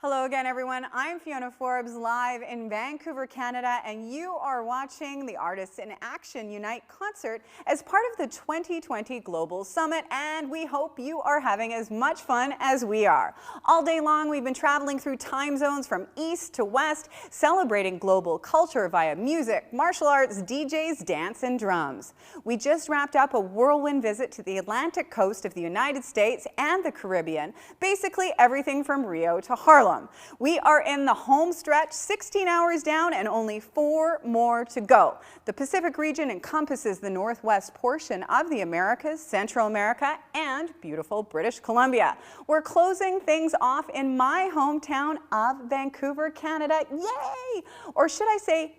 Hello again, everyone. I'm Fiona Forbes, live in Vancouver, Canada, and you are watching the Artists in Action Unite concert as part of the 2020 Global Summit, and we hope you are having as much fun as we are. All day long, we've been traveling through time zones from east to west, celebrating global culture via music, martial arts, DJs, dance, and drums. We just wrapped up a whirlwind visit to the Atlantic coast of the United States and the Caribbean, basically everything from Rio to Harlem. We are in the home stretch, 16 hours down and only 4 more to go. The Pacific region encompasses the northwest portion of the Americas, Central America, and beautiful British Columbia. We're closing things off in my hometown of Vancouver, Canada. Yay! Or should I say,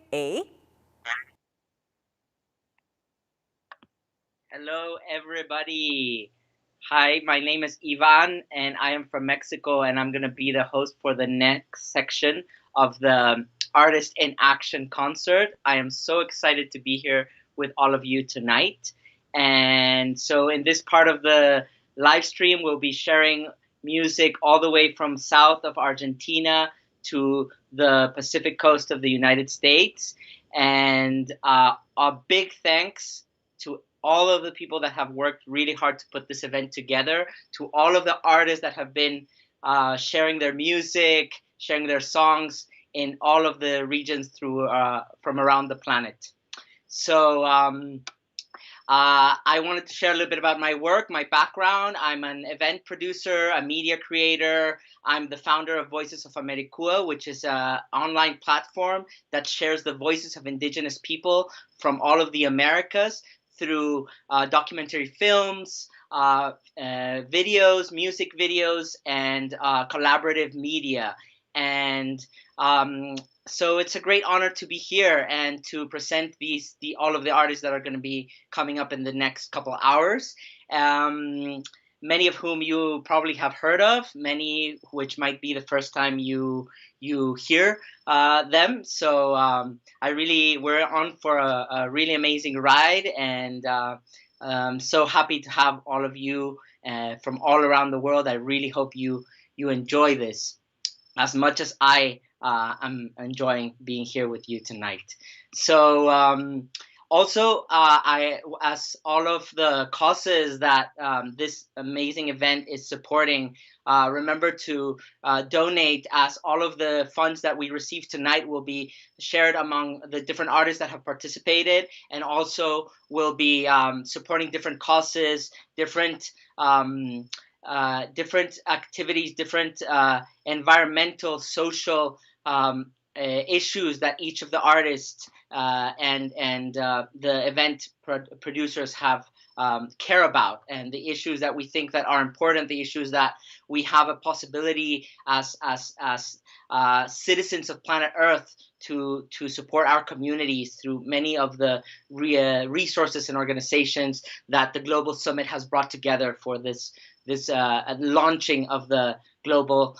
Hello, everybody. Hi, my name is Ivan, and I am from Mexico, and I'm going to be the host for the next section of the Artist in Action concert. I am so excited to be here with all of you tonight. And so in this part of the live stream, we'll be sharing music all the way from south of Argentina to the Pacific coast of the United States. And a big thanks to all of the people that have worked really hard to put this event together, to all of the artists that have been sharing their music, sharing their songs in all of the regions from around the planet. So I wanted to share a little bit about my work, my background. I'm an event producer, a media creator. I'm the founder of Voices of Americua, which is an online platform that shares the voices of Indigenous people from all of the Americas through documentary films, videos, music videos, and collaborative media. And so it's a great honor to be here and to present all of the artists that are going to be coming up in the next couple of hours. Many of whom you probably have heard of, many which might be the first time you hear them. So we're on for a really amazing ride, and I'm so happy to have all of you from all around the world. I really hope you enjoy this as much as I am enjoying being here with you tonight. So also, as all of the causes that this amazing event is supporting, remember to donate, as all of the funds that we receive tonight will be shared among the different artists that have participated, and also will be supporting different causes, different activities, different environmental, social issues that each of the artists and the event producers have care about, and the issues that we think that are important, the issues that we have a possibility as citizens of planet Earth to support our communities through many of the resources and organizations that the Global Summit has brought together for this launching of the Global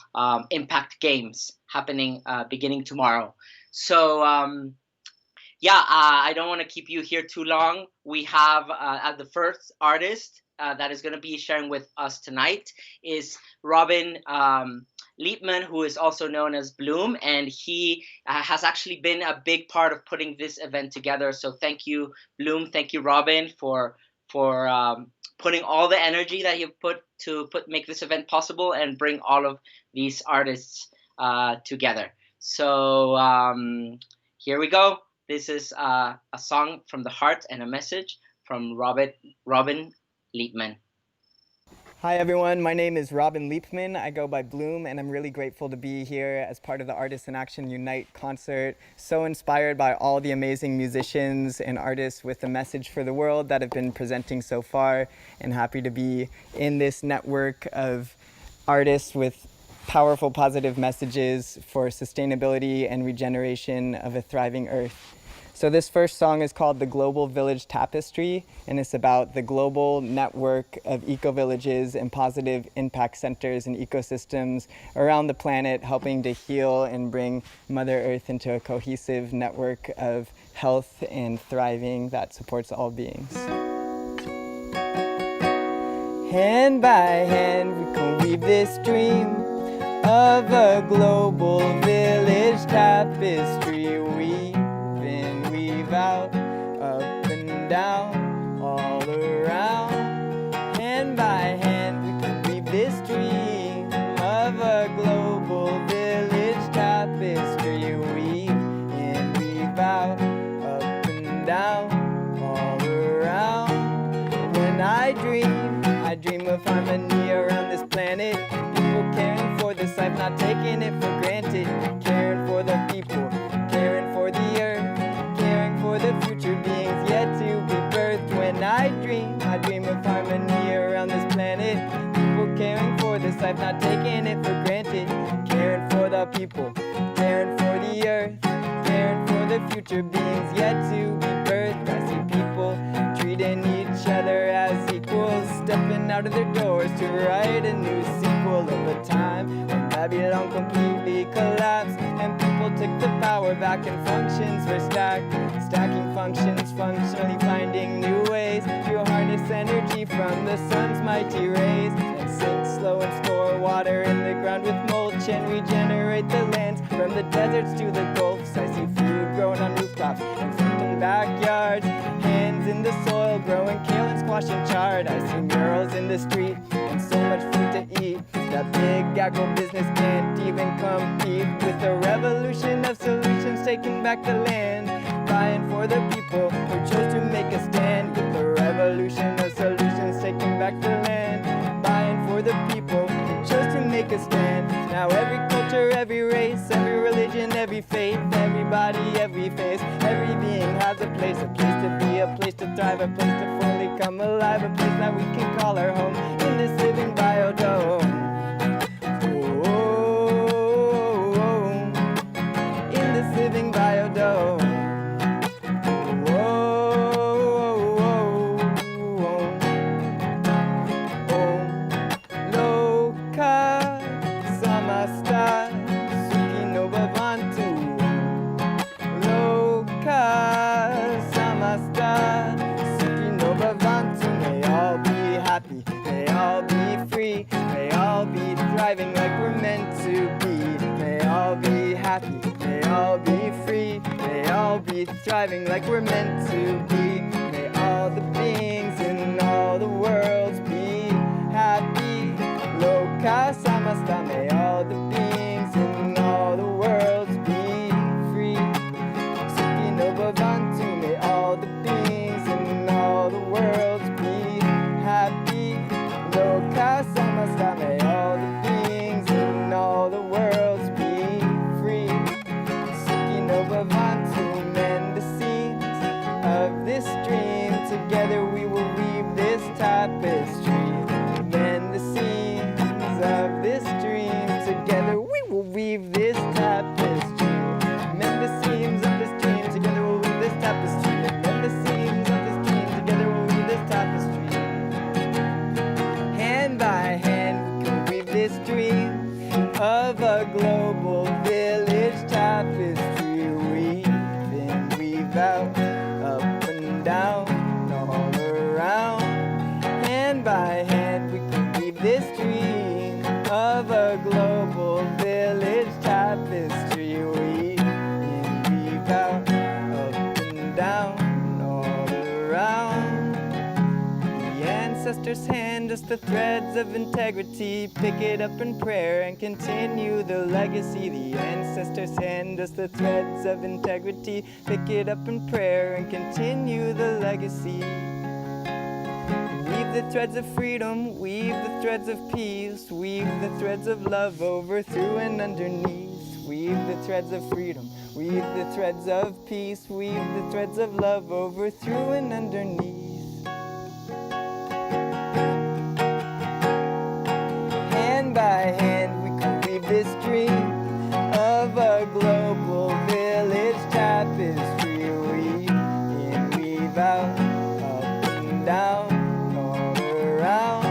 Impact Games happening beginning tomorrow. So I don't want to keep you here too long. We have the first artist that is going to be sharing with us tonight is Robin Liepman, who is also known as Bloom, and he has actually been a big part of putting this event together. So thank you, Bloom. Thank you, Robin, for putting all the energy that you've put to make this event possible and bring all of these artists together. So here we go. This is a song from the heart and a message from Robin Liepman. Hi everyone, my name is Robin Liepman. I go by Bloom, and I'm really grateful to be here as part of the Artists in Action Unite concert. So inspired by all the amazing musicians and artists with a message for the world that have been presenting so far, and happy to be in this network of artists with powerful positive messages for sustainability and regeneration of a thriving Earth. So this first song is called The Global Village Tapestry, and it's about the global network of eco-villages and positive impact centers and ecosystems around the planet, helping to heal and bring Mother Earth into a cohesive network of health and thriving that supports all beings. Hand by hand, we can weave this dream of a global village tapestry. Weave in, weave out, up and down, all around. Hand by hand we can weave this dream of a global village tapestry. Weave in, weave out, up and down, all around. When I dream of harmony around this planet. People caring for this life, not taking it for granted. Caring for the people, caring for the earth, caring for the future beings yet to be birthed. When I dream of harmony around this planet. People caring for this life, not taking it for granted. Caring for the people, caring for the earth, caring for the future beings yet to be birthed. I see people treating each other as equals, stepping out of their doors to write a new sequel of a time when Babylon completely collapsed and people took the power back and functions were stacking functions, functionally finding new ways to harness energy from the sun's mighty rays and sink slow and store water in the ground with mulch and regenerate the lands from the deserts to the gulfs. I see food grown on rooftops and fruit in backyards, hands in the soil growing kale and squash and chard. I see murals in the street and so much food to eat that big agribusiness can't even compete with the revolution of solutions taking back the land, buying for the people who chose to make a stand. With the revolution of solutions taking back the land, buying for the people who chose to make a stand. Now every culture, every race, every religion, every faith, everybody, every face, every being has a place to be, a place to thrive, a place to fully come alive, a place that we can call our home in this living biodome. In this living biodome. May all be free, may all be thriving like we're meant to be. May all be happy, may all be free, may all be thriving like we're meant to be. May all the beings in all the worlds be happy. Loka samasta, may all the beings in all the worlds be free. Suki no bhavantu, may all the beings in all the worlds be happy. Loka samasta, may all the beings in all the worlds be free. Suki no bhavantu, mend the seams of this dream. Together we will weave this tapestry. Mend the seams of this dream. Together we will weave this tapestry. Mend the seams of this dream. Together we'll weave this tapestry. Mend the seams of this dream. Together we'll weave this tapestry. Hand by hand we can weave this dream of a global village tapestry. Weave in, weave out, up and down, all around. Hand by hand we can weave this dream of a global village tapestry. Weave in, weave out, up and down, all around. The ancestors hand us the threads of integrity. Pick it up in prayer and continue the legacy. The ancestors hand us the threads of integrity. Pick it up in prayer and continue the legacy. Weave the threads of freedom, weave the threads of peace, weave the threads of love over, through, and underneath. Weave the threads of freedom, weave the threads of peace, weave the threads of love over, through, and underneath. Hand by hand we can weave this dream of a global village tapestry. Weave in, weave out, up and down, all around.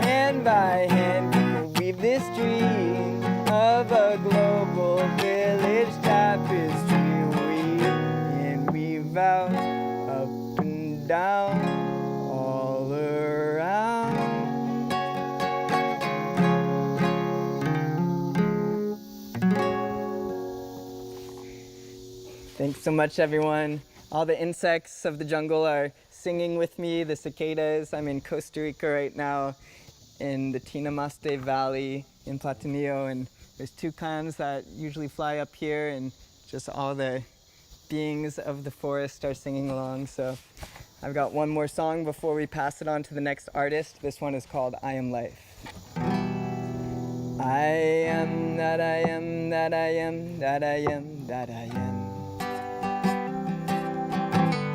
Hand by hand we can weave this dream of a global village tapestry. Weave in, weave out, up and so much, everyone. All the insects of the jungle are singing with me, the cicadas. I'm in Costa Rica right now in the Tinamaste Valley in Platanillo, and there's toucans that usually fly up here, and just all the beings of the forest are singing along. So I've got one more song before we pass it on to the next artist. This one is called I Am Life. I am that I am, that I am, that I am, that I am.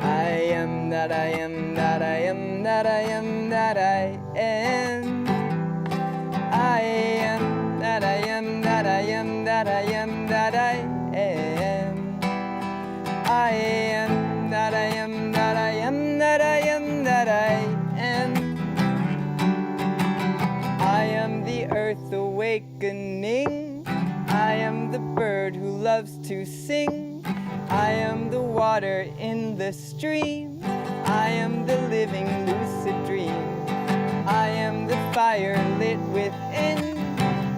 I am that I am, that I am, that I am, that I am. I am that I am, that I am, that I am, that I am. I am that I am, that I am, that I am, that I am. I am the earth awakening. I am the bird who loves to sing. I am the water in the stream. I am the living lucid dream. I am the fire lit within.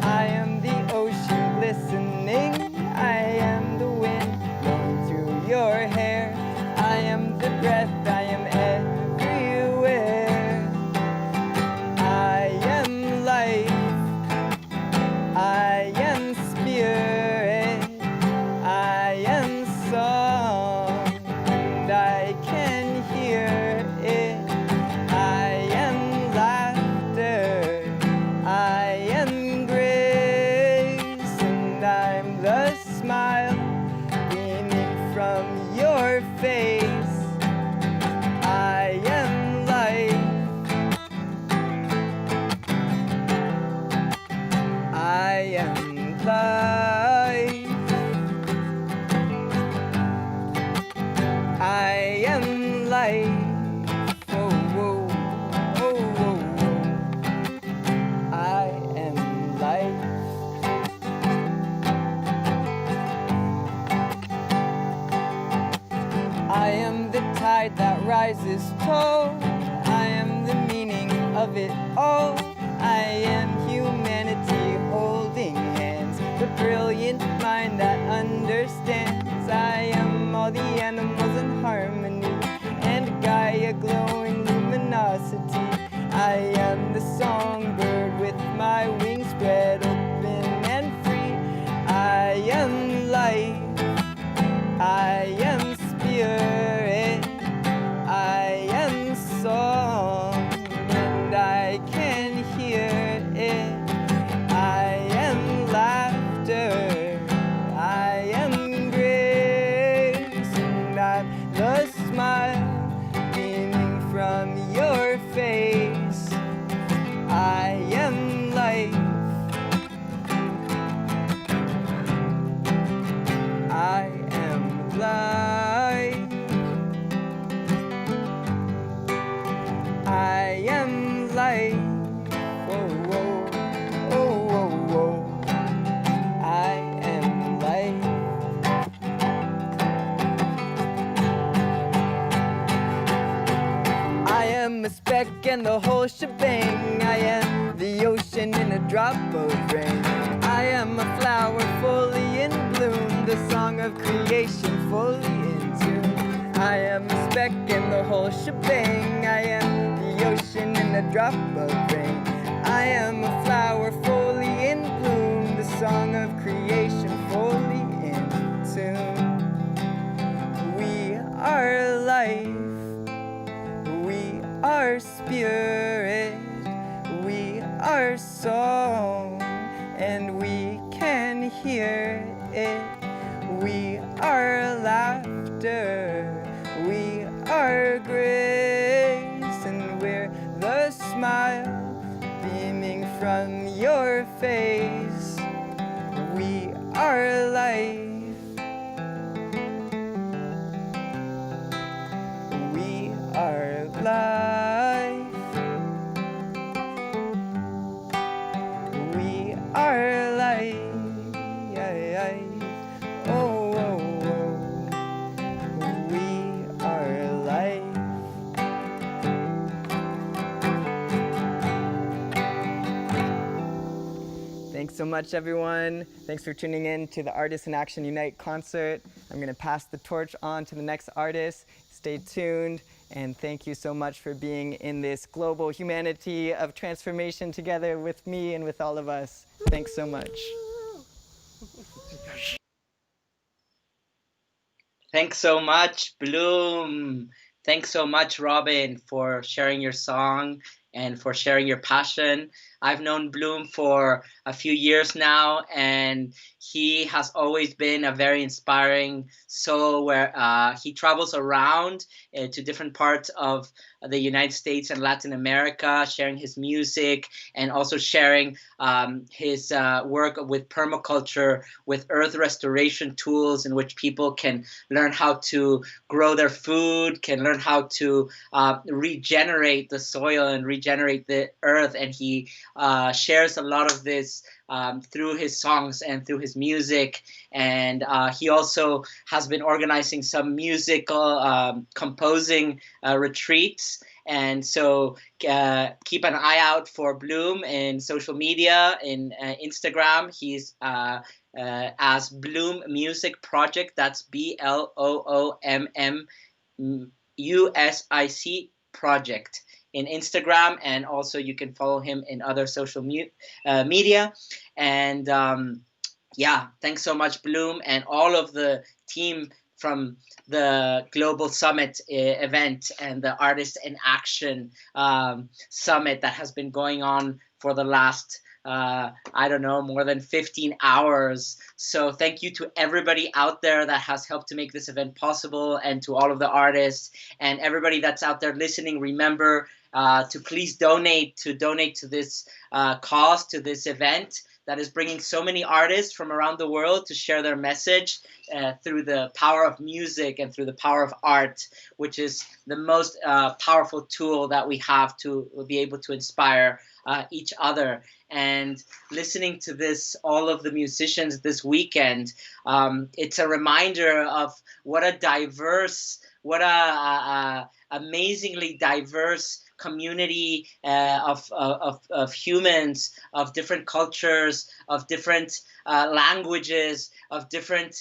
I am the ocean glistening. I am the wind blowing through your hair. I am the breath, I am everywhere. I am life. I am spirit. I am song, and I can hear it. I am laughter. I am grace, and I'm the smile beaming from your face. I am life. I am life. I am life. Oh, whoa, oh, whoa, whoa. I am life. I am the tide that rises tall. I am the meaning of it all. I am humanity holding hands, the brilliant mind that understands. I am all the animals in harmony, and Gaia glowing luminosity. I am the songbird with my wings spread open and free. I am life. I am spirit. I am song, and I can hear it. I am laughter. I am grace, and I'm the smile beaming from your face. I am life. I am life. I am life. Whoa, whoa, oh, whoa, whoa. I am life. I am a speck and the whole shebang. I am the ocean in a drop of rain. I am a flower fully in bloom, the song of creation fully in tune. I am a speck in the whole shebang. I am the ocean in a drop of rain. I am a flower fully in bloom, the song of creation fully in tune. We are life. We are spirit. We are song, and we can hear it. We are laughter. We are grace, and we're the smile beaming from your face. We are life. We are life. We are life. Oh, oh, oh. We are life. Thanks so much, everyone. Thanks for tuning in to the Artists in Action Unite concert. I'm going to pass the torch on to the next artist. Stay tuned, and thank you so much for being in this global humanity of transformation together with me and with all of us. Thanks so much. Thanks so much, Bloom. Thanks so much, Robin, for sharing your song and for sharing your passion. I've known Bloom for a few years now, and he has always been a very inspiring soul where he travels around to different parts of the United States and Latin America, sharing his music and also sharing his work with permaculture, with earth restoration tools in which people can learn how to grow their food, can learn how to regenerate the soil and regenerate the earth. And he shares a lot of this through his songs and through his music. And he also has been organizing some musical composing retreats. And so keep an eye out for Bloom in social media, in Instagram. He's as Bloom Music Project. That's BLOOMMUSIC Project in Instagram, and also you can follow him in other social media. And yeah, thanks so much, Bloom, and all of the team from the Global Summit event and the Artists in Action Summit that has been going on for the last I don't know, more than 15 hours. So thank you to everybody out there that has helped to make this event possible, and to all of the artists and everybody that's out there listening. Remember to please donate to this cause, to this event that is bringing so many artists from around the world to share their message through the power of music and through the power of art, which is the most powerful tool that we have to be able to inspire each other. And listening to this, all of the musicians this weekend, it's a reminder of what a diverse, what a amazingly diverse community of humans, of different cultures, of different languages, of different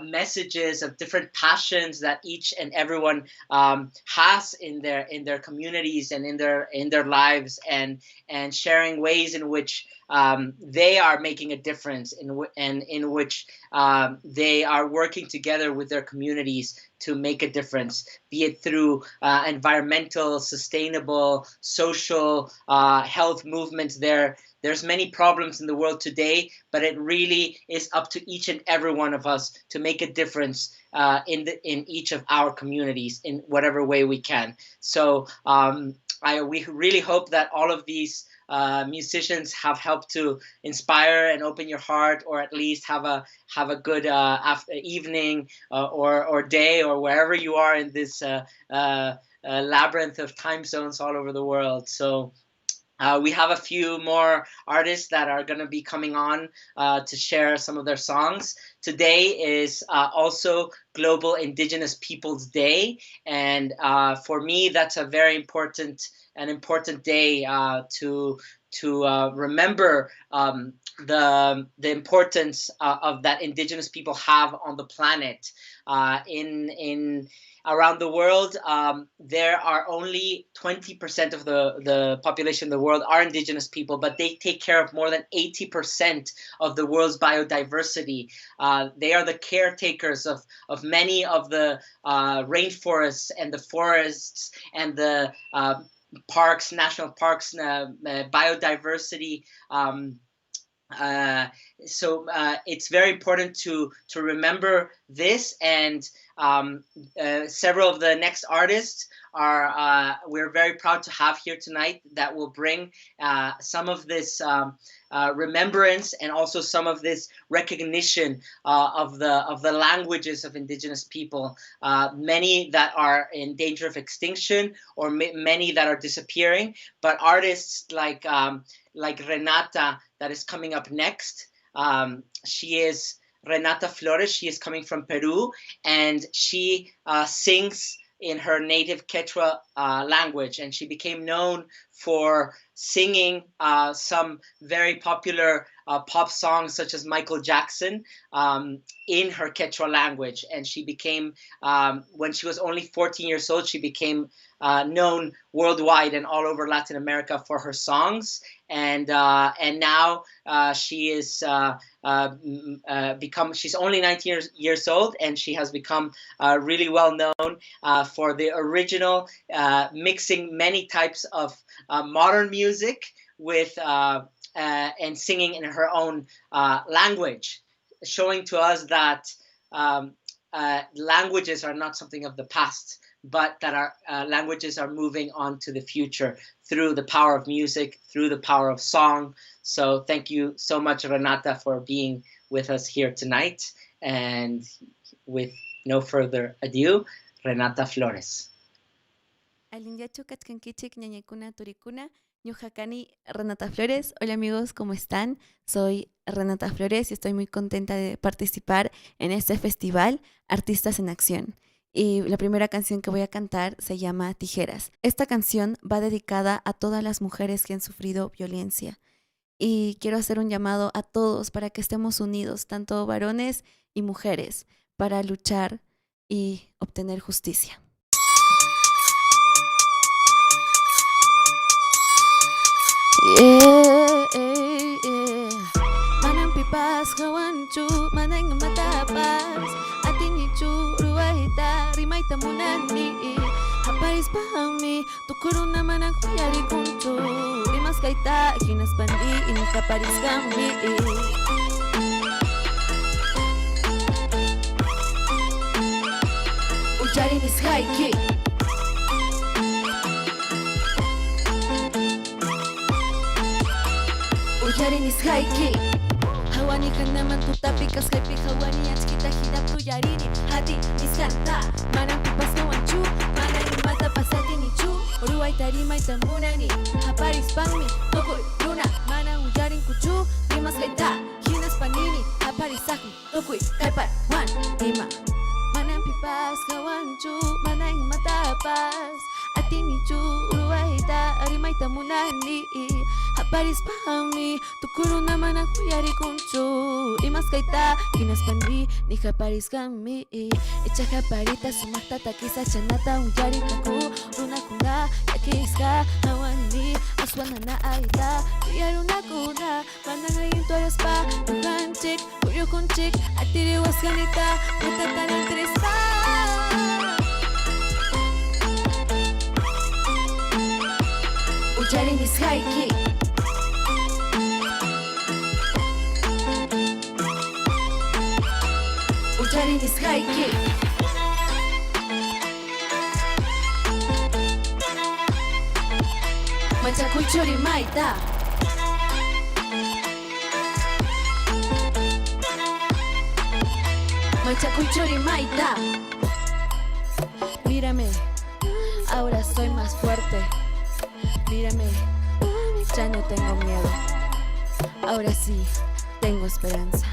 messages, of different passions that each and everyone has in their communities and in their lives, and sharing ways in which they are making a difference, and in which they are working together with their communities to make a difference, be it through environmental, sustainable, social, health movements. There's many problems in the world today, but it really is up to each and every one of us to make a difference in each of our communities in whatever way we can. So we really hope that all of these musicians have helped to inspire and open your heart, or at least have a good evening or day, or wherever you are in this labyrinth of time zones all over the world. So we have a few more artists that are going to be coming on to share some of their songs. Today is also Global Indigenous Peoples Day, and for me, that's a very important day to remember the importance of that Indigenous people have on the planet. Around the world, there are only 20% of the population in the world are Indigenous people, but they take care of more than 80% of the world's biodiversity. They are the caretakers of many of the rainforests and the forests and the parks, national parks, biodiversity. So it's very important to remember this, and several of the next artists we're very proud to have here tonight that will bring some of this remembrance, and also some of this recognition of the languages of Indigenous people, many that are in danger of extinction, or many that are disappearing. But artists like Renata, that is coming up next. She is Renata Flores. She is coming from Peru, and she sings in her native Quechua language, and she became known for singing some very popular pop songs such as Michael Jackson in her Quechua language. And she became, when she was only 14 years old, she became known worldwide and all over Latin America for her songs. And now she is she's only 19 years old, and she has become really well known for the original mixing many types of modern music with and singing in her own language, showing to us that languages are not something of the past, but that our languages are moving on to the future through the power of music, through the power of song. So thank you so much, Renata, for being with us here tonight. And with no further ado, Renata Flores. Alinyachu Kachkankichik Ñañekuna Turikuna, Ñujakani Renata Flores. Hola amigos, ¿cómo están? Soy Renata Flores y estoy muy contenta de participar en este festival Artistas en Acción. Y la primera canción que voy a cantar se llama Tijeras. Esta canción va dedicada a todas las mujeres que han sufrido violencia. Y quiero hacer un llamado a todos para que estemos unidos, tanto varones y mujeres, para luchar y obtener justicia. Manang pipas kawanchu, manang matapas. Atinichu ruahita, rimaita munani. Haparis pahami, tukuru naman ang kuyari kunchu. Rimas kaita, hinas pandi, inika paris kami. Ujarin is high kick. Ujarin is high kick. Hawani ka naman tutapikas kay pikawani at kita hidap tuyarini. Hati niskanta, manang pipas kawanchu, manang mata pasati ni chu. Uruay tarimay tamunani, haparis pangmi, tokoy luna, manang ujarin kuchu. Rimas kaita, hinas panini, haparis sakmi, tokoy kaypar, wan, lima. Manang pipas kawanchu, manang matapas. Atini chu, uruay tarimay tamunani. Haparis pahami, tukuru naman ang kuyari kunchu. Imas kaita, kinas panri, ni haparis kami. Echa haparita, sumakta takisa, chanata, uyari kaku. Runa kuna, yakiska, hawani, aswana na aita. Kuyaro na kuna, manangayin toras pa. Tukan chik, kuyo kun chik, atiri was ganita, matataran trista. Ujarin is high kick. Ujarin is high kick. Manchakuy chori maita. Manchakuy chori maita. Mírame, ahora soy más fuerte. Mírame, ya no tengo miedo. Ahora sí, tengo esperanza.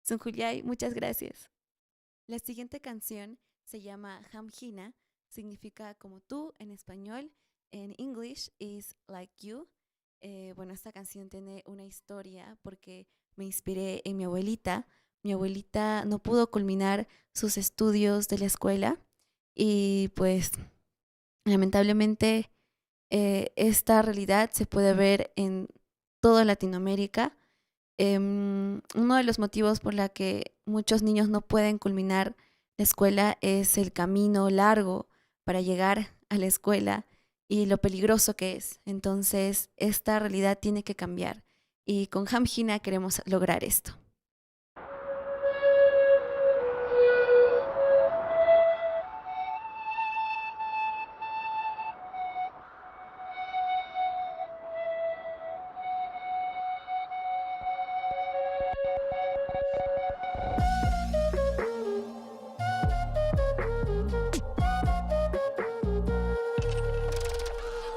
Sun Juliay, muchas gracias. La siguiente canción se llama Hamhina, significa como tú en español. En English is like you. Bueno, esta canción tiene una historia porque me inspiré en mi abuelita. Mi abuelita no pudo culminar sus estudios de la escuela y pues lamentablemente esta realidad se puede ver en toda Latinoamérica. Uno de los motivos por la que muchos niños no pueden culminar la escuela es el camino largo para llegar a la escuela y lo peligroso que es. Entonces, esta realidad tiene que cambiar y con Hamhina queremos lograr esto.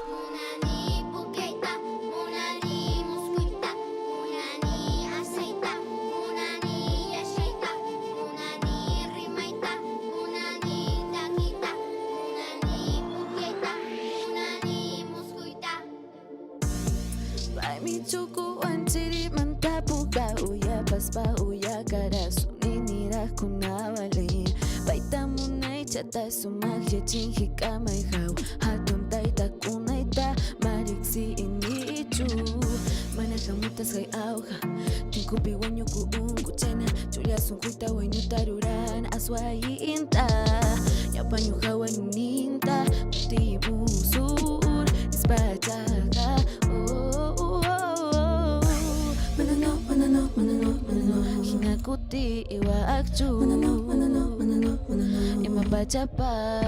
Munani pukeita, munani muskuita, munani aceita. pa uyakara suninira kunawali Baita munay chata sumagya chinghika may haw Hatun taita kunayta mariksi inichu Manakamutas kay auha Tinkupi wanyo kuungu chena Chulia sunkuita wanyo taruran aswayinta Yapanyo hawaninta Kutibu sur Dispataka Manano Hinakuti iwa akchu Ima pachapa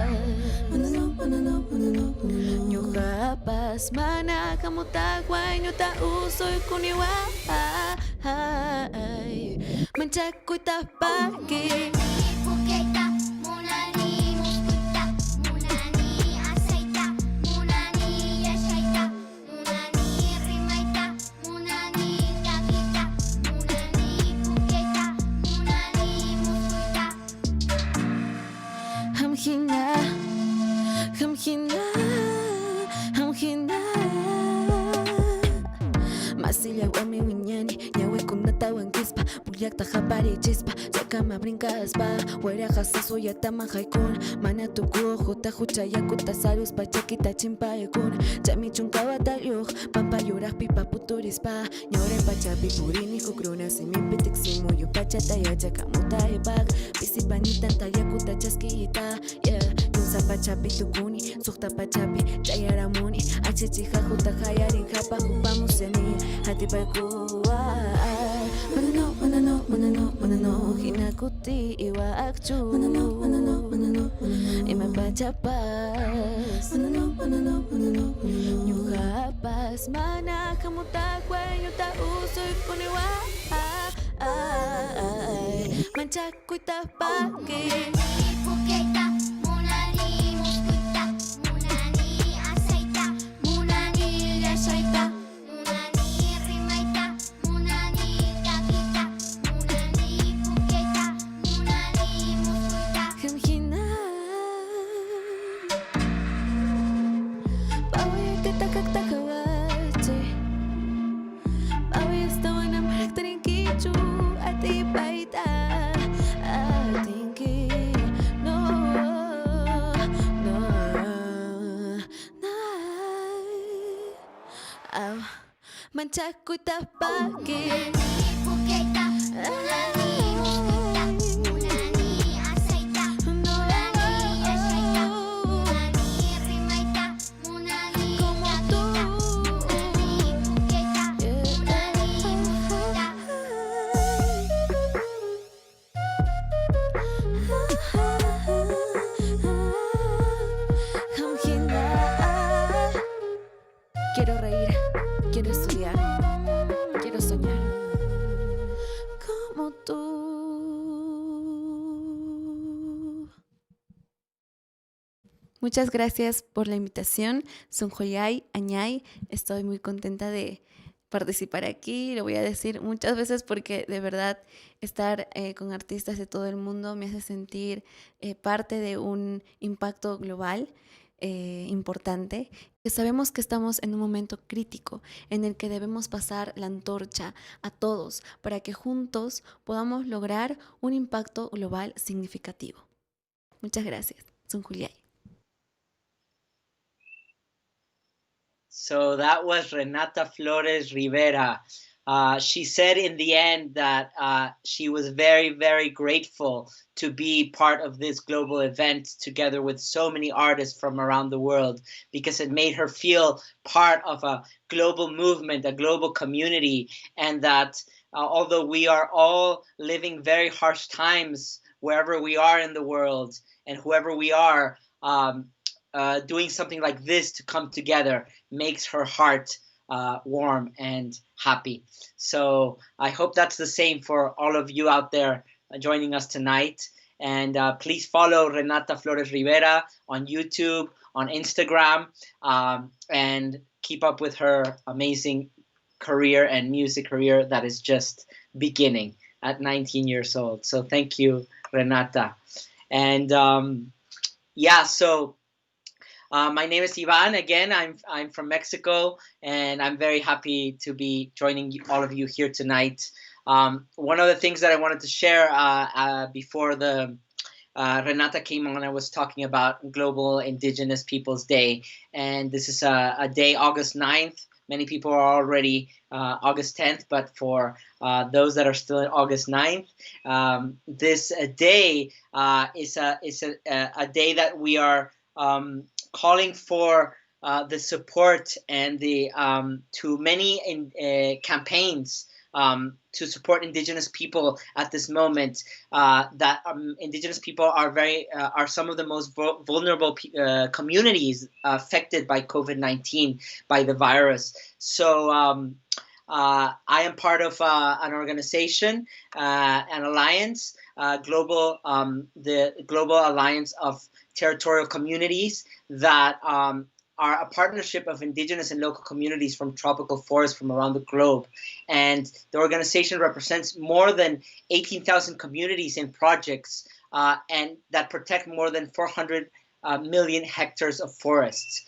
Nyuka pas mana kamu takway Nyuta usoy kuniwa Mencakuy tapake Hamhina Masilia wami wiñani Ñawe kunatawan kispa Buyak tajapari chispa Sakama brinkas pa Hueraja saso yatama haikun Mana tuku jota juchaya kuta salus pa chakita chimpa ekun Chami chunkawa talyuj Pampa yuraj pipa puturis pa Ñore pachapi purini kukruna Simi pitik simuyo pachata yachaka muta ebag Pisi panitan talyakuta chaskita Yeah Zapachapi tukuni, sukta pachapi, chayaramuni Achichiha juta hayarin hapa hupamuseni Hatipaikuwa Manano Hinakuti iwa akchu Ima pachapas Nyuhapas Mana kamutakwe Nyuta usoy kuniwa Manchakuy tapake Manchakuy tapake Quiero reír, quiero estudiar, quiero soñar como tú. Muchas gracias por la invitación, Sunjoyay, Añay. Estoy muy contenta de participar aquí. Lo voy a decir muchas veces porque de verdad estar con artistas de todo el mundo me hace sentir parte de un impacto global. Importante. Sabemos que estamos en un momento crítico en el que debemos pasar la antorcha a todos para que juntos podamos lograr un impacto global significativo. Muchas gracias. Sunjoyay. So that was Renata Flores Rivera. She said in the end that she was very, very grateful to be part of this global event together with so many artists from around the world because it made her feel part of a global movement, a global community, and that although we are all living very harsh times wherever we are in the world and whoever we are, doing something like this to come together makes her heart warm and happy. So I hope that's the same for all of you out there joining us tonight. And please follow Renata Flores Rivera on YouTube, on Instagram, and keep up with her amazing career and music career that is just beginning at 19 years old. So thank you, Renata. And so my name is Ivan. Again, I'm from Mexico, and I'm very happy to be joining all of you here tonight. One of the things that I wanted to share before the Renata came on, I was talking about Global Indigenous Peoples Day, and this is a day, August 9th. Many people are already August 10th, but for those that are still at August 9th, this day is a day that we are calling for the support and the to many campaigns to support Indigenous people at this moment. That Indigenous people are some of the most vulnerable communities affected by COVID-19, by the virus. So I am part of an organization, an alliance, the Global Alliance of Territorial Communities, that are a partnership of Indigenous and local communities from tropical forests from around the globe. And the organization represents more than 18,000 communities and projects and that protect more than 400 million hectares of forests.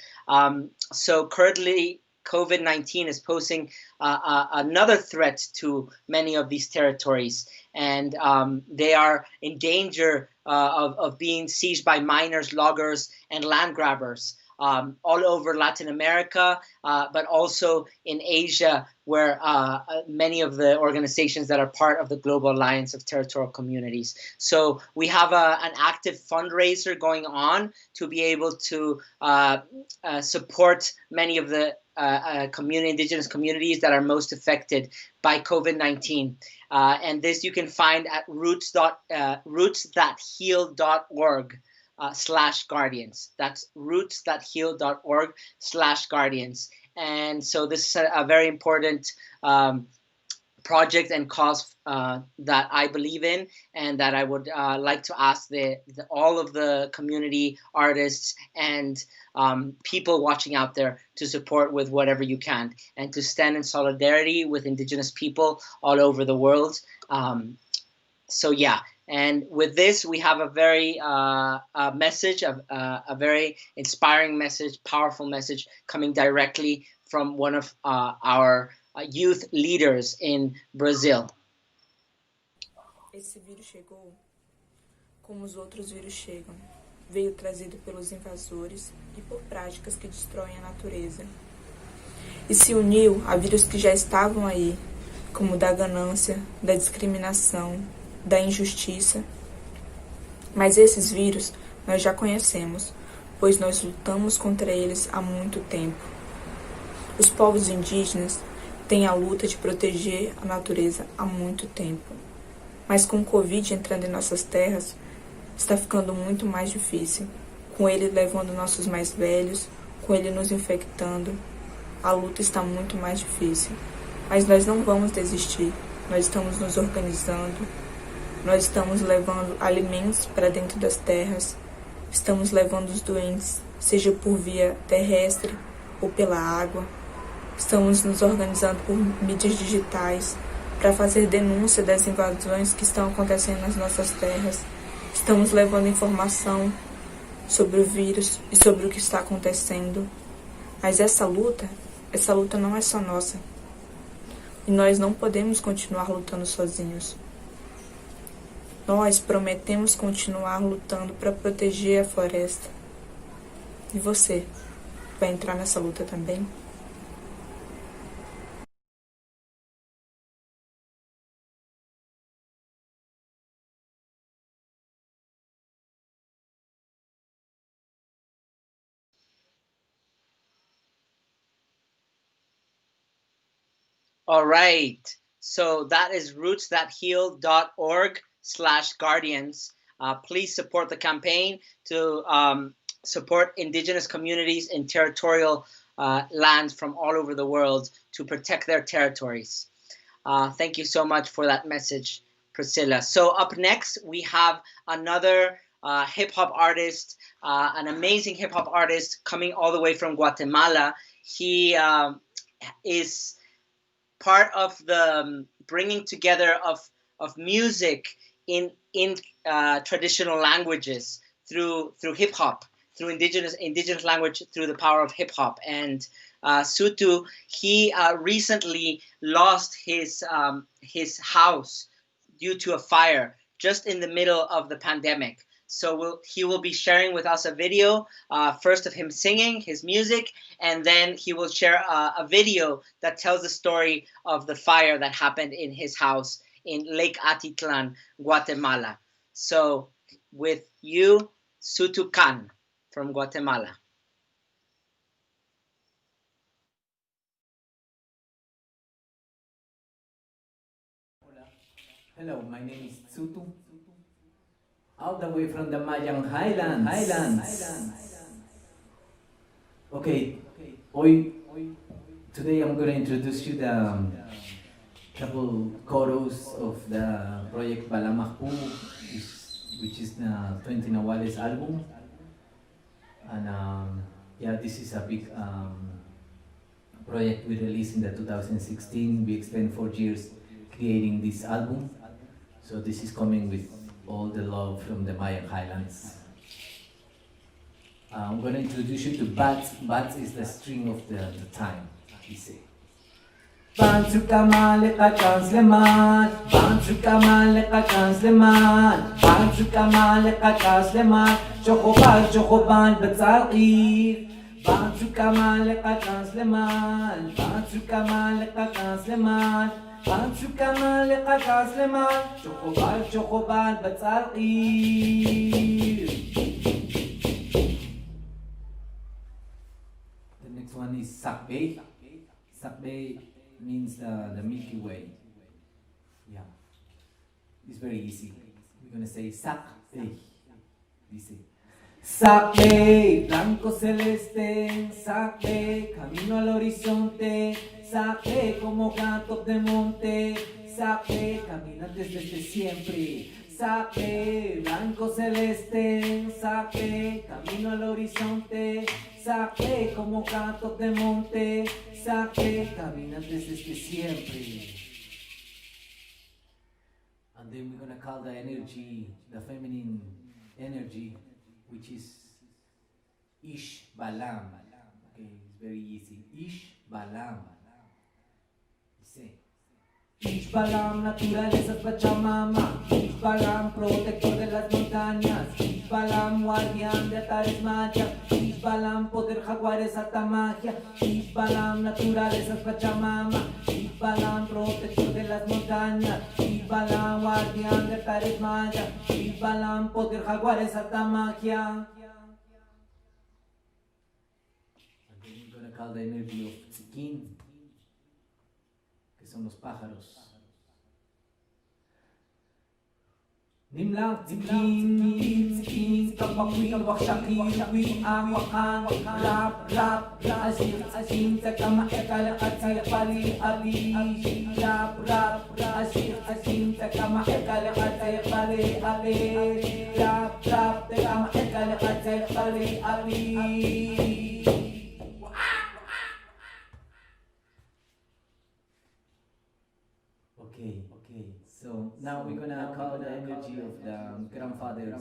So currently, COVID-19 is posing another threat to many of these territories, and they are in danger of being seized by miners, loggers, and land grabbers. All over Latin America, but also in Asia, where many of the organizations that are part of the Global Alliance of Territorial Communities. So we have an active fundraiser going on to be able to support many of the Indigenous communities that are most affected by COVID-19. And this you can find at roots.heal.org. /guardians. That's roots.heal.org/guardians. And so this is a very important project and cause that I believe in, and that I would like to ask all of the community artists and people watching out there to support with whatever you can, and to stand in solidarity with Indigenous people all over the world. So yeah. And with this, we have a very message, a very inspiring message, powerful message coming directly from one of our youth leaders in Brazil. Esse vírus chegou como os outros vírus chegam. Veio trazido pelos invasores e por práticas que destroem a natureza. E se uniu a vírus que já estavam aí, como da ganância, da discriminação, da injustiça. Mas esses vírus nós já conhecemos, pois nós lutamos contra eles há muito tempo. Os povos indígenas têm a luta de proteger a natureza há muito tempo. Mas com o Covid entrando em nossas terras, está ficando muito mais difícil. Com ele levando nossos mais velhos, com ele nos infectando, a luta está muito mais difícil. Mas nós não vamos desistir, nós estamos nos organizando. Nós estamos levando alimentos para dentro das terras, estamos levando os doentes, seja por via terrestre ou pela água. Estamos nos organizando por mídias digitais para fazer denúncia das invasões que estão acontecendo nas nossas terras. Estamos levando informação sobre o vírus e sobre o que está acontecendo. Mas essa luta não é só nossa. E nós não podemos continuar lutando sozinhos. Nós prometemos continuar lutando para proteger a floresta. E você vai entrar nessa luta também? All right. So that is roots.heal.org/guardians. Please support the campaign to support Indigenous communities in territorial lands from all over the world to protect their territories. Thank you so much for that message, Priscilla. So up next, we have another hip-hop artist, an amazing hip-hop artist coming all the way from Guatemala. He is part of the bringing together of music in traditional languages through hip hop, through indigenous language, through the power of hip hop. And Sutu, he recently lost his house due to a fire just in the middle of the pandemic. So he will be sharing with us a video, first of him singing his music, and then he will share a video that tells the story of the fire that happened in his house in Lake Atitlan, Guatemala. So with you, Sutu Khan from Guatemala. Hello, my name is Sutu, all the way from the Mayan Highlands. Okay, today I'm going to introduce you the couple chorus of the project Balamahpu, which is the 20 Nawales album. And yeah, this is a big project we released in the 2016. We spent 4 years creating this album. So this is coming with all the love from the Mayan Highlands. I'm going to introduce you to Bats. Bats is the string of the time, we say. Bansu kamale kakans leman, Bansu kamale kakans leman, Bansu kamale kakans leman, Chochoban betzalqir, Bansu kamale kakans leman, Bansu kamale kakans leman, Bansu kamale kakans leman, Chochoban betzalqir. The next one is Sakbei. Sakbei means the Milky Way. Yeah, it's very easy. We're gonna say Sakbei. Dice Sakbei, blanco celeste, Sakbei, camino al horizonte, Sakbei como gatos de monte, Sakbei, caminantes desde siempre. Sakbei, blanco celeste, Sakbei, camino al horizonte, Sakbei como gatos de monte, Sakbei, caminantes desde siempre. And then we're gonna call the energy, the feminine energy, which is Ish Balam. Okay, it's very easy. Ish Balam. Say. Ish Balam, naturaleza Pachamama. Ish Balam, protector de las montañas. Ish Balam, guardián de atares mayas. Ish Balam, poder jaguares alta magia. Ish Balam, naturaleza Pachamama. Ish Balam, protector de las montañas. Ish Balam, guardián de atares mayas. Ish Balam, poder jaguares alta magia. And then we're gonna call the energy of Tzikin, que son los pájaros. Nimlang Tzikin, Kapakwi, Wakshaki, Wi, Awakan, Rap, Azim, Takama, Ekala, Atzir, Pali, Ali, Rap, Azim, Takama, Ekala, Atzir, Pali, Ali, Rap, Takama, Ekala, Atzir, Pali, Ali. Okay. So now we're gonna call the energy of the grandmothers,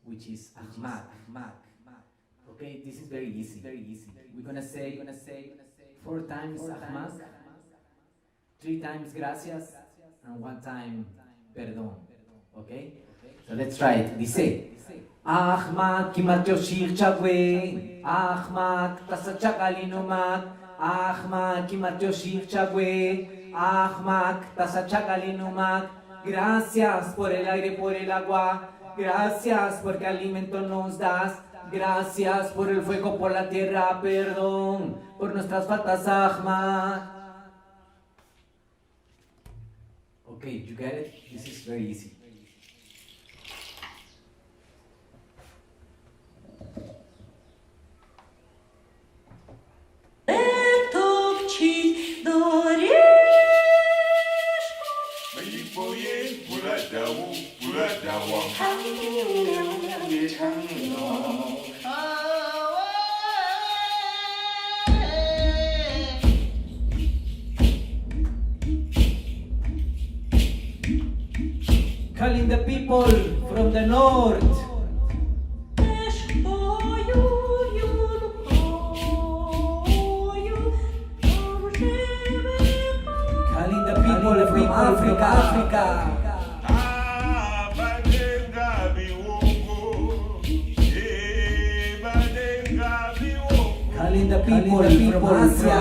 which is Ahmak. Okay, this is very easy. We're gonna say 4 times Ahmak, 3 times gracias, and 1 time perdón. Okay? So let's try it. Dice Ahmak kimat yoshir chagwe, Ahmak tasachakalinumak, Ahmak kimat yoshir chagwe, Ahmak, tasachakalinumak, gracias por el aire, por el agua, gracias porque alimento nos das, gracias por el fuego, por la tierra, perdón por nuestras faltas, Ahmak. Okay, you get it? This is very easy. Calling the people from the north. África. Kalinda people from Asia.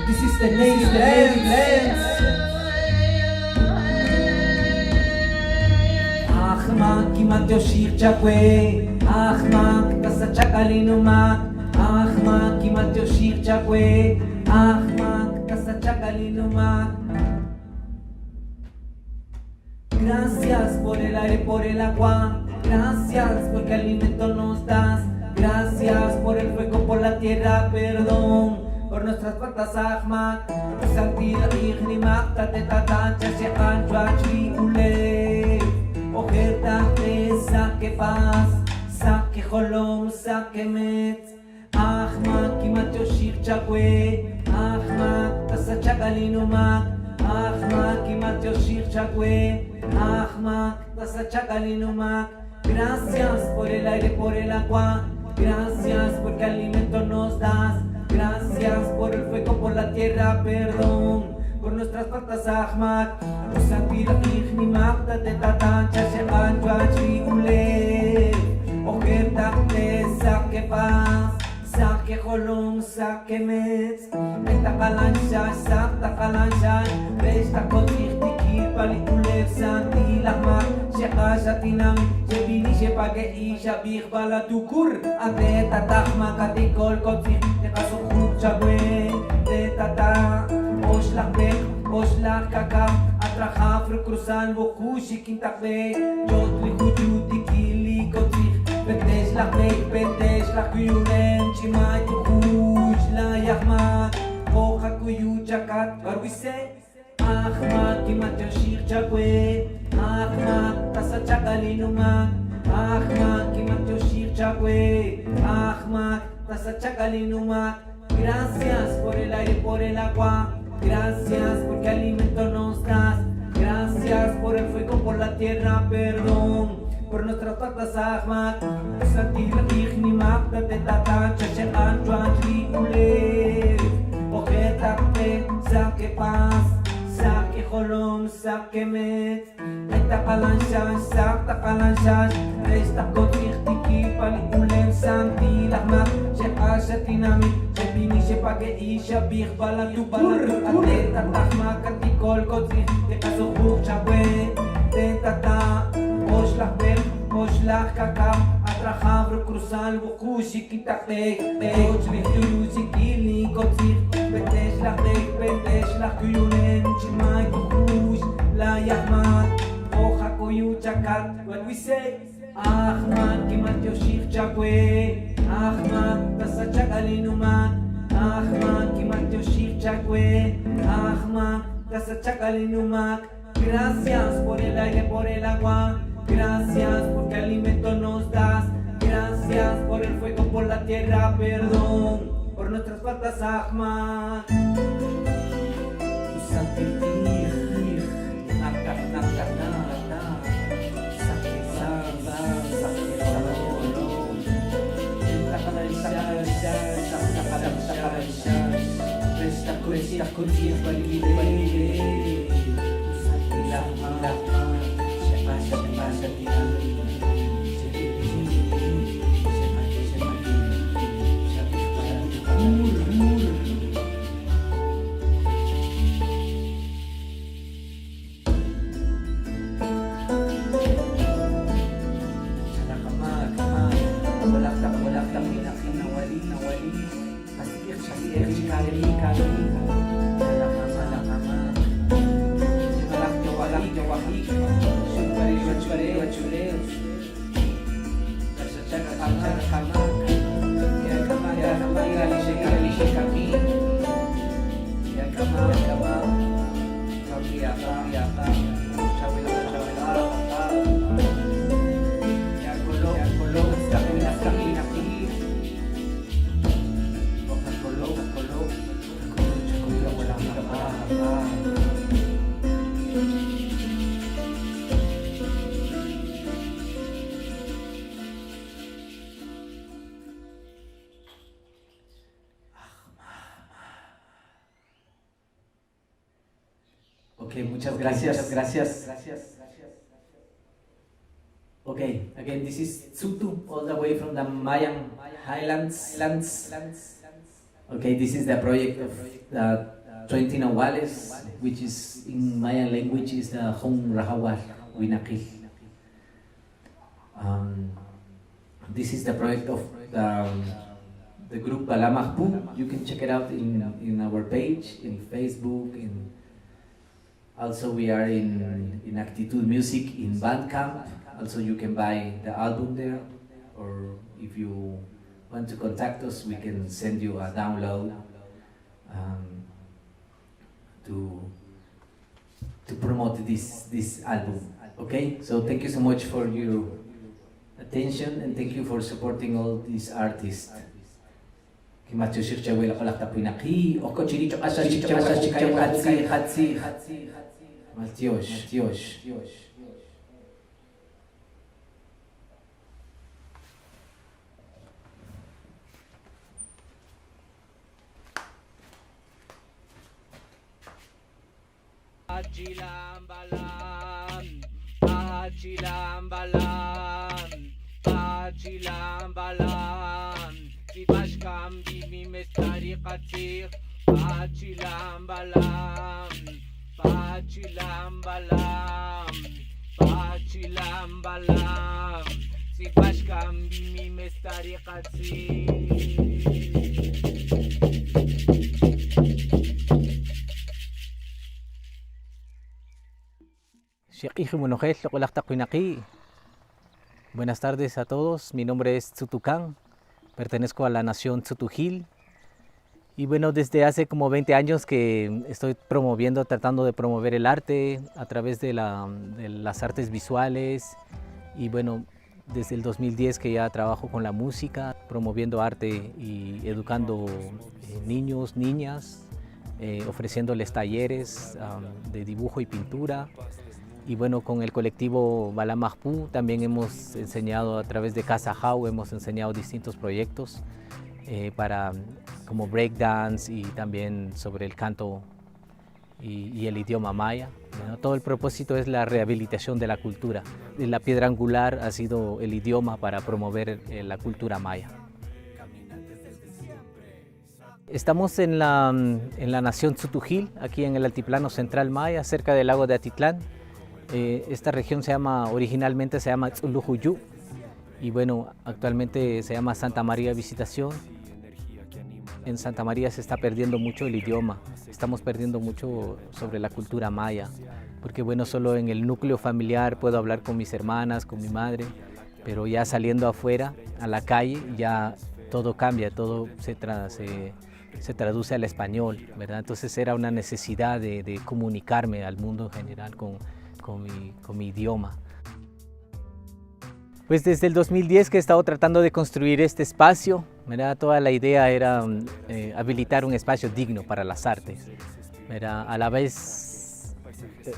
This is the native lands. Ahmak kimat yoshir chakwe. Ahmak tasa chakalinumak. Ahmak kimat yoshir chakwe. Ahmak tasa chakalinumak. Gracias por el aire, por el agua. Gracias porque alimento nos das. Gracias por el fuego, por la tierra, perdón. Por nuestras patas, Ahmad. Santidad, Ignimak, Tatetata, Chashekan, Chuachi, Ule. Ojerta, saque paz, saque holom, saque met. Ahmad, Kimat Yoshir Chakwe. Ahmad, Tasa Chakalinumak. Ahmad, Kimat Yoshir Chakwe. Ahmad, Tasa Chakalinumak. Gracias por el aire, por el agua. Gracias porque alimento nos das. Gracias por el fuego, por la tierra, perdón. Por nuestras patas, Ahmad. Usatira, Ignimak, Tatetata, Chashekan, Chuachi, Ule. Ojerta, saque paz. Saque holom, saque met. Esta kalancha, sakta kalancha. Resta kotik tikir pali ulev santi lahmak. Shekasha tinam, shebini shepagei shabich balatukur. Ateta tahma katikol kotik. Tekaso chagwe. Tetata. Oshlach bek, oshlach kakam. Atracha frukrusan vokushi kintakbe. Jotli hujuti kili kotik. Betesh lach bek, betesh lach kuyunem. Chimay tukush la yahmak. Kocha kuyu chakat. What we say? Ahmad, kimat yoshir chakwe. Ahmad, tasa chakalinumak. Ahmad, kimat yoshir chakwe. Ahmad, tasa chakalinumak. Gracias por el aire, por el agua. Gracias porque alimento nos das. Gracias por el fuego, por la tierra, perdón. Por nuestras patas, Ahmad. Santidad, Ignimak, Tatetata, Chashekan, Chuachi, Ule. Ojeta, saque paz. Saque holom, saque met. Aita kalanshas, sakta kalanshas. Resta kotik tiki pali ulem santi lahmak. Shekasha tinamit, shebini shepagei shabich balatu balatu. Ateta tahmak katikol kotik. Tekaso huk chagwe. Tetata, oshlach bek, oshlach kakam. Atracha vrkrusal vukushi kitakbek. Ochlich tuyusi kili kotik. Betesh lach bek, betesh lach kuyunen. Chimay tukush la yahmak. Oja kuyu chakat. What we say? Ahmad, kimat yoshir chakwe. Ahmad, tasa chakalinumak. Ahmad, kimat yoshir chakwe. Ahmad, tasa chakalinumak. Gracias por el aire, por el agua. Gracias porque alimento nos das. Gracias por el fuego, por la tierra, perdón. Por nuestras patas, Ahmad. Okay, muchas gracias. Muchas gracias. Okay, again, this is Tsutu, all the way from the Mayan Highlands. Okay, this is the project of the 20 Nahuales, which is in Mayan language is the Hong Rahawar Winakil. This is the project of the group Balamahpu. You can check it out in our page, in Facebook, also we are in Actitude Music in Bandcamp. Also you can buy the album there, or if you want to contact us, we can send you a download to promote this album. Okay, so thank you so much for your attention and thank you for supporting all these artists. Bashkam bimi mestari qatir Pachilam balam Si bashkam bimi mestari qatir Buenas tardes a todos, mi nombre es Tsutukán, pertenezco a la nación Tsutujil y bueno, desde hace como 20 años que estoy tratando de promover el arte a través de las artes visuales y bueno, desde el 2010 que ya trabajo con la música, promoviendo arte y educando niños, niñas, ofreciéndoles talleres de dibujo y pintura. Y bueno, con el colectivo Balamahpu también hemos enseñado a través de Casa Jau, hemos enseñado distintos proyectos como breakdance y también sobre el canto y el idioma maya. Bueno, todo el propósito es la rehabilitación de la cultura. La piedra angular ha sido el idioma para promover la cultura maya. Estamos en la nación Tsutujil, aquí en el altiplano central maya, cerca del lago de Atitlán. Esta región originalmente se llama Tzulujuyu y bueno, actualmente se llama Santa María Visitación. En Santa María se está perdiendo mucho el idioma, estamos perdiendo mucho sobre la cultura maya, porque bueno, solo en el núcleo familiar puedo hablar con mis hermanas, con mi madre, pero ya saliendo afuera, a la calle, ya todo cambia, todo se traduce al español, ¿verdad? Entonces era una necesidad de comunicarme al mundo en general con mi idioma. Pues desde el 2010 que he estado tratando de construir este espacio, ¿verdad? Toda la idea era habilitar un espacio digno para las artes, ¿verdad? A la vez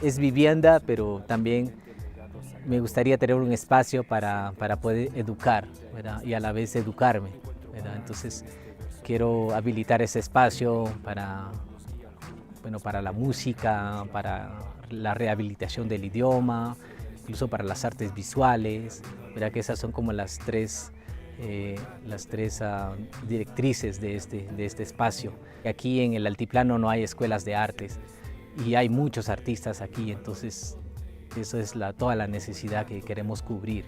es vivienda, pero también me gustaría tener un espacio para poder educar, ¿verdad? Y a la vez educarme, ¿verdad? Entonces quiero habilitar ese espacio para la música, para la rehabilitación del idioma, incluso para las artes visuales, ¿verdad? Que esas son como las tres directrices de este espacio. Aquí en el altiplano no hay escuelas de artes y hay muchos artistas aquí, entonces eso es toda la necesidad que queremos cubrir.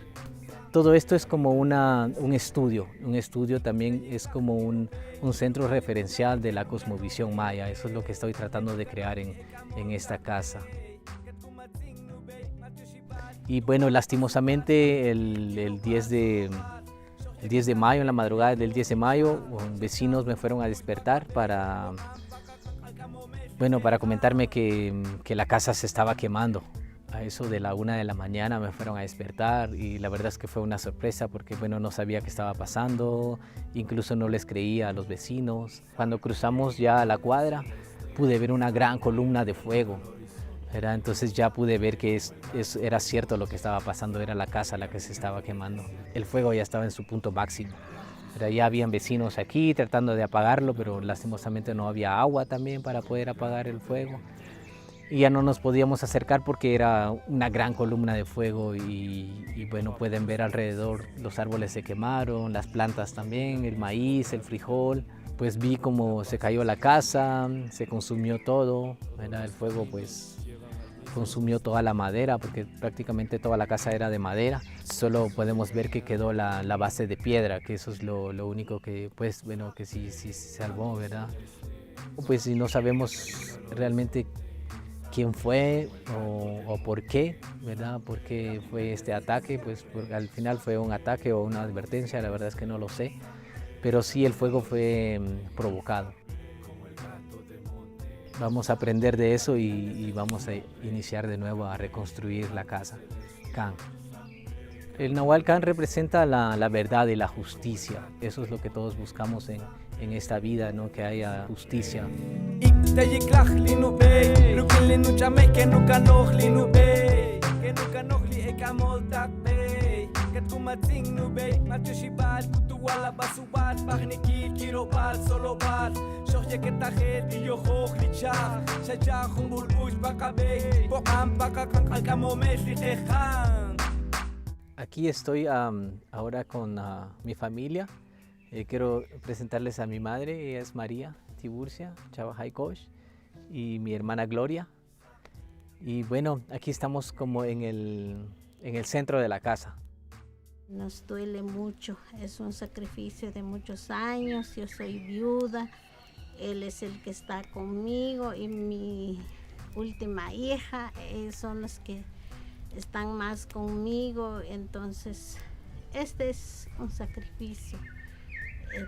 Todo esto es como un estudio también es como un centro referencial de la cosmovisión maya, eso es lo que estoy tratando de crear en esta casa. Y bueno, lastimosamente el 10 de mayo, en la madrugada del 10 de mayo, vecinos me fueron a despertar para comentarme que la casa se estaba quemando. A eso de la 1 de la mañana me fueron a despertar y la verdad es que fue una sorpresa porque bueno, no sabía qué estaba pasando, incluso no les creía a los vecinos. Cuando cruzamos ya la cuadra pude ver una gran columna de fuego, ¿verdad? Entonces ya pude ver que era cierto lo que estaba pasando, era la casa la que se estaba quemando. El fuego ya estaba en su punto máximo. Pero ya habían vecinos aquí tratando de apagarlo, pero lastimosamente no había agua también para poder apagar el fuego. y ya no nos podíamos acercar porque era una gran columna de fuego y bueno, pueden ver alrededor los árboles se quemaron, las plantas también, el maíz, el frijol. Pues vi cómo se cayó la casa, se consumió todo, ¿verdad? El fuego pues consumió toda la madera porque prácticamente toda la casa era de madera. Solo podemos ver que quedó la base de piedra, que eso es lo único que pues bueno, que sí se salvó, ¿verdad? Pues si no sabemos realmente quién fue o por qué, ¿verdad? ¿Por qué fue este ataque? Pues al final fue un ataque o una advertencia, la verdad es que no lo sé. Pero sí el fuego fue provocado. Vamos a aprender de eso y vamos a iniciar de nuevo a reconstruir la casa. Can. El Nahual Can representa la verdad y la justicia. Eso es lo que todos buscamos en esta vida, ¿no? Que haya justicia. Aquí estoy ahora con mi familia. Quiero presentarles a mi madre, ella es María Tiburcia Chavajay Kosh, y mi hermana Gloria. Y bueno, aquí estamos como en el centro de la casa. Nos duele mucho, es un sacrificio de muchos años, yo soy viuda, él es el que está conmigo y mi última hija, son los que están más conmigo, entonces este es un sacrificio,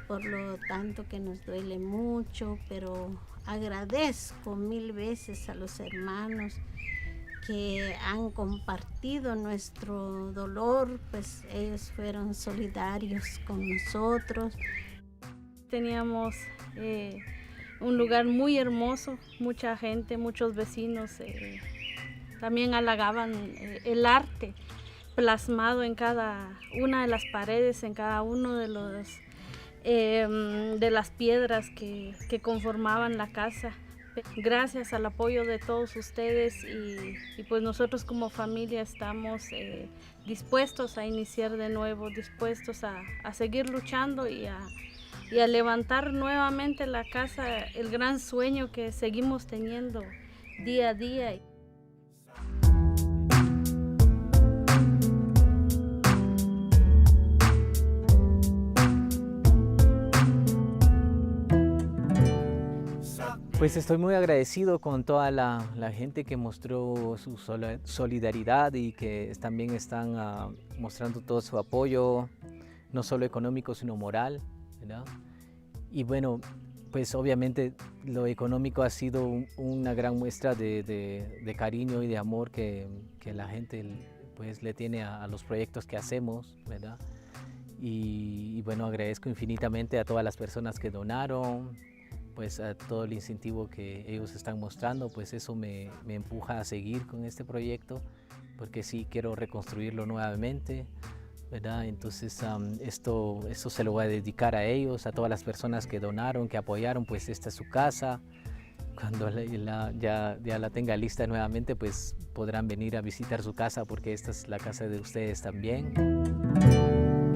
por lo tanto que nos duele mucho, pero agradezco 1000 veces a los hermanos que han compartido nuestro dolor, pues ellos fueron solidarios con nosotros. Teníamos un lugar muy hermoso, mucha gente, muchos vecinos también halagaban el arte plasmado en cada una de las paredes, en cada uno de las piedras que conformaban la casa. Gracias al apoyo de todos ustedes y pues nosotros como familia estamos dispuestos a iniciar de nuevo, dispuestos a seguir luchando y a levantar nuevamente la casa, el gran sueño que seguimos teniendo día a día. Pues estoy muy agradecido con toda la gente que mostró su solidaridad y que también están mostrando todo su apoyo, no solo económico, sino moral, ¿verdad? Y bueno, pues obviamente lo económico ha sido una gran muestra de cariño y de amor que la gente pues le tiene a los proyectos que hacemos, ¿verdad? Y bueno, agradezco infinitamente a todas las personas que donaron, pues a todo el incentivo que ellos están mostrando, pues eso me empuja a seguir con este proyecto, porque sí quiero reconstruirlo nuevamente, ¿verdad? Entonces esto se lo voy a dedicar a ellos, a todas las personas que donaron, que apoyaron, pues esta es su casa. Cuando ya la tenga lista nuevamente, pues podrán venir a visitar su casa, porque esta es la casa de ustedes también.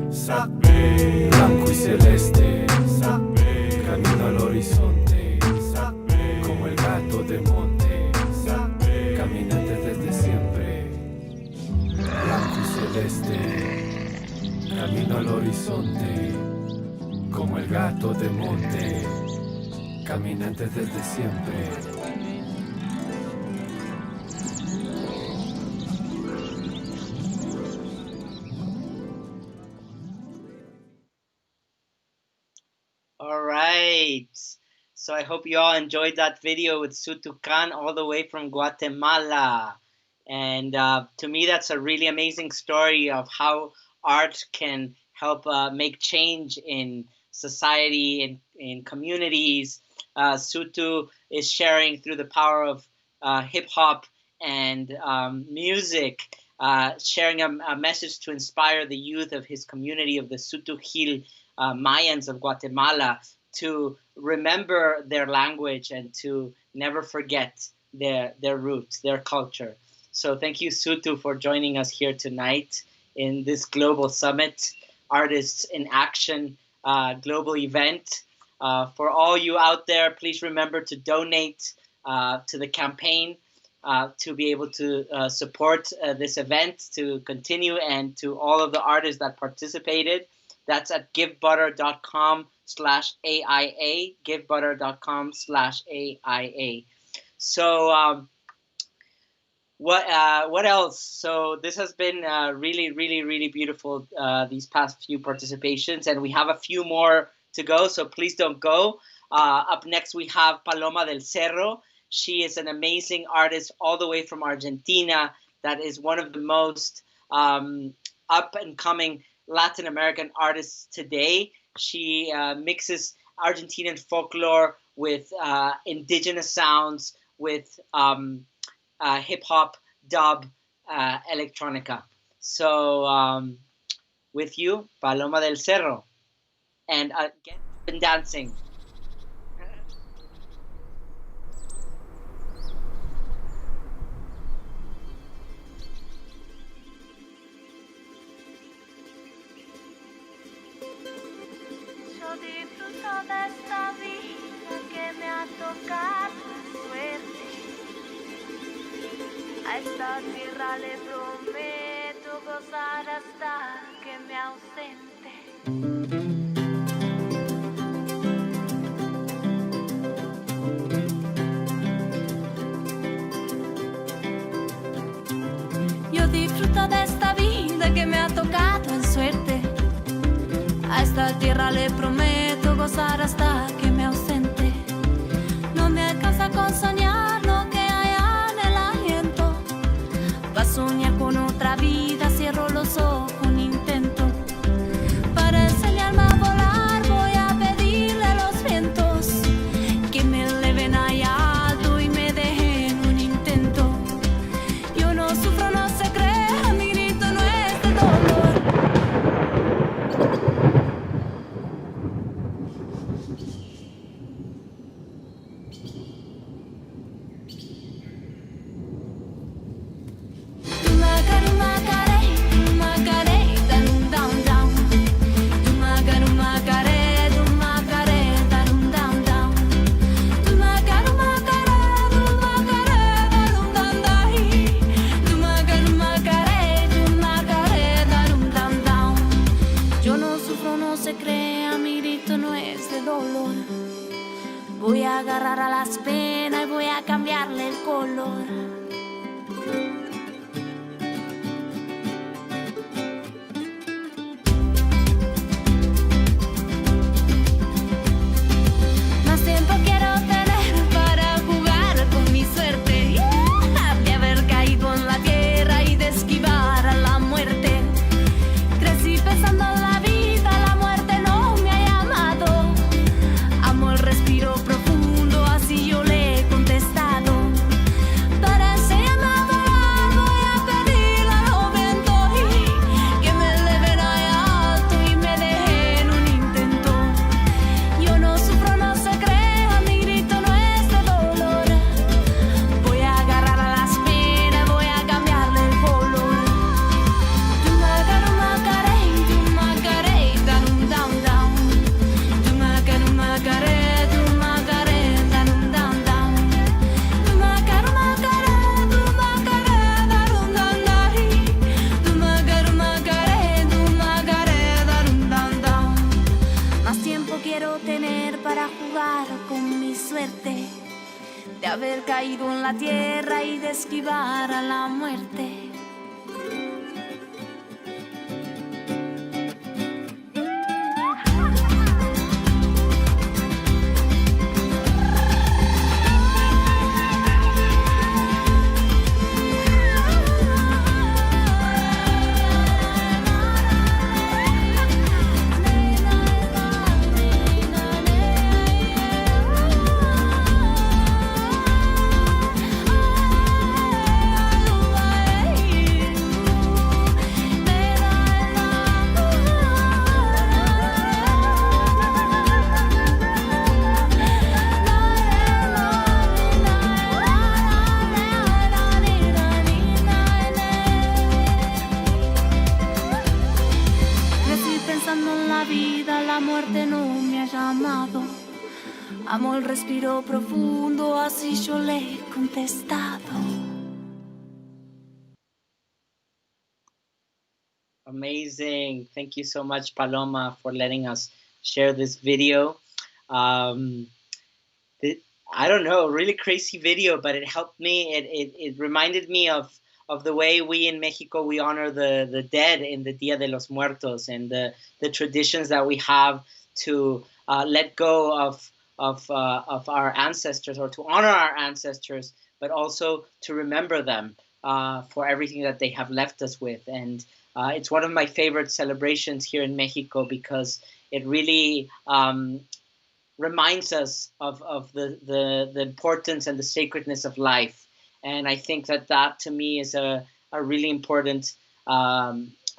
Sacbe, blanco y celeste, Sacbe, camino al horizonte, Sacbe, como el gato de monte, Sacbe, caminante desde siempre. Blanco y celeste, camino al horizonte, como el gato de monte, caminante desde siempre. All right. So I hope you all enjoyed that video with Sutu Can all the way from Guatemala. And to me, that's a really amazing story of how art can help make change in society, in communities. Sutu is sharing through the power of hip hop and music, sharing a message to inspire the youth of his community of the Sutujil Mayans of Guatemala to remember their language and to never forget their roots, their culture. So thank you, Sutu, for joining us here tonight in this global summit, Artists in Action global event. For all you out there, please remember to donate to the campaign to be able to support this event to continue, and to all of the artists that participated. That's at givebutter.com/AIA, givebutter.com/AIA. So what else? So this has been really, really, really beautiful these past few participations, and we have a few more to go, so please don't go. Up next we have Paloma del Cerro. She is an amazing artist all the way from Argentina that is one of the most up and coming Latin American artists today. She mixes Argentinian folklore with indigenous sounds, with hip hop, dub, electronica. So with you, Paloma del Cerro, and get up dancing. Yo disfruto de esta vida que me ha tocado suerte. A esta tierra le prometo gozar hasta que me ausente. Yo disfruto de esta vida que me ha tocado en suerte. A esta tierra le prometo gozar hasta que me ausente. No me alcanza con soñar lo que hay en el aliento. Pa' soñar con otra vida cierro los ojos un intento. Para enseñarme a volar voy a pedirle a los vientos que me eleven allá alto y me dejen un intento. Yo no sufro, no se crea, mi grito no es de dolor. Voy a agarrar a las penas y voy a cambiarle el color. Más tiempo quiero tener para jugar con mi suerte, de haber caído en la tierra y de esquivar a la muerte. Crecí pensando en la vida, la muerte no me ha llamado. Amo el respiro profundo, así yo le he contestado. Para enseñarme a volar voy a pedirle a los vientos que me eleven allá alto y me dejen un intento. Yo no sufro, no se crea, mi grito no es de dolor. Voy a agarrar a las penas, voy a cambiarle el color. Más tiempo quiero tener para jugar con mi suerte, de haber caído en la tierra y de esquivar a la muerte. Amo el respiro profundo, así yo le he contestado. Amazing. Thank you so much, Paloma, for letting us share this video. I don't know, really crazy video, but it helped me. It reminded me of the way we in Mexico, we honor the dead in the Dia de los Muertos, and the traditions that we have to let go of our ancestors, or to honor our ancestors, but also to remember them for everything that they have left us with. And it's one of my favorite celebrations here in Mexico, because it really reminds us of the importance and the sacredness of life. And I think that to me is a really important a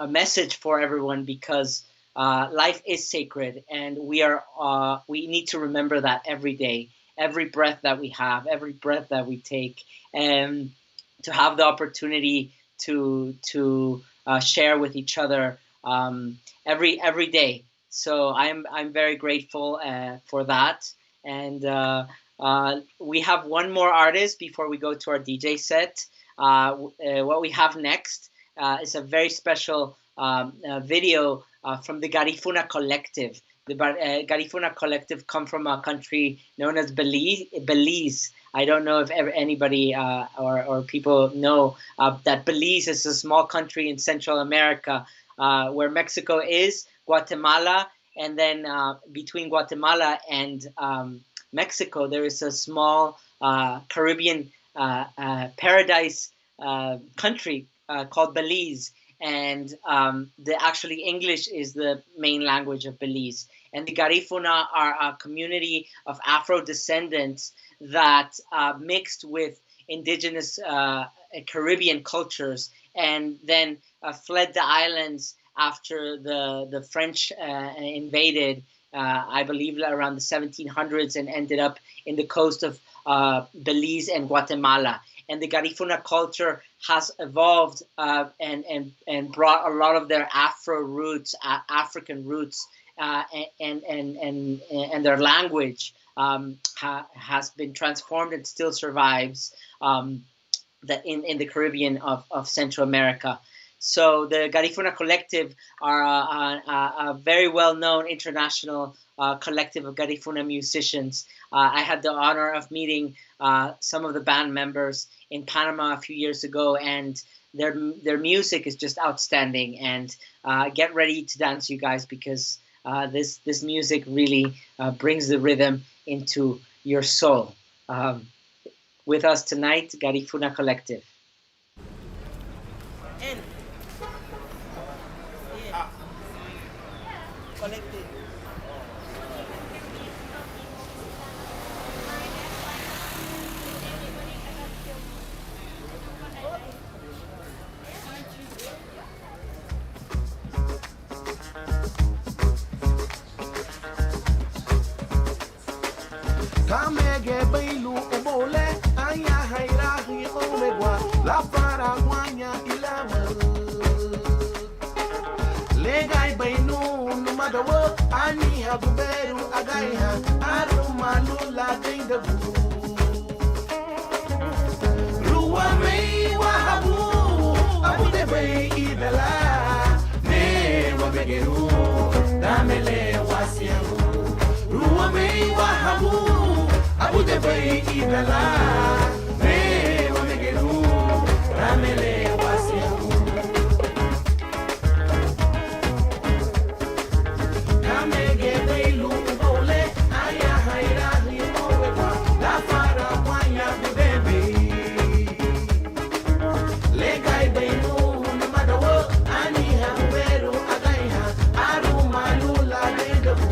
message for everyone, because life is sacred, and we need to remember that every day, every breath that we have, every breath that we take, and to have the opportunity to share with each other every day. So I'm very grateful for that. And we have one more artist before we go to our DJ set. What we have next is a very special video from the Garifuna Collective. The Garifuna Collective come from a country known as Belize. I don't know if anybody or people know that Belize is a small country in Central America, where Mexico is, Guatemala, and then between Guatemala and Mexico, there is a small Caribbean paradise country called Belize. And actually English is the main language of Belize. And the Garifuna are a community of Afro descendants that mixed with indigenous Caribbean cultures, and then fled the islands after the French invaded, I believe around the 1700s, and ended up in the coast of Belize and Guatemala. And the Garifuna culture has evolved and brought a lot of their Afro roots, African roots, and their language has been transformed and still survives in the Caribbean of Central America. So the Garifuna Collective are a very well-known international collective of Garifuna musicians. I had the honor of meeting some of the band members in Panama a few years ago, and their music is just outstanding. And get ready to dance, you guys, because this music really brings the rhythm into your soul. With us tonight, Garifuna Collective. Collective. Kamege bailu obole aya hairahi omegwa la paraguaya ilama legai bainu numadawo ani habuberu agaiha arumalu la deindabu ruwa mei wahabu abude bei idala ne wabegeru damele wasiabu ruwa mei wahabu Abu de Bay idala me wamegeru ramele wasiabu kamege bailu ubole aya hairahi owewa la fara wanya budebe legai bailu namadawo ani haberu agaiha aru malula degabu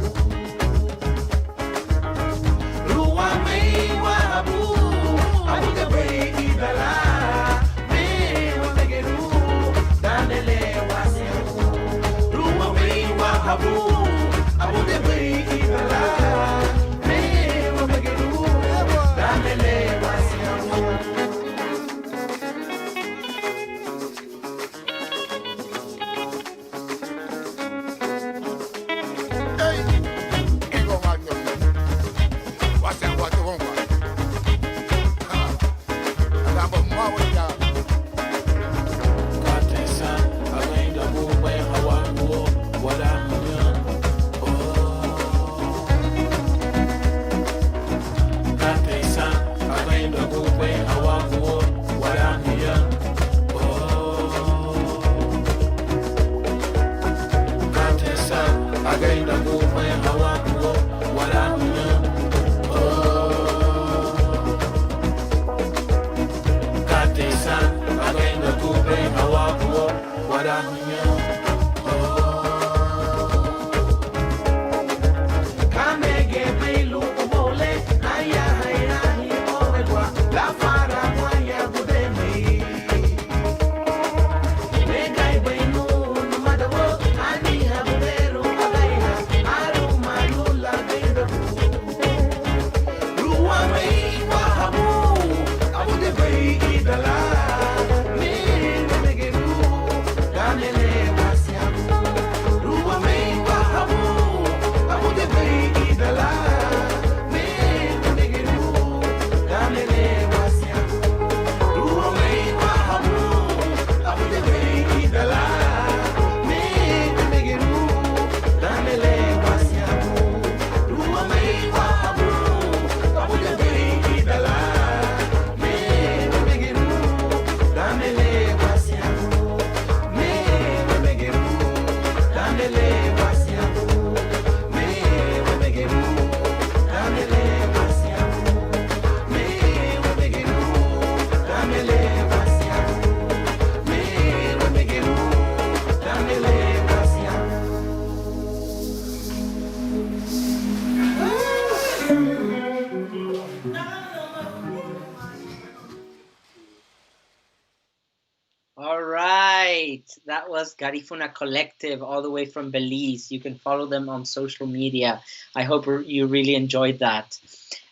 was Garifuna Collective, all the way from Belize. You can follow them on social media. I hope you really enjoyed that.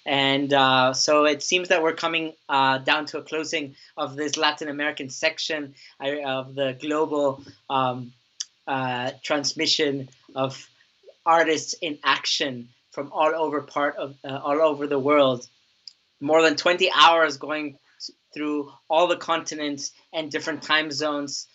And so it seems that we're coming down to a closing of this Latin American section of the global transmission of artists in action from all over the world. More than 20 hours going through all the continents and different time zones.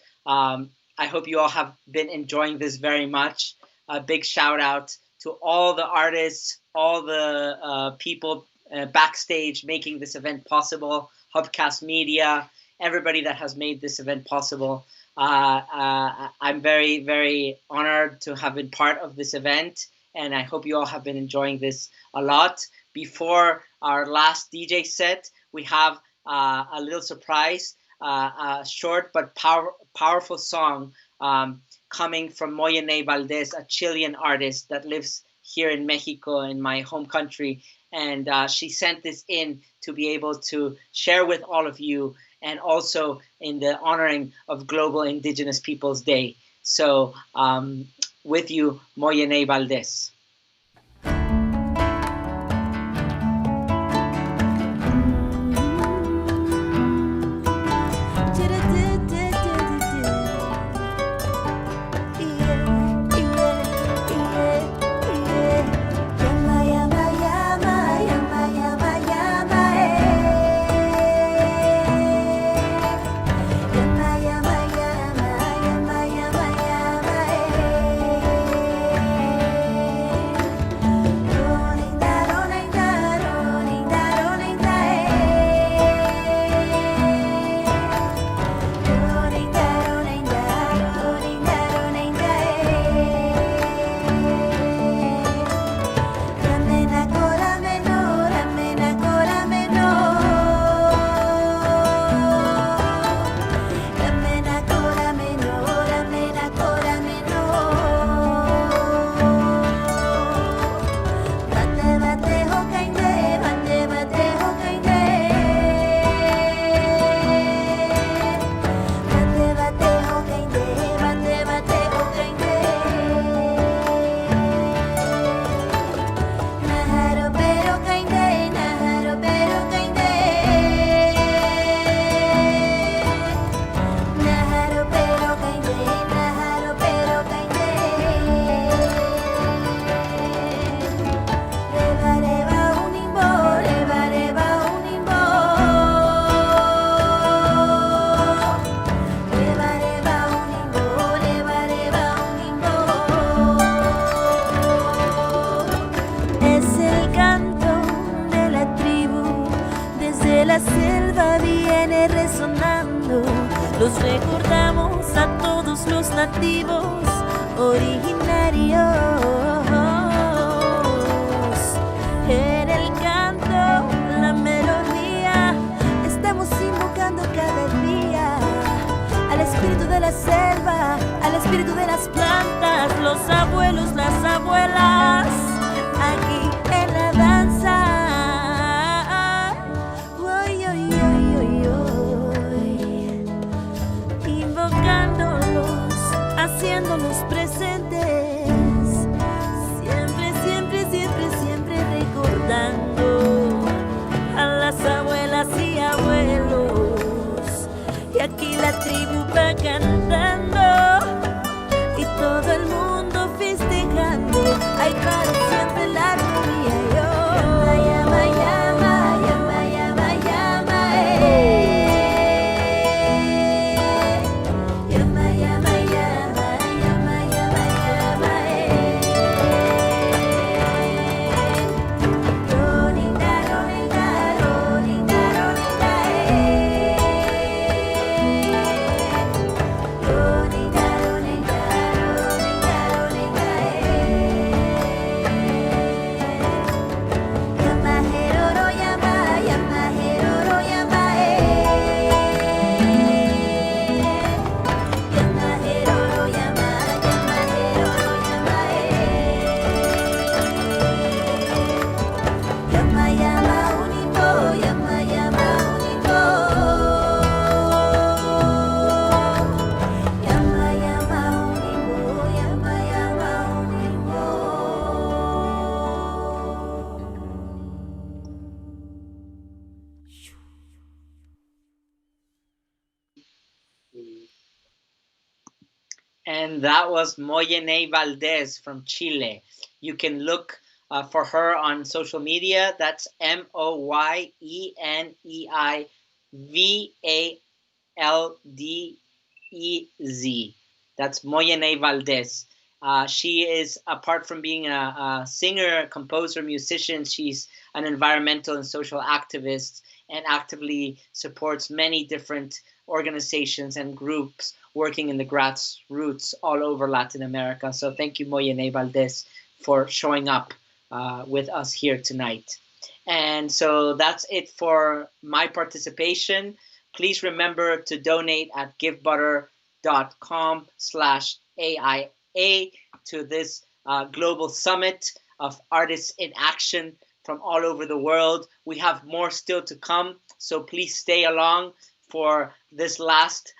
I hope you all have been enjoying this very much. A big shout out to all the artists, all the people backstage making this event possible, Hubcast Media, everybody that has made this event possible. I'm very, very honored to have been part of this event, and I hope you all have been enjoying this a lot. Before our last DJ set, we have a little surprise, a short but powerful song coming from Moyene Valdez, a Chilean artist that lives here in Mexico, in my home country. And she sent this in to be able to share with all of you, and also in the honoring of Global Indigenous Peoples Day. So with you, Moyene Valdez. Los recordamos a todos los nativos originarios. En el canto, la melodía, estamos invocando cada día al espíritu de la selva, al espíritu de las plantas, los abuelos, las abuelas, aquí en la danza. Haciéndonos presentes, siempre, siempre, siempre, siempre recordando a las abuelas y abuelos. Y aquí la tribu va cantando y todo el mundo festejando. Ay, para siempre la armonía. Llama, llama, llama, llama, llama, And that was Moyene Valdez from Chile. You can look for her on social media. That's MoyeneValdez. That's Moyene Valdez. She is, apart from being a singer, composer, musician, she's an environmental and social activist and actively supports many different organizations and groups working in the grassroots all over Latin America. So thank you, Moyene Valdez, for showing up with us here tonight. And so that's it for my participation. Please remember to donate at givebutter.com/AIA to this global summit of artists in action from all over the world. We have more still to come, so please stay along for this last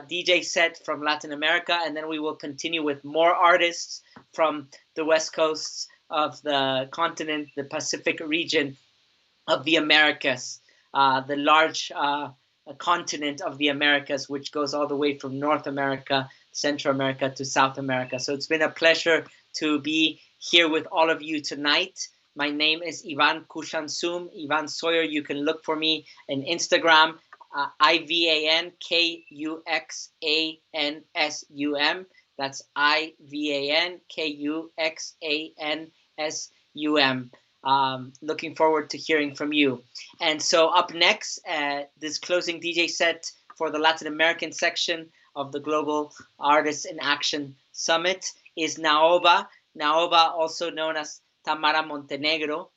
DJ set from Latin America, and then we will continue with more artists from the west coasts of the continent, the Pacific region of the Americas, the large continent of the Americas, which goes all the way from North America, Central America to South America. So it's been a pleasure to be here with all of you tonight. My name is Ivan Kushansum, Ivan Sawyer. You can look for me on Instagram, IvanKuxansum. That's IvanKuxansum. Looking forward to hearing from you. And so up next, this closing DJ set for the Latin American section of the Global Artists in Action Summit is Naoba. Naoba, also known as Tamara Montenegro.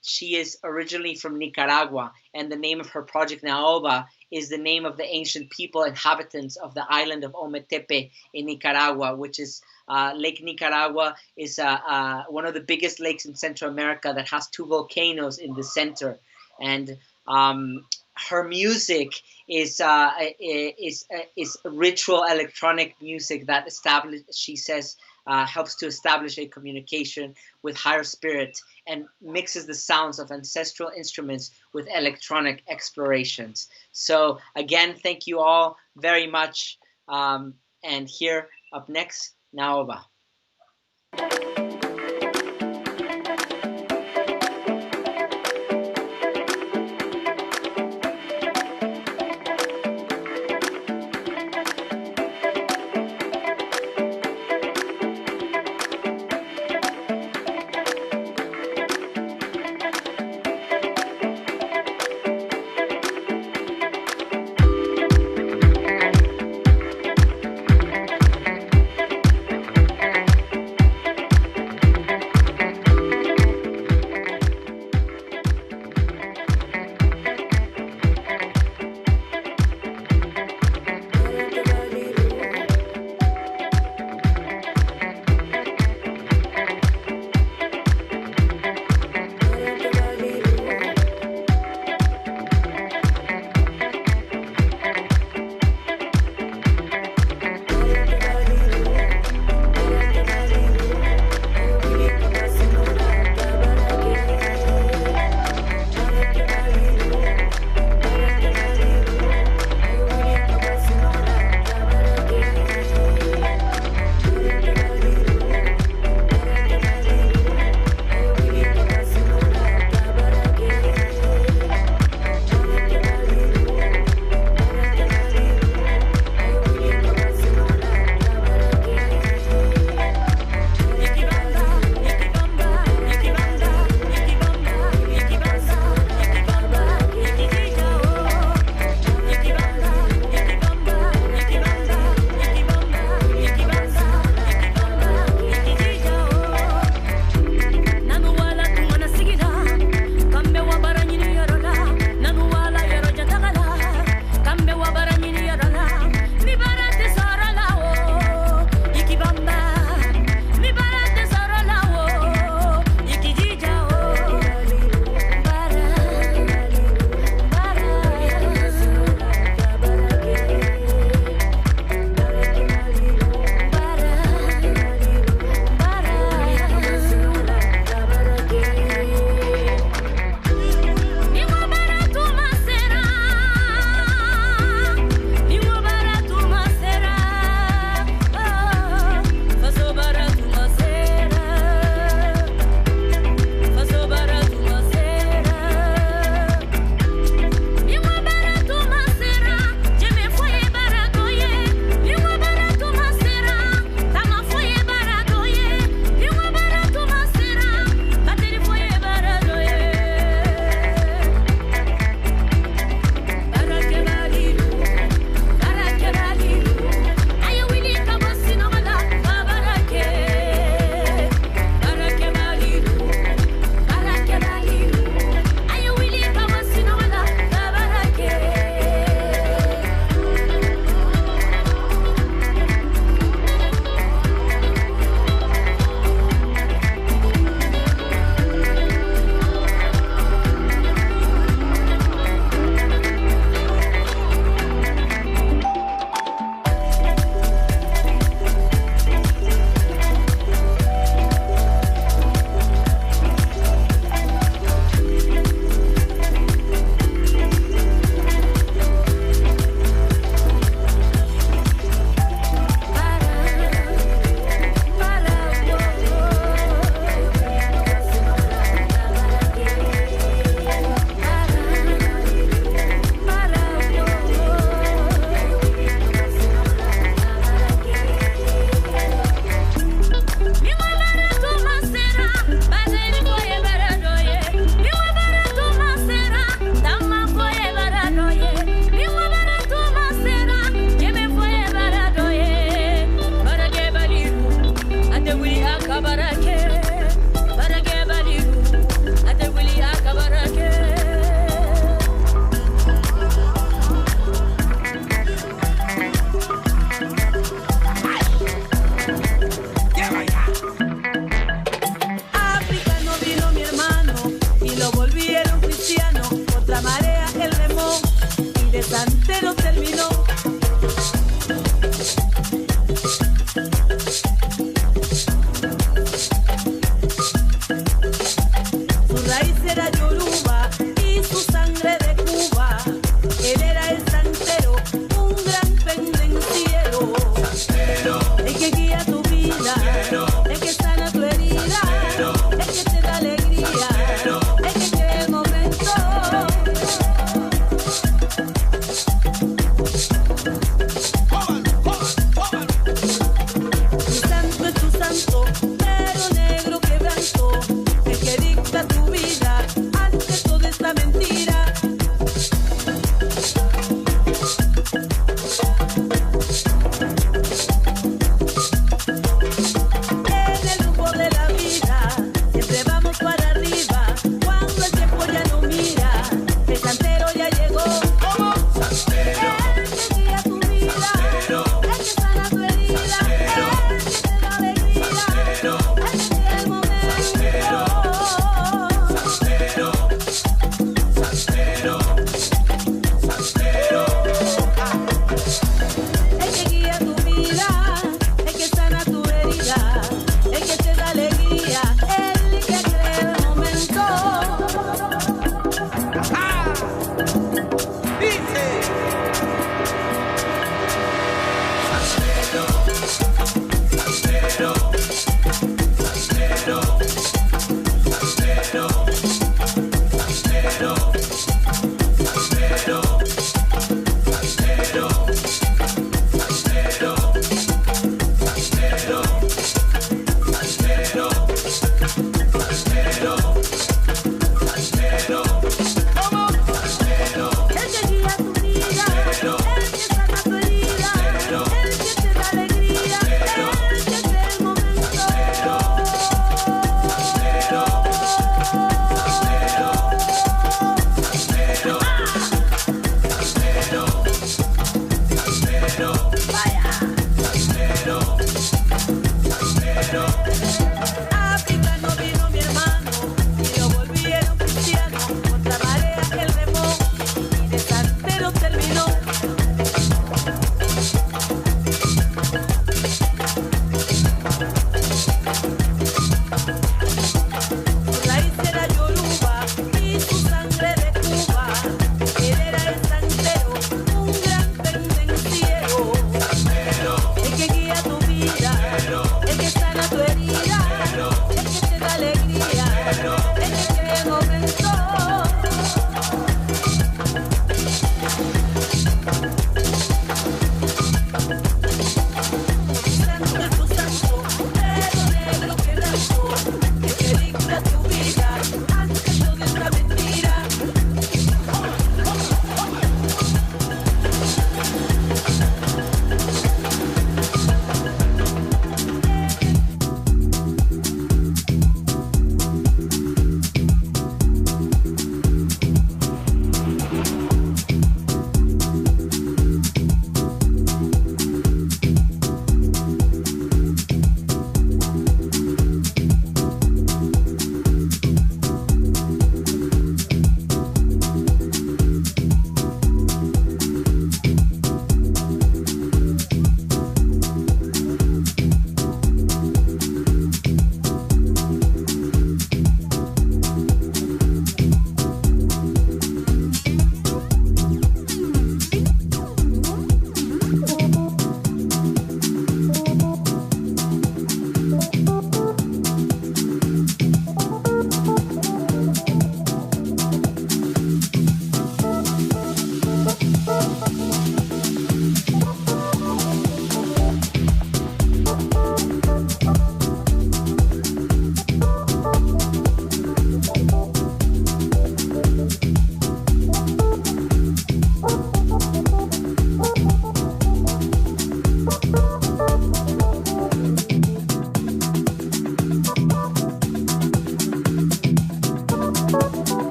She is originally from Nicaragua, and the name of her project, Naoba, is the name of the ancient people, inhabitants of the island of Ometepe in Nicaragua, which is Lake Nicaragua is one of the biggest lakes in Central America that has two volcanoes in the center. And her music is ritual electronic music that she says, helps to establish a communication with higher spirit and mixes the sounds of ancestral instruments with electronic explorations. So again, thank you all very much. And here up next, Naoba.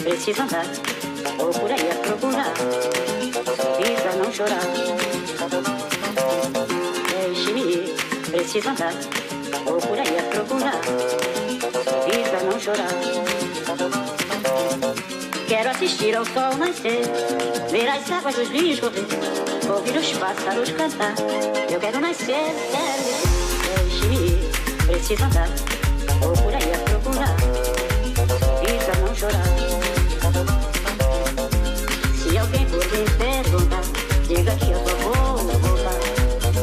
preciso andar, ou por aí a procurar, sorrir pra não chorar. Deixe-me ir, preciso andar, ou por aí a procurar, sorrir pra não chorar. Quero assistir ao sol nascer, ver as águas dos rios correr, ouvir os pássaros cantar. Eu quero nascer, quero viver. Deixe-me ir, preciso andar, ou por aí a procurar, sorrir pra não chorar. Se alguém por me perguntar, diga que eu só vou voltar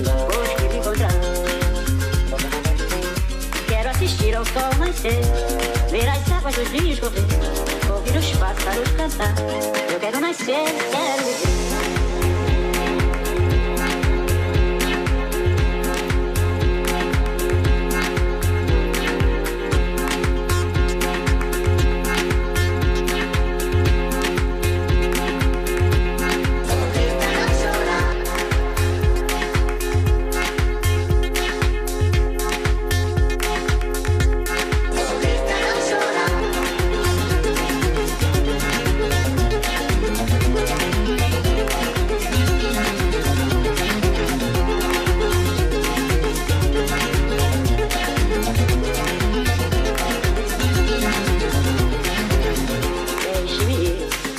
depois que me encontrar. Quero assistir ao sol nascer, ver as águas dos rios correr, ouvir os pássaros cantar. Eu quero nascer, quero viver.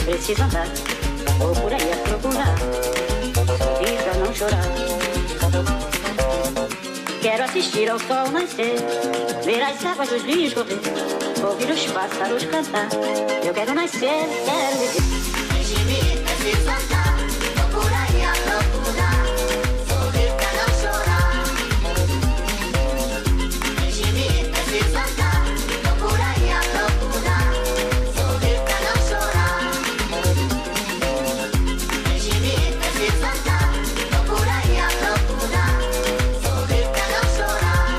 Preciso andar, ou por aí a procurar, sorrir pra não chorar. Quero assistir ao sol nascer, ver as águas dos rios correr, ouvir os pássaros cantar. Eu quero nascer, quero viver. Deixe-me ir, preciso andar, ou por aí a procurar, sorrir pra não chorar. Deixe-me ir, preciso andar, ou por aí a procurar, sorrir pra não chorar. Deixe-me ir, preciso andar, ou por aí a procurar, sorrir pra não chorar.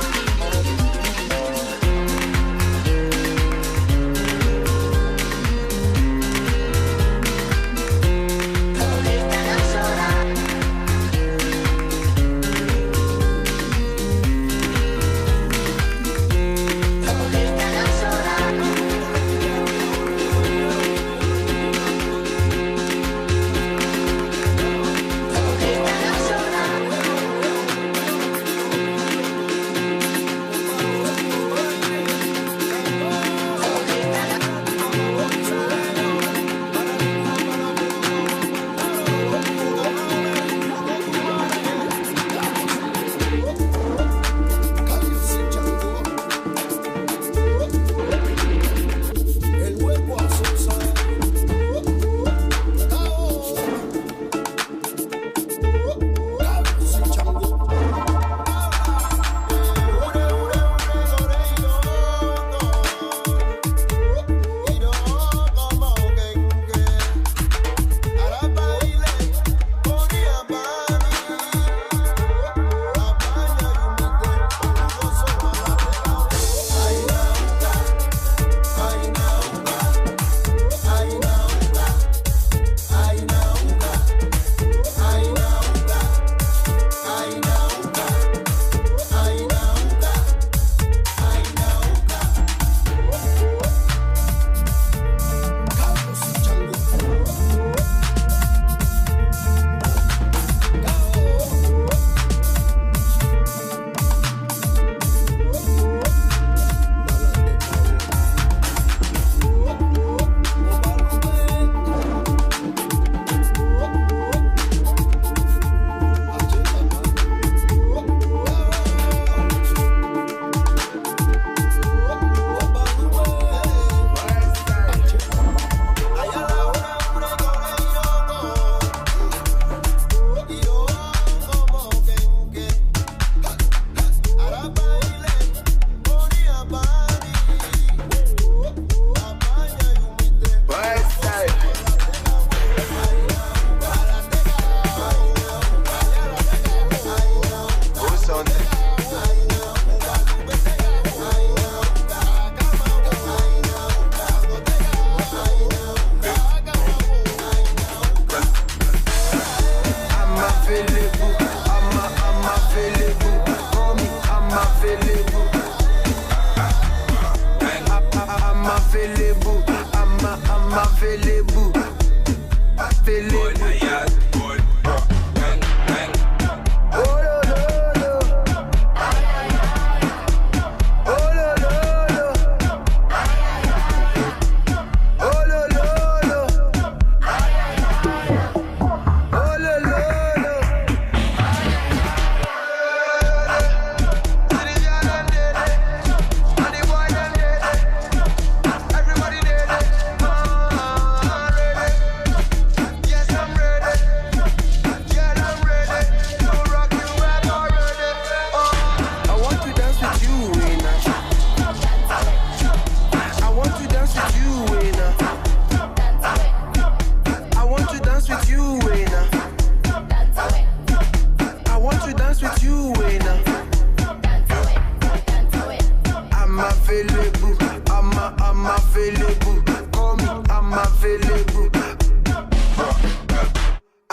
available.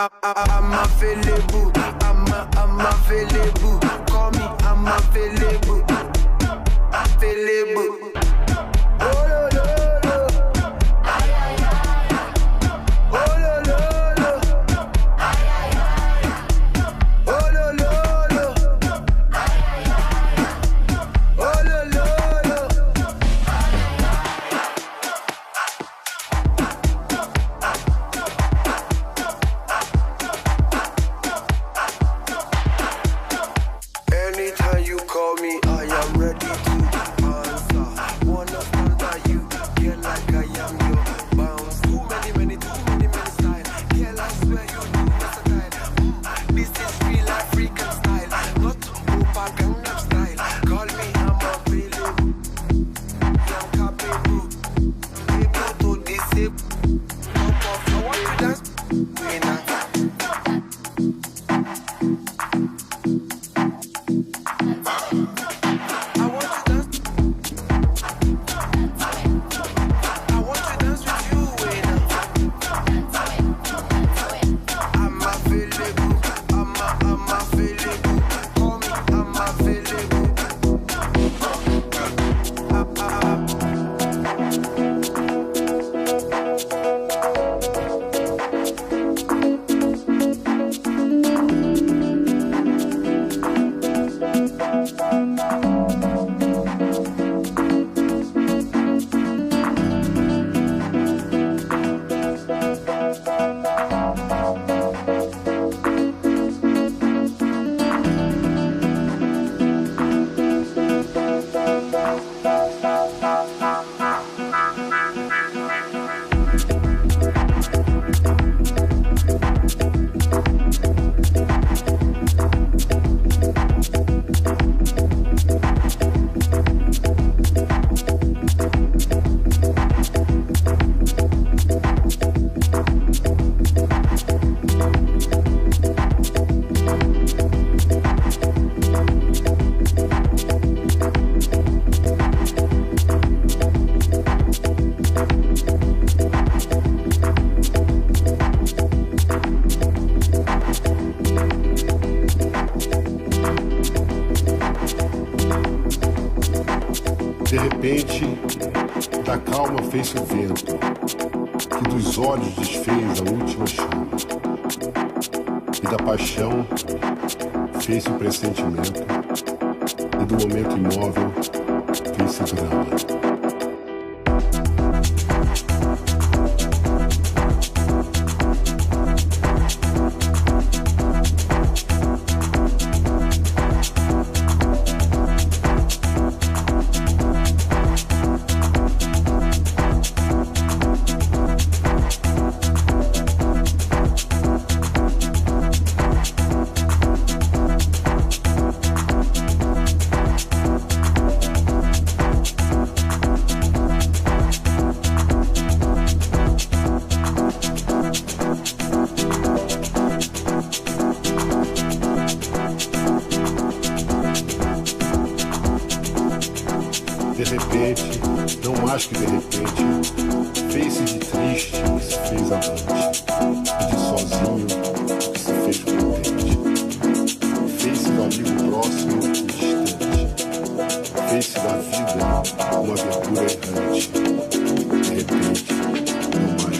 I'm available. I'm available. Call me, I'm available. Available. Anytime you call me, I am ready to answer. Wanna stand by you, yeah, like I am your bounce. Too many style. Yeah, I swear you do versatile. This is real African style, not propaganda style. Call me, I'm available. I'm capable, able to disable. Top off, I want to dance. Winner. De repente, da calma fez-se o vento, que dos olhos desfez a última chama, e da paixão fez-se o pressentimento, e do momento imóvel fez-se o drama. De repente, não acho que de repente, fez-se de triste que se fez amante, e de sozinho que se fez contente. Fez-se do amigo próximo e distante, fez-se da vida uma aventura errante. De repente, não mais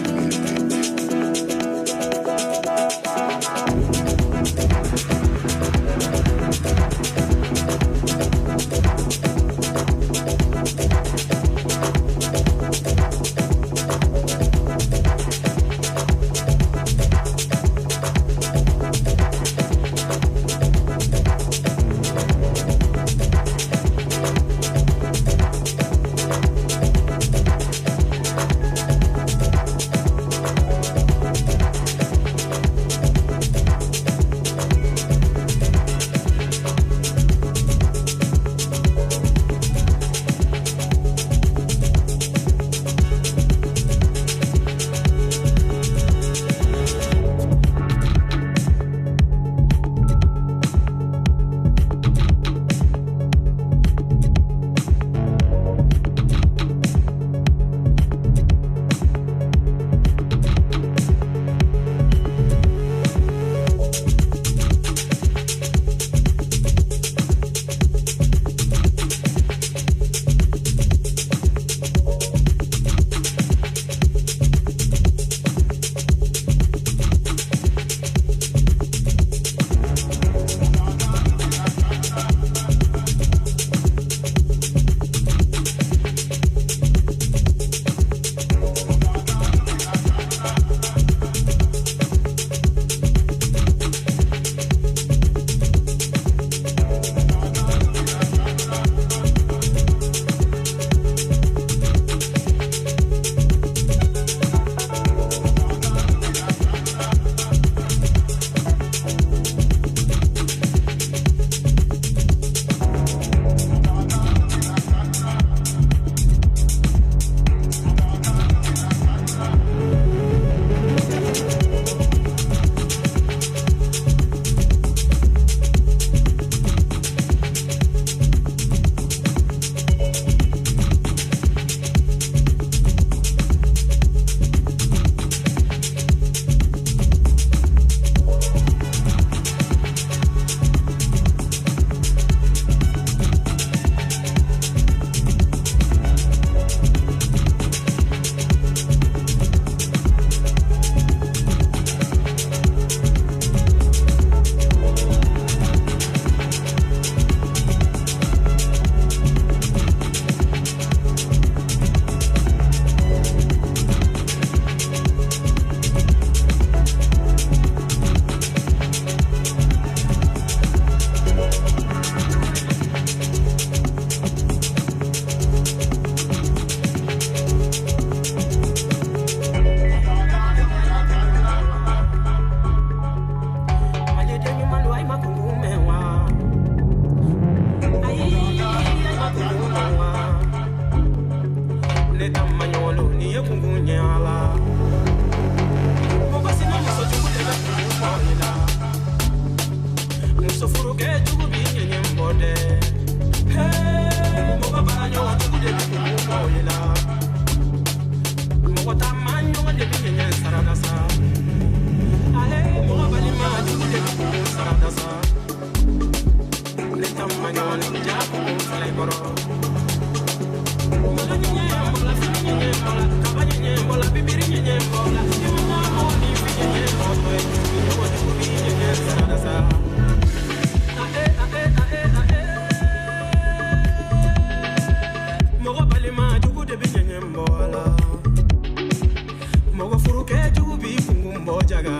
kubi kungum bojaga.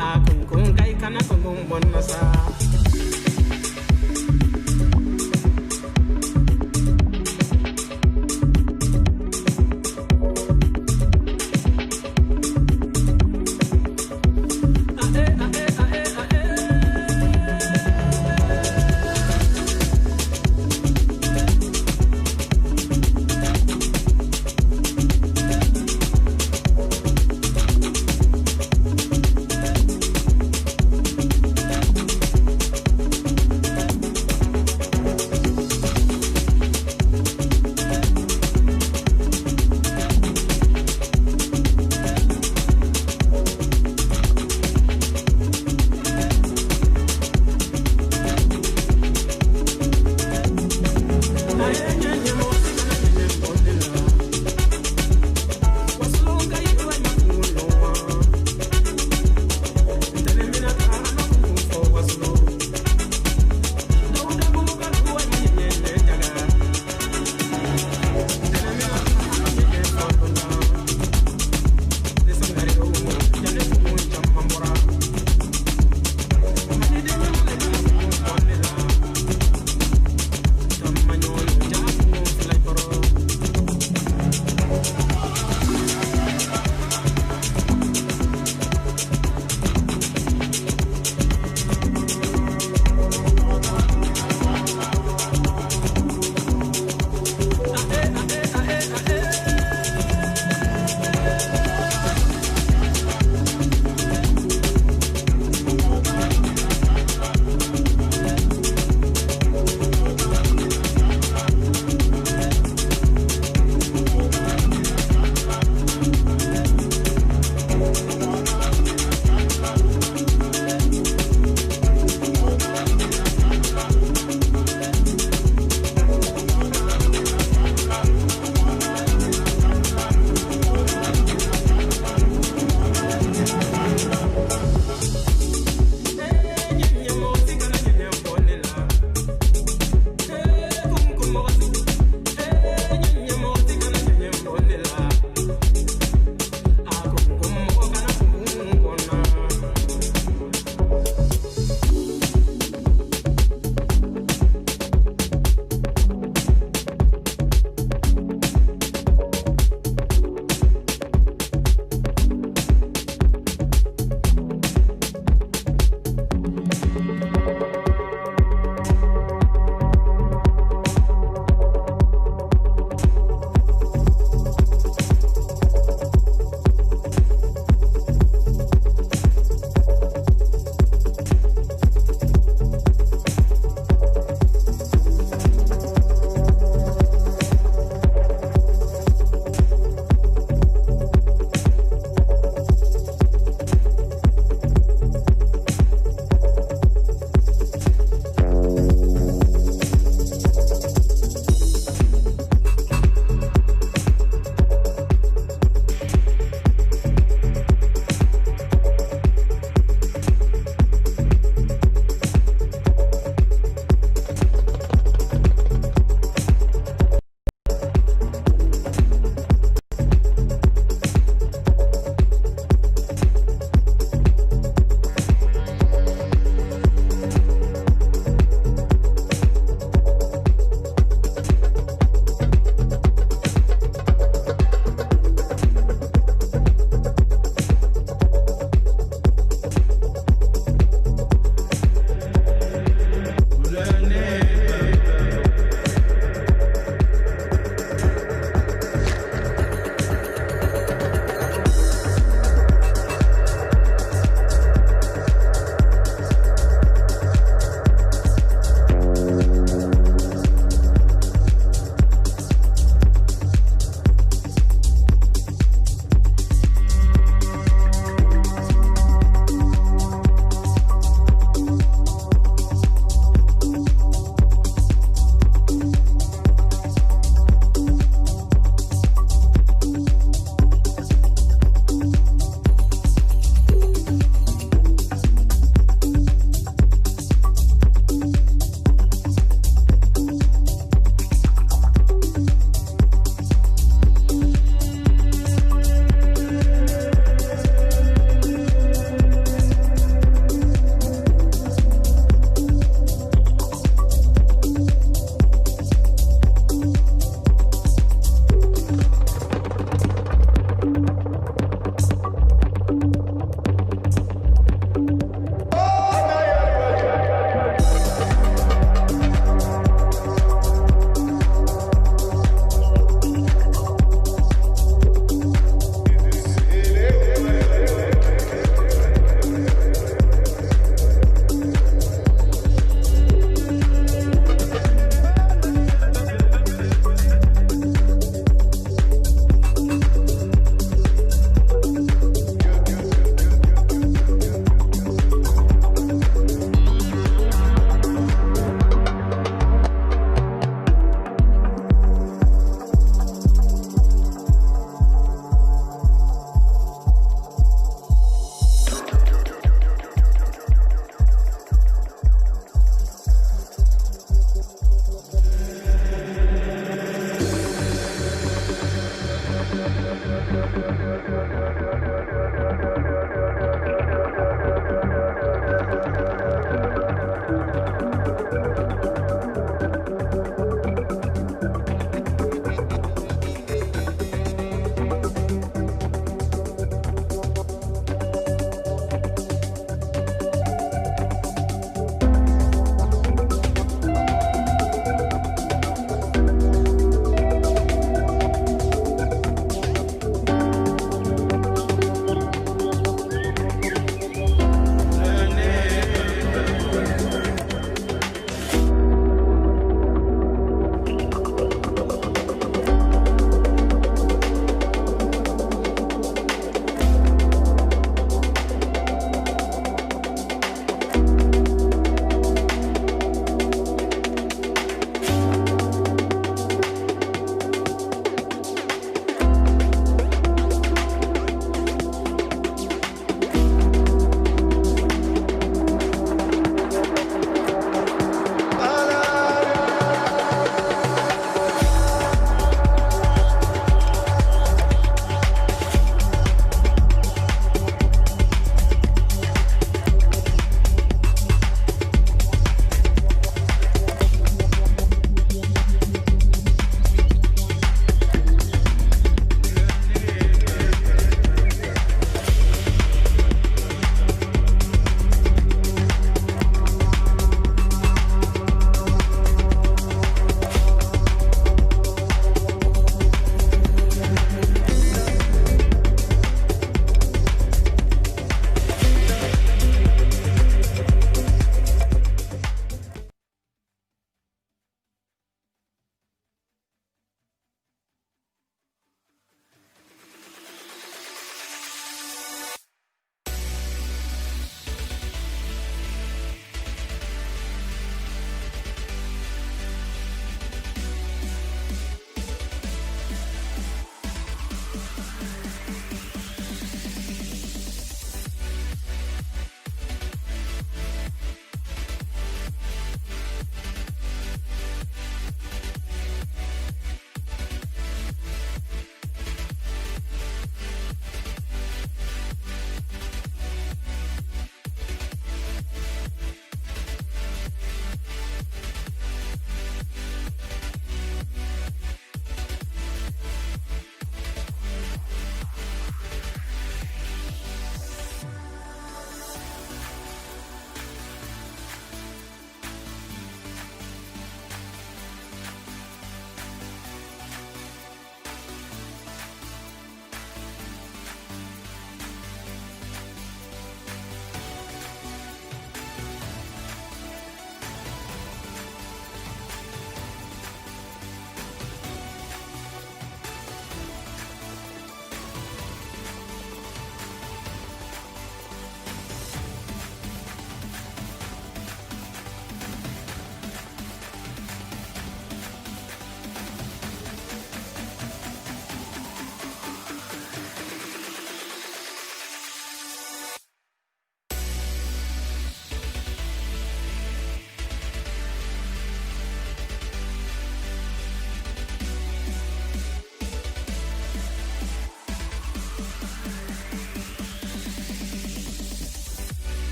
A kungum kai kana kungum bonasa.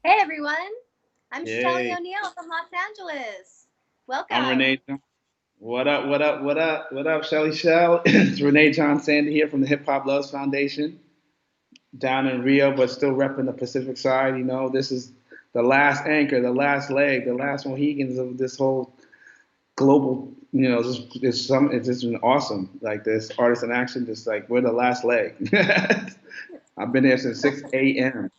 Hey everyone, I'm Shelly Yay. O'Neill from Los Angeles. Welcome. I'm Renee. What up, what up, what up, what up, Shelly Shell? It's Renee John Sandy here from the Hip Hop Loves Foundation down in Rio, but still repping the Pacific side. You know, this is the last anchor, the last leg, the last Mohegans of this whole global, you know, it's just been awesome. Like this Artists in Action, just like we're the last leg. I've been here since 6 a.m.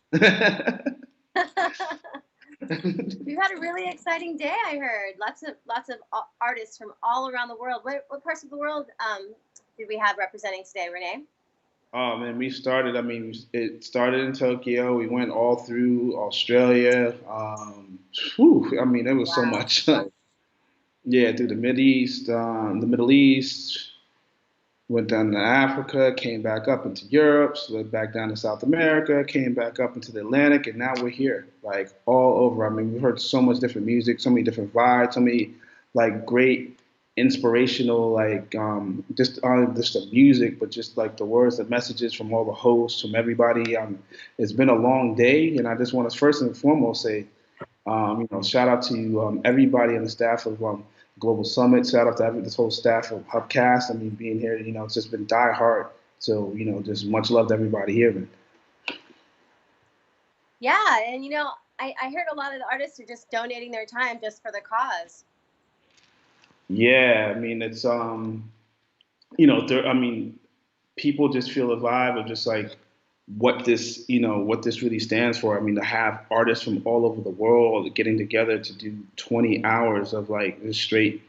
We've had a really exciting day. I heard lots of artists from all around the world. What parts of the world did we have representing today, Renee? Oh man, it started in Tokyo. We went all through Australia. It was so much. Yeah, through the Middle East, went down to Africa, came back up into Europe, slid back down to South America, came back up into the Atlantic, and now we're here, like all over. I mean, we've heard so much different music, so many different vibes, so many like great inspirational, like just the music, but just like the words, the messages from all the hosts, from everybody. It's been a long day, and I just want to first and foremost say, shout out to everybody on the staff of Global Summit. Shout out to this whole staff of Hubcast. I mean, being here, it's just been die hard. So, just much love to everybody here, man. Yeah, and I heard a lot of the artists are just donating their time just for the cause. Yeah, I mean, it's people just feel a vibe of just like what this really stands for. I mean, to have artists from all over the world getting together to do 20 hours of like just straight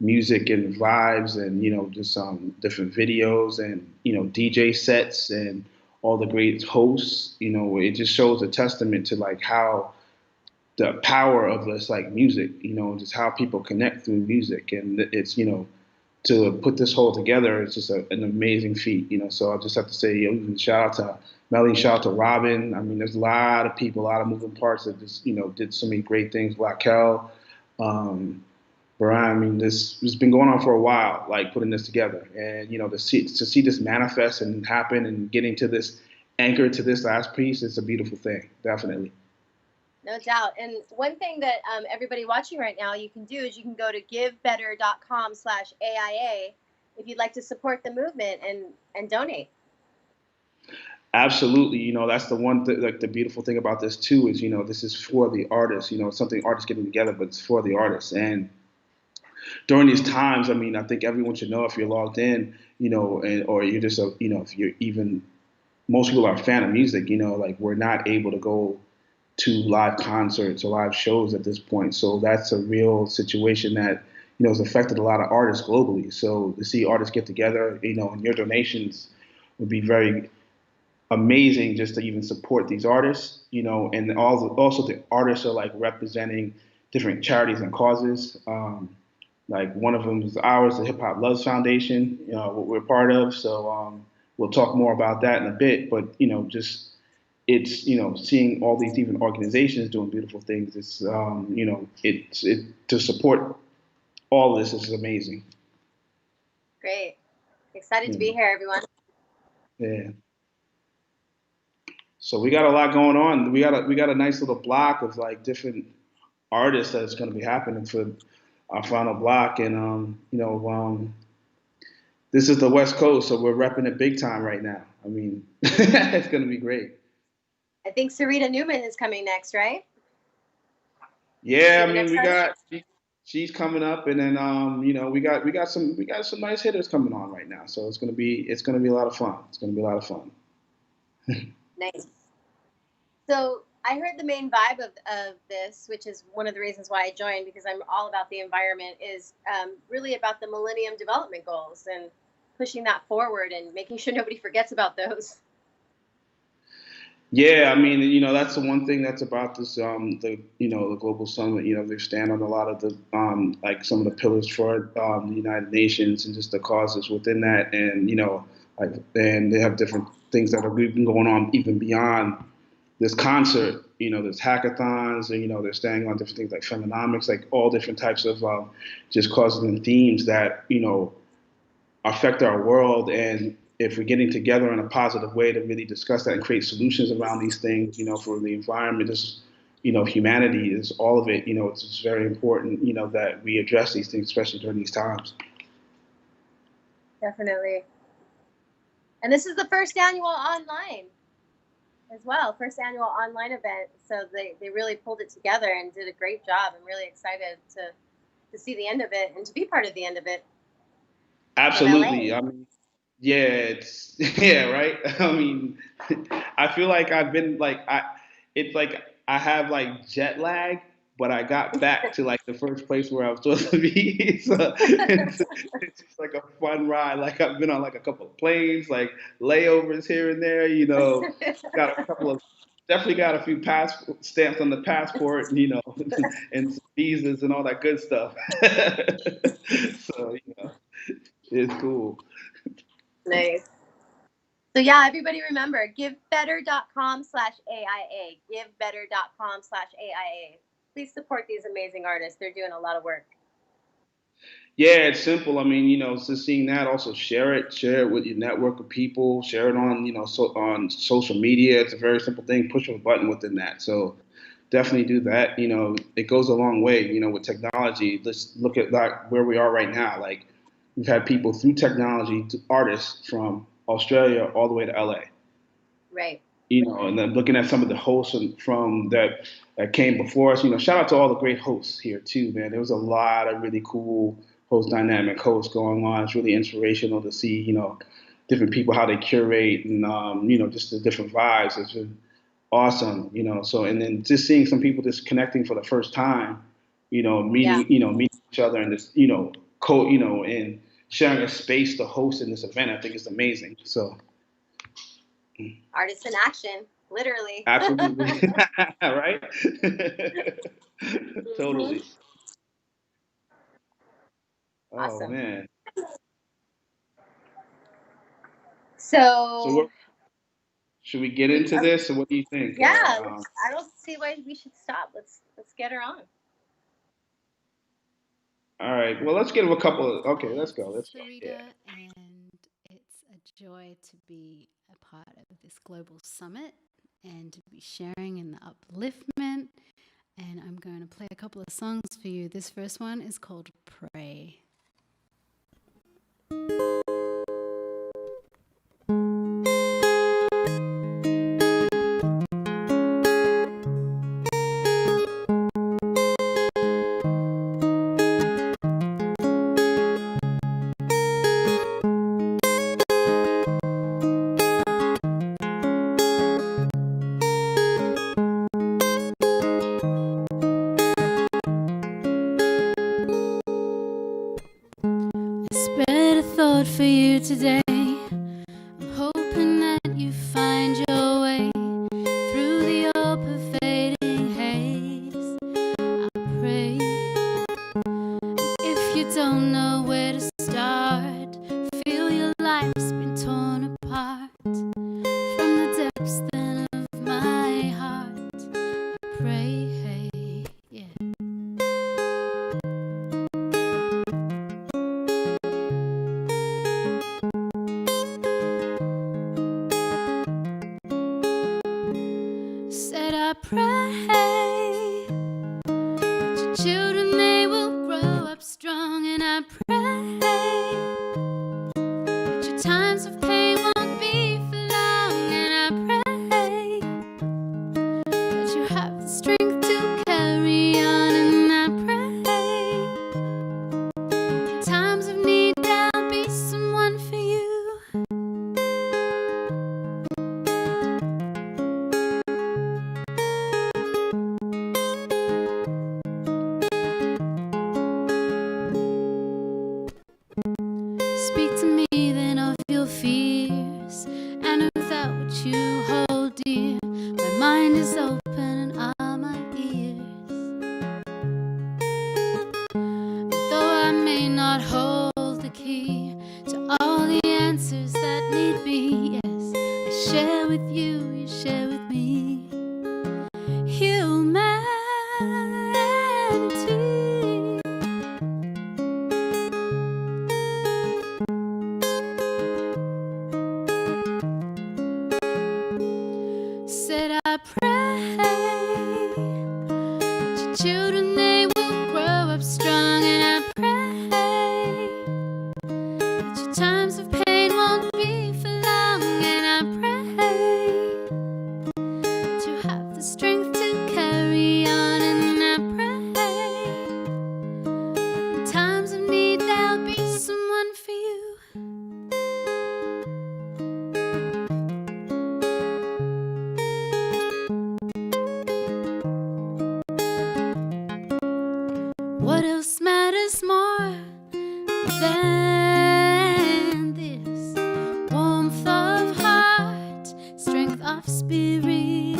music and vibes and, just different videos and, DJ sets and all the great hosts, it just shows a testament to like how the power of this like music, just how people connect through music. And it's, to put this whole together, it's just an amazing feat, So I just have to say, shout out to Melly, shout out to Robin. I mean, there's a lot of people, a lot of moving parts that just, did so many great things. Blackel, Brian. I mean, this has been going on for a while, like putting this together, and to see this manifest and happen, and getting to this anchor to this last piece, it's a beautiful thing, definitely. No doubt. And one thing that everybody watching right now you can do is you can go to givebetter.com/AIA if you'd like to support the movement and donate. Absolutely. That's the one like the beautiful thing about this too is, this is for the artists, it's something artists getting together, but it's for the artists. And during these times, I mean, I think everyone should know if you're logged in, or you're just, if you're even, most people are a fan of music, like we're not able to go to live concerts or live shows at this point. So that's a real situation that, has affected a lot of artists globally. So to see artists get together, and your donations would be very amazing just to even support these artists, and also the artists are like representing different charities and causes. Like one of them is ours, the Hip Hop Loves Foundation, what we're part of. So we'll talk more about that in a bit, but it's seeing all these different organizations doing beautiful things. It's to support all of this is amazing. Great, excited to be here, everyone. Yeah. So we got a lot going on. We got a nice little block of like different artists that's going to be happening for our final block, and this is the West Coast, so we're repping it big time right now. I mean, it's going to be great. I think Sarita Newman is coming next, right? Yeah, I mean, she's coming up, and then we got some nice hitters coming on right now. So it's gonna be a lot of fun. It's gonna be a lot of fun. Nice. So I heard the main vibe of this, which is one of the reasons why I joined, because I'm all about the environment, is really about the Millennium Development Goals and pushing that forward and making sure nobody forgets about those. Yeah, I mean, that's the one thing that's about this, the Global Summit. They stand on a lot of the, like some of the pillars for the United Nations and just the causes within that, and and they have different things that have been going on even beyond this concert. There's hackathons, and they're standing on different things like Feminomics, like all different types of just causes and themes that affect our world. And if we're getting together in a positive way to really discuss that and create solutions around these things, for the environment, just, humanity is all of it. It's just very important, that we address these things, especially during these times. Definitely. And this is the first annual online as well, first annual online event. So they really pulled it together and did a great job. I'm really excited to see the end of it and to be part of the end of it. Absolutely. I mean, yeah, yeah, right. I mean, I feel like I've been it's like I have like jet lag, but I got back to like the first place where I was supposed to be. So it's just like a fun ride. Like I've been on like a couple of planes, like layovers here and there. Got a couple of definitely got a few passport stamps on the passport, and some visas and all that good stuff. So it's cool. Nice. So yeah, everybody remember, givebetter.com/AIA. Givebetter.com/AIA. Please support these amazing artists. They're doing a lot of work. Yeah, it's simple. I mean, just seeing that, also share it with your network of people, share it on, on social media. It's a very simple thing. Push a button within that. So definitely do that. It goes a long way, with technology. Let's look at like where we are right now. Like we've had people through technology, artists from Australia all the way to LA. Right. And then looking at some of the hosts from that came before us, shout out to all the great hosts here too, man. There was a lot of really cool dynamic hosts going on. It's really inspirational to see, different people, how they curate and, just the different vibes. It's been awesome, so, and then just seeing some people just connecting for the first time, meeting each other and just, and sharing a space to host in this event, I think is amazing. So. Artists in action, literally. Absolutely. Right? Totally. Awesome. Oh, man. So should we get into this, or what do you think? Yeah, I don't see why we should stop. Let's get her on. All right. Well, let's get a couple of. Okay, let's go. Sharita, and it's a joy to be a part of this global summit and to be sharing in the upliftment. And I'm going to play a couple of songs for you. This first one is called Pray. For you today, I'm hoping that you find your way through the all-pervading haze. I pray, and if you don't know where to start, feel your life's been torn apart from the depths then of my heart. I pray, hey, yeah. I pray that your children, they will grow up strong. And I pray that your times of pain won't be for long. And I pray that you have the strength to carry on. And I pray in times of need there'll be someone for you. Speak to me then of your fears and of that which you hold dear. My mind is open and all my ears. And though I may not hold the key to all the answers that need be, yes, I share with you, you share with me. Humanity. Said I pray that your times of pain won't be for long, and I pray that you have the strength to carry on, and I pray in times of need there'll be someone for you. What else matters more than this? Warmth of heart, strength of spirit,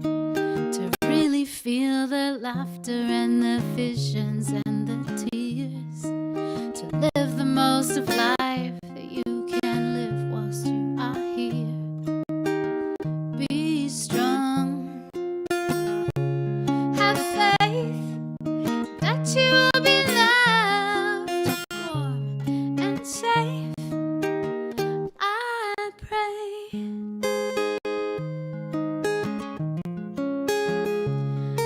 to really feel the laughter and the visions and the tears, to live the most of life that you can live whilst you are here. Be strong, have faith that you will be loved, warm and safe. I pray.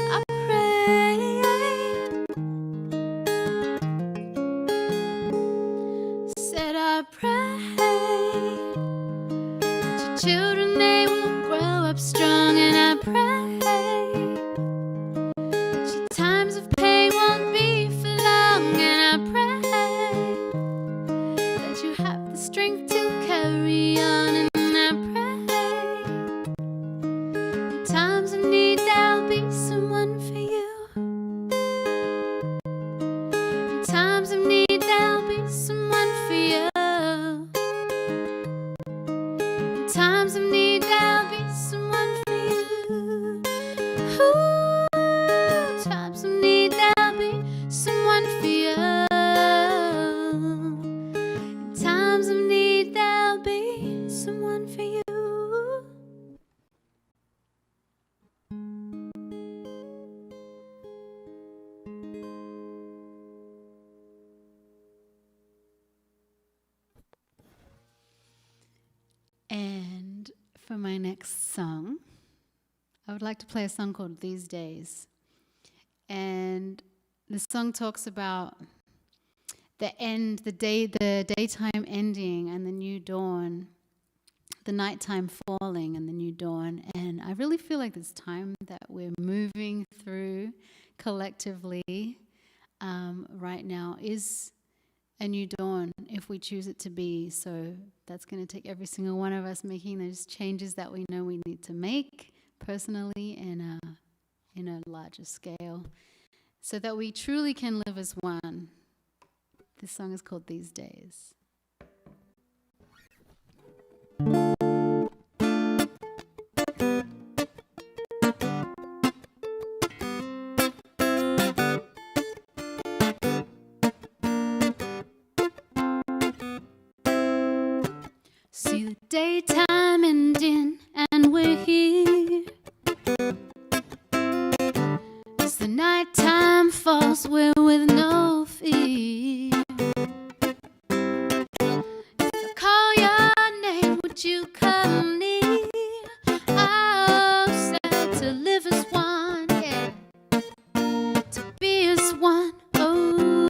I pray. Said I pray that your children, they will grow up strong, and I pray that your times of pain won't be for long, and I pray that you have the strength to carry on, and I pray in times of need there'll be someone for you. In times of need there'll be someone for you. In times of need there'll be someone for you. Ooh, times of need there'll be someone for you. In times of need there'll be someone for you. And for my next song, I would like to play a song called These Days. And the song talks about the end, the daytime ending and the new dawn, the nighttime falling and the new dawn. And I really feel like this time that we're moving through collectively right now is a new dawn if we choose it to be. So that's going to take every single one of us making those changes that we know we need to make personally and in a larger scale, so that we truly can live as one. This song is called These Days. See the daytime ending and we're here. As the nighttime falls, we're with no fear. If I call your name, would you come near? Oh, sad to live as one, yeah, to be as one. Oh,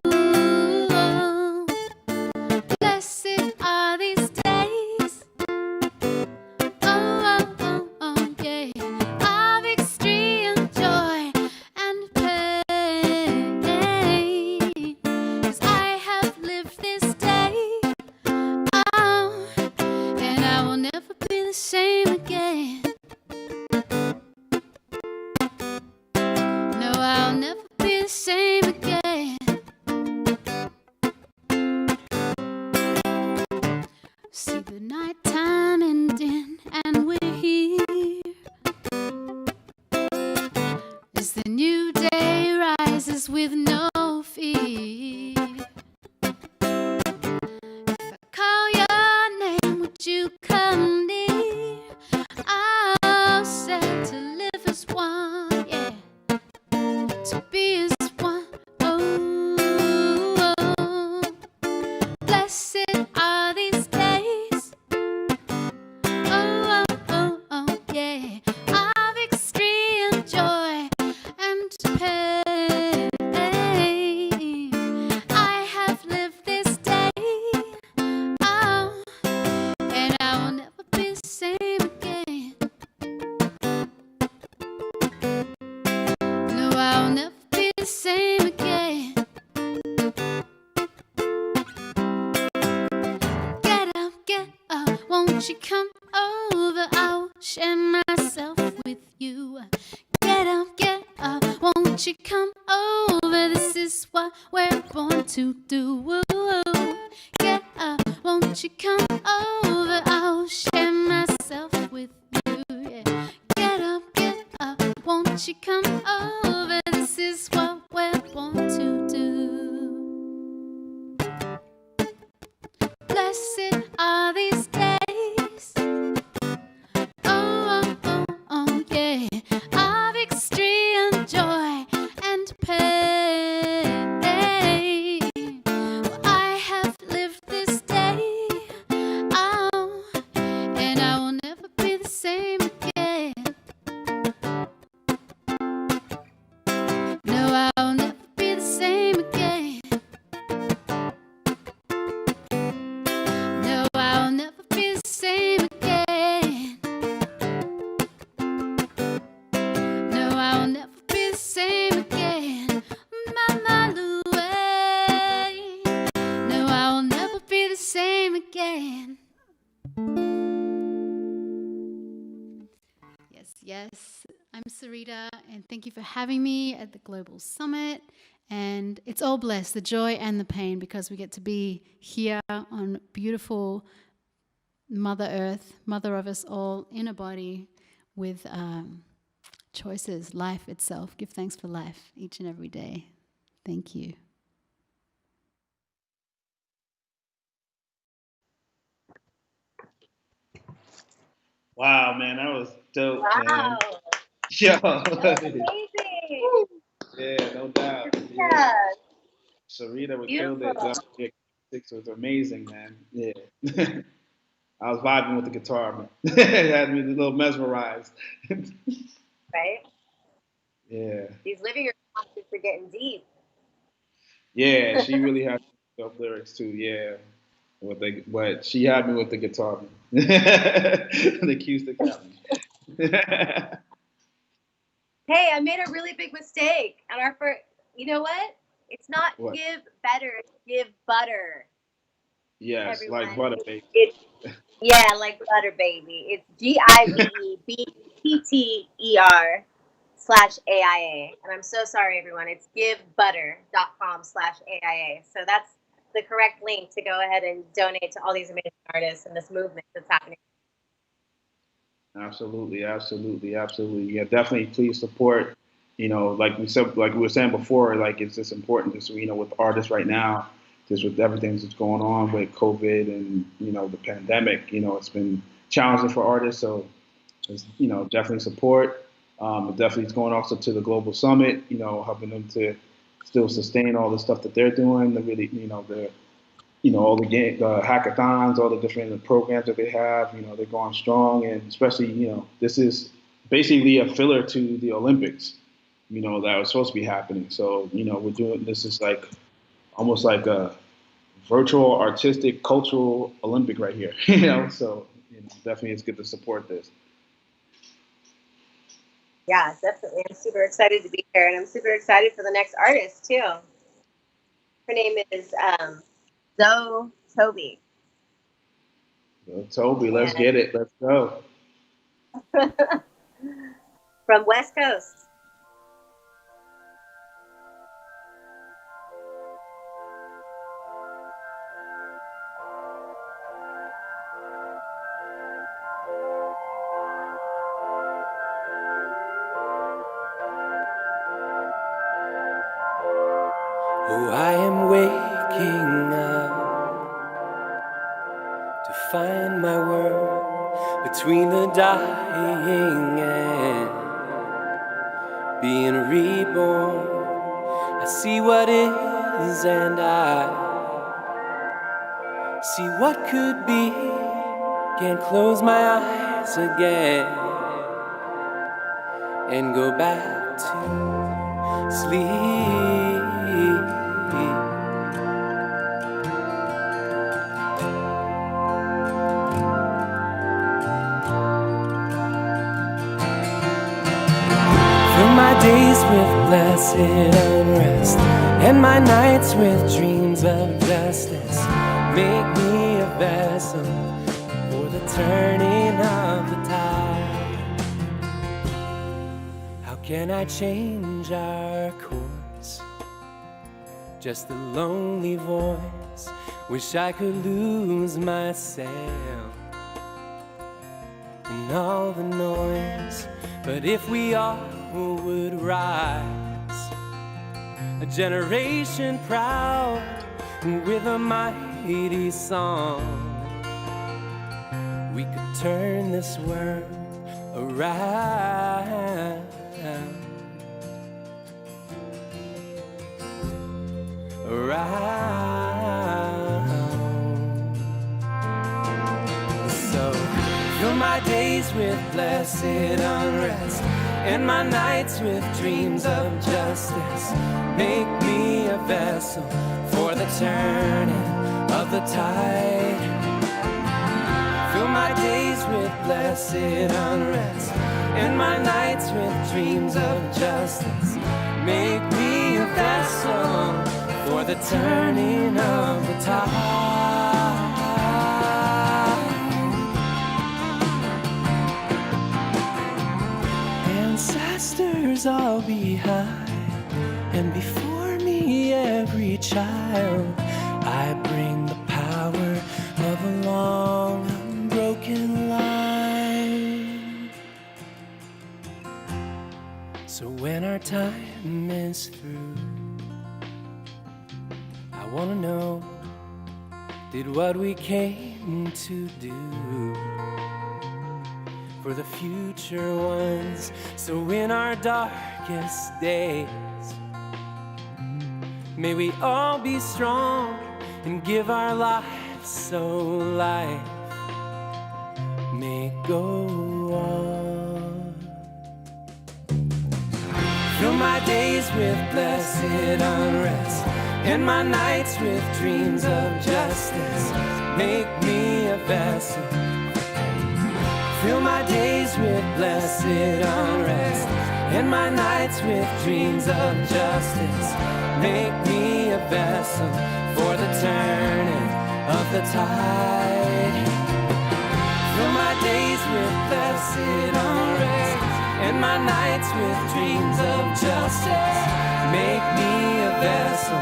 blessed are these days. Oh, yeah, of extreme joy and pain. 'Cause I have lived this day, oh, and I will never be the same again. No, I'll never be the same again. See the nighttime ending and we're here. As the new day rises with no fear. If I call your name, would you come near? Oh, sad to live as one, yeah, to be as one. Oh, blessed are these days. won't you come over? I'll share myself with you. Get up, won't you come over? This is what we're born to do. Get up, won't you come over? I'll share myself with you. Yeah. Get up, won't you come over? This is what we're born to do. Blessed are these days, oh, yeah, of extreme joy and pain. Well, I have lived this day, oh, and I will never be the same again. No, I will never be the same again. No, I'll never be the same again. No, I'll never be the same again. Mama Louie. No, I will never be the same again. Yes, I'm Sarita, and thank you for having me at the Global Summit. And it's all blessed, the joy and the pain, because we get to be here on beautiful Mother Earth, mother of us all, in a body with choices, life itself. Give thanks for life each and every day. Thank you. Wow, man, that was dope, Wow. man. Yo. That's amazing. Yeah, no doubt. Yeah. Sarita would Beautiful. kill that. Yeah, six was amazing, man. Yeah. I was vibing with the guitar, man. It had me a little mesmerized. Right? Yeah. These living room concerts are getting deep. Yeah, she really had dope lyrics too, yeah. But she had me with the guitar, man. The acoustic had me. Hey, I made a really big mistake on our first. You know what? It's not What? give better, it's give butter. Yes, Everyone. like butter, baby. Yeah, like butter, baby. It's GIVEBTTER/AIA. And I'm so sorry, everyone. It's givebutter.com/AIA. So that's the correct link to go ahead and donate to all these amazing artists and this movement that's happening. Absolutely. Yeah, definitely. Please support. You know, like we were saying before, like it's just important, just with artists right now, just with everything that's going on with COVID and the pandemic. It's been challenging for artists. So, definitely support. Definitely it's going also to the Global Summit. Helping them to still sustain all the stuff that they're doing. The really, all the hackathons, all the different programs that they have, they're going strong. And especially, this is basically a filler to the Olympics, that was supposed to be happening. So, we're doing, this is like almost like a virtual, artistic, cultural Olympic right here, so definitely it's good to support this. Yeah, definitely. I'm super excited to be here, and I'm super excited for the next artist, too. Her name is Zoe Toby. Toby, let's get it. Let's go. From West Coast. Oh, I am waking up to find my world between the dying and being reborn. I see what is and I see what could be. Can't close my eyes again and go back to sleep. Fill my days with blessed unrest and my nights with dreams of justice. Make me a vessel for the turning of the tide. How can I change our course? Just a lonely voice. Wish I could lose myself in all the noise. But if we all would rise, a generation proud with a mighty song, we could turn this world around. So fill my days with blessed unrest and my nights with dreams of justice. Make me a vessel for the turning of the tide. Fill my days with blessed unrest and my nights with dreams of justice. Make me a vessel for the turning of the tide. Ancestors all behind, and before me every child. I bring the power of a long unbroken line. So when our time is through, I wanna know, did what we came to do for the future ones. So in our darkest days, may we all be strong and give our lives so life may go on. Fill my days with blessed unrest and my nights with dreams of justice. Make me a vessel. Fill my days with blessed unrest and my nights with dreams of justice. Make me a vessel for the turning of the tide. Fill my days with blessed unrest and my nights with dreams of justice. Make me a vessel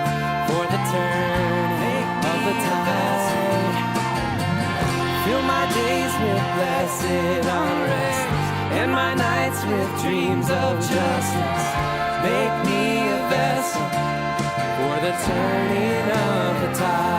for the turning of the tide. Fill my days with blessed unrest and my nights with dreams of justice. Make me a vessel for the turning of the tide.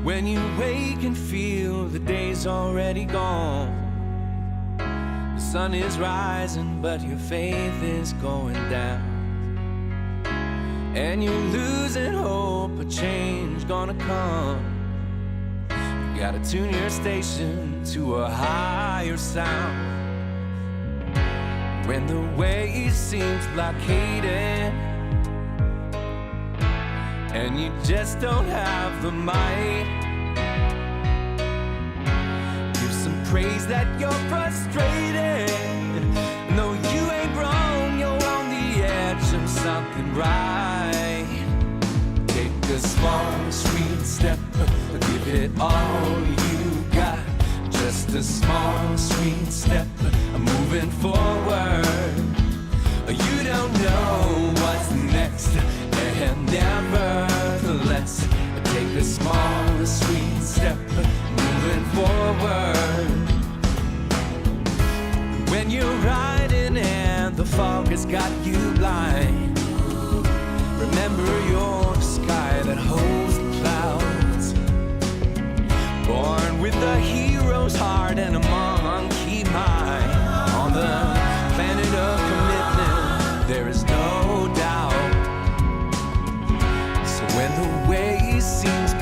When you wake and feel the day's already gone, the sun is rising but your faith is going down, and you're losing hope a change gonna come. You gotta tune your station to a higher sound. When the way seems blockaded and you just don't have the might, give some praise that you're frustrated. No, you ain't wrong, you're on the edge of something right. Take a small, sweet step, give it all you got. Just a small, sweet step, moving forward. You don't know what's next, and nevertheless, take a small, sweet step, moving forward. When you're riding and the fog has got you blind, remember your sky that holds the clouds.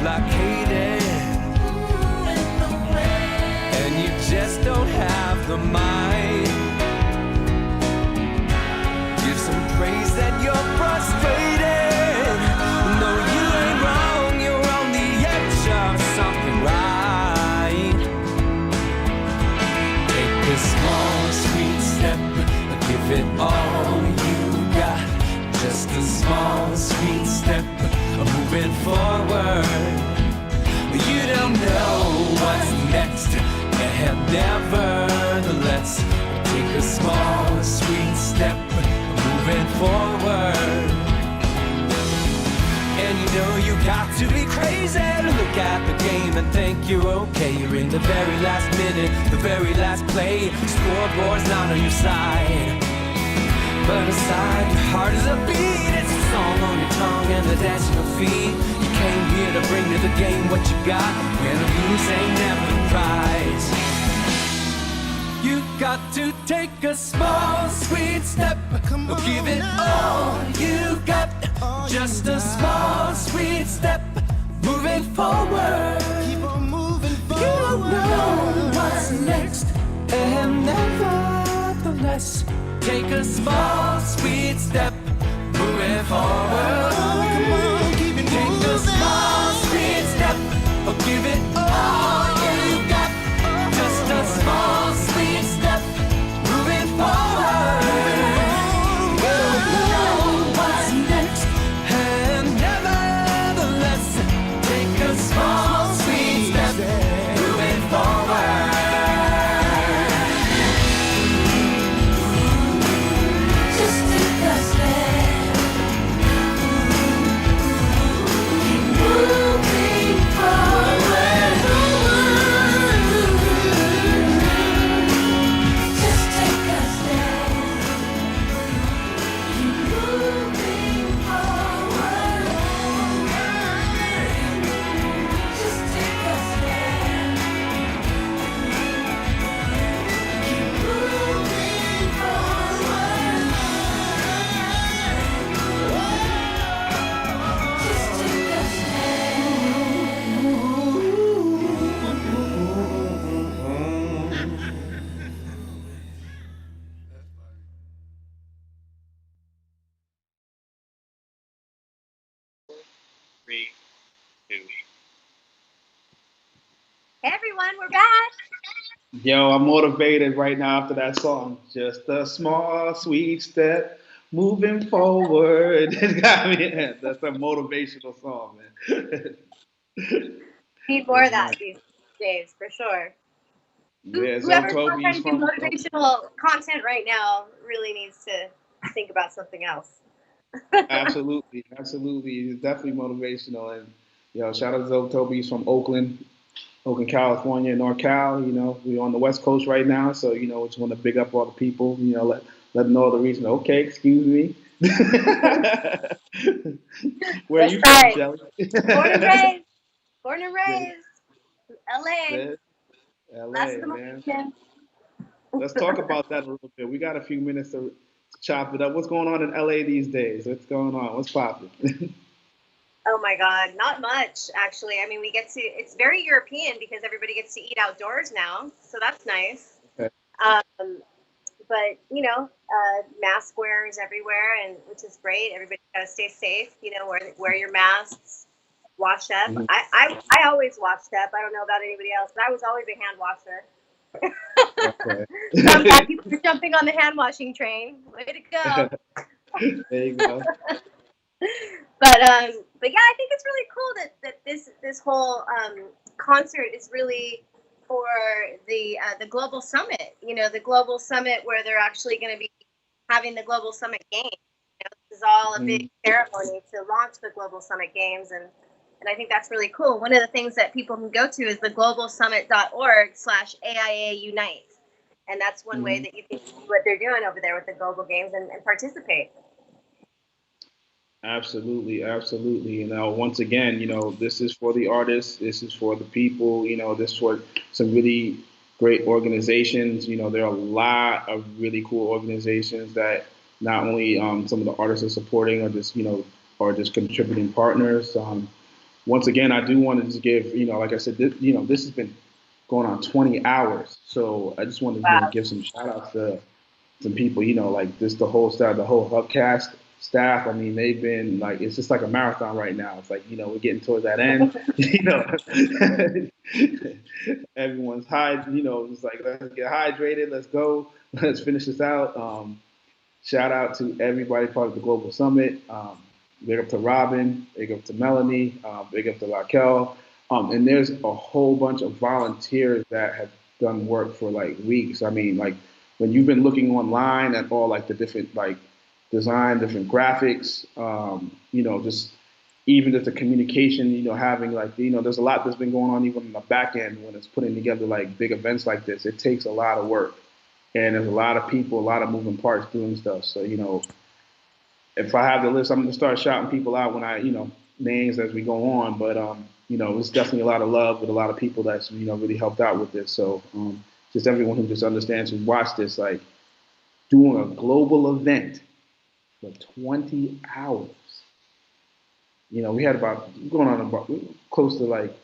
blockaded, and you just don't have the mind. Give some praise that you're frustrated. No, you ain't wrong, you're on the edge of something right. Take a small, sweet step, give it all you got. Just a small, sweet step, moving forward. You don't know what's next, and nevertheless, take a small, sweet step, moving forward. And you know you got to be crazy to look at the game and think you're okay. You're in the very last minute, the very last play. Scoreboard's not on your side, but aside, your heart is a beat. It's a song on your tongue and the dance on your feet. You came here to bring to the game what you got. Win or lose ain't never the prize. You got to take a small, sweet step. Give it all you got. Just a small, sweet step. Moving forward. Keep on moving forward. You don't know what's next, and nevertheless, take a small, sweet step, moving forward. Come on, keep it moving. Take a small, sweet step, give it all you got. Just a small, sweet step, moving forward. You don't know what's next, and nevertheless, take a small, sweet step, moving forward. Hey everyone, we're back. Yo, I'm motivated right now after that song. Just a small, sweet step, moving forward. It got me. That's a motivational song, man. Need more of that these days, for sure. Yeah, Whoever's Zotobi's trying to do from motivational content right now really needs to think about something else. absolutely, absolutely. It's definitely motivational. And shout out to Zotobi's from Oakland, California, NorCal. We're on the West Coast right now, so we just want to big up all the people. Let them know the reason. Okay, excuse me. Where are you from, Shelly? Born and raised, LA. Yeah, LA, Last of the man. Mohicans. Let's talk about that a little bit. We got a few minutes to chop it up. What's going on in LA these days? What's going on? What's popping? Oh my God, not much actually. I mean, it's very European because everybody gets to eat outdoors now, so that's nice. Okay. But mask wearers everywhere, and which is great. Everybody gotta stay safe. Wear your masks, wash up. Mhm. I always washed up. I don't know about anybody else, but I was always a hand washer. Okay. I'm glad people are jumping on the hand washing train. Way to go. There you go. But yeah, I think it's really cool that this whole concert is really for the global summit. The global summit where they're actually going to be having the global summit games. This is all a big ceremony to launch the global summit games, and I think that's really cool. One of the things that people can go to is the globalsummit.org/AIA Unite, and that's one way that you can see what they're doing over there with the global games and participate. Absolutely, absolutely. Once again, this is for the artists. This is for the people. This is for some really great organizations. There are a lot of really cool organizations that not only some of the artists are supporting or just contributing partners. once again, I do want to just give, like I said, this has been going on 20 hours. So I just wanted to give some shout outs to some people, like this, the whole staff, the whole Hubcast staff. I mean, they've been like, it's just like a marathon right now. It's like, we're getting towards that end, everyone's it's like, let's get hydrated. Let's go. Let's finish this out. Shout out to everybody part of the Global Summit. Big up to Robin, big up to Melanie, big up to Raquel. And there's a whole bunch of volunteers that have done work for like weeks. I mean, like when you've been looking online at all like the different like design, different graphics, just even just the communication, having like, there's a lot that's been going on even in the back end when it's putting together like big events like this. It takes a lot of work. And there's a lot of people, a lot of moving parts doing stuff. So, if I have the list, I'm going to start shouting people out when I, names as we go on. But, it's definitely a lot of love with a lot of people that's, really helped out with this. So just everyone who just understands, who watched this, like doing a global event for 20 hours. We had about close to like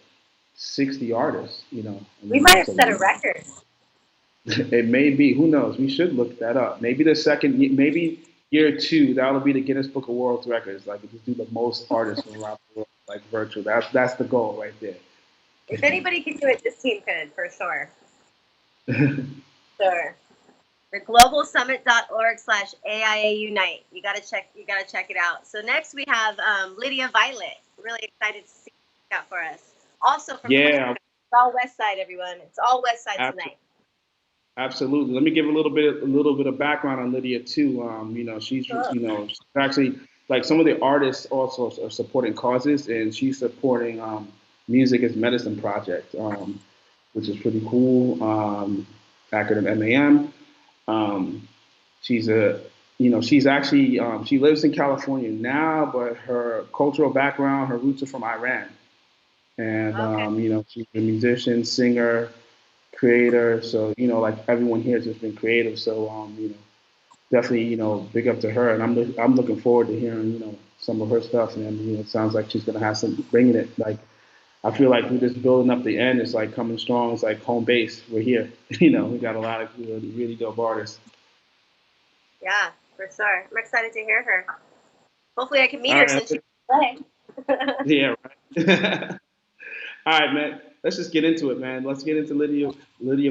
60 artists, We might have set a record. It may be. Who knows? We should look that up. Maybe maybe year 2, that'll be the Guinness Book of World Records. Like, just do the most artists from around the world, like virtual. That's the goal right there. If anybody can do it, this team could, for sure. Sure. The globalsummit.org/AIA Unite. You gotta check it out. So next we have Lydia Violet. Really excited to see what you got for us. Also from Yeah. It's all West Side, everyone. It's all West Side tonight. Absolutely. Let me give a little bit of background on Lydia too. She's she's actually like some of the artists also are supporting causes, and she's supporting Music is Medicine Project, which is pretty cool. Acronym MAM. She's actually she lives in California now, but her cultural background, her roots are from Iran, and she's a musician, singer, creator. So like everyone here has just been creative. So definitely big up to her, and I'm looking forward to hearing some of her stuff. And it sounds like she's gonna have some bringing it. Like I feel like we're just building up the end. It's like coming strong. It's like home base. We're here. We got a lot of really dope artists. Yeah, for sure. I'm excited to hear her. Hopefully I can meet her since she's playing. Yeah, right. All right, man. Let's just get into it, man. Let's get into Lydia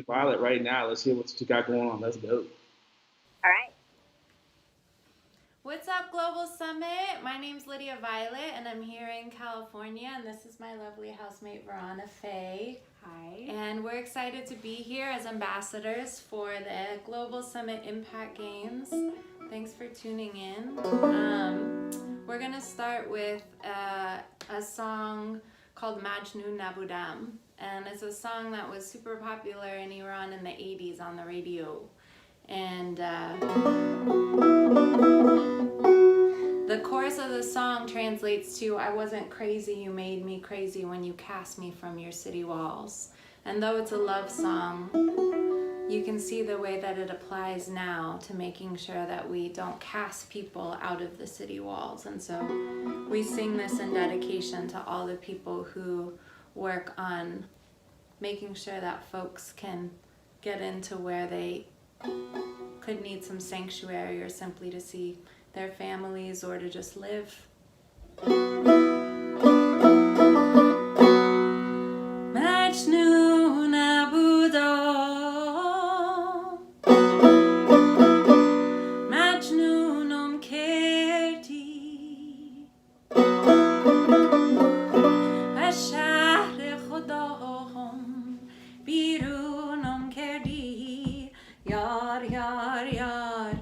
Violet right now. Let's hear what you got going on. Let's go. All right. What's up, Global Summit? My name's Lydia Violet, and I'm here in California, and this is my lovely housemate, Verona Faye. Hi. And we're excited to be here as ambassadors for the Global Summit Impact Games. Thanks for tuning in. We're going to start with a song called Majnoon Nabudam, and it's a song that was super popular in Iran in the 80s on the radio. And the chorus of the song translates to, I wasn't crazy, you made me crazy when you cast me from your city walls. And though it's a love song, you can see the way that it applies now to making sure that we don't cast people out of the city walls. And so we sing this in dedication to all the people who work on making sure that folks can get into where they could need some sanctuary or simply to see their families or to just live. Majnoon Abudam, Majnoonum Kerdi, Ashar Khodam, Birunum Kerdi, Yar, Yar, Yar.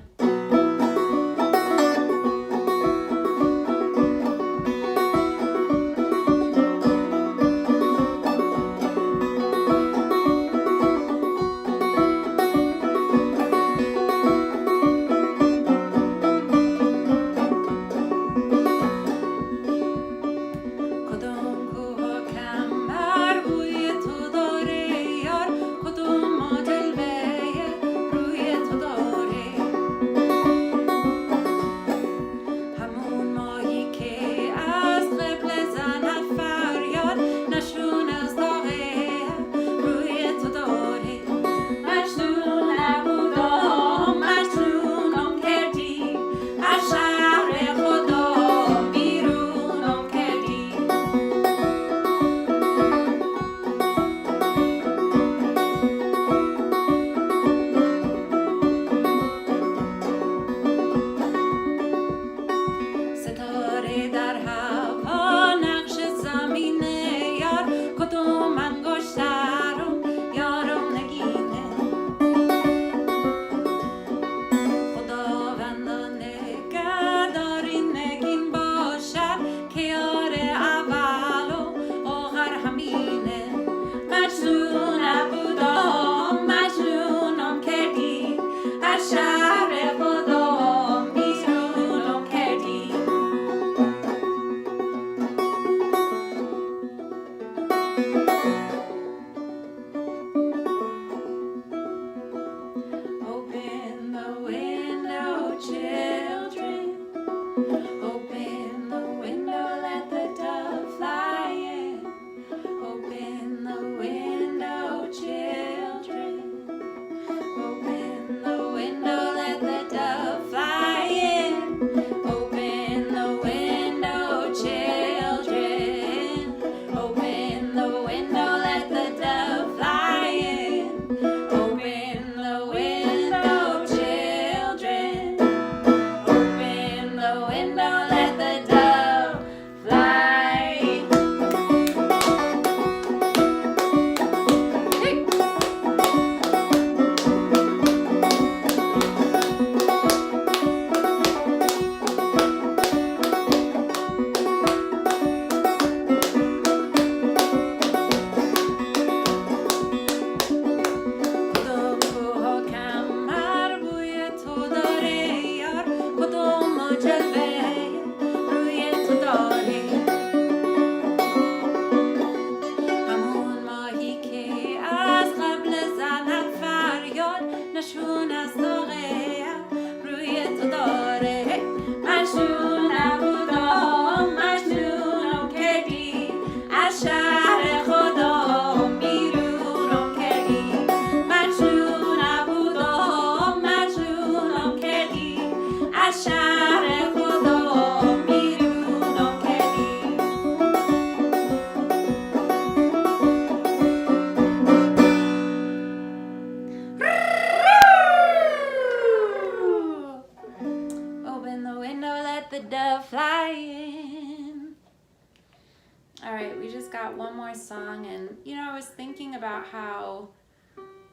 got one more song, and I was thinking about how,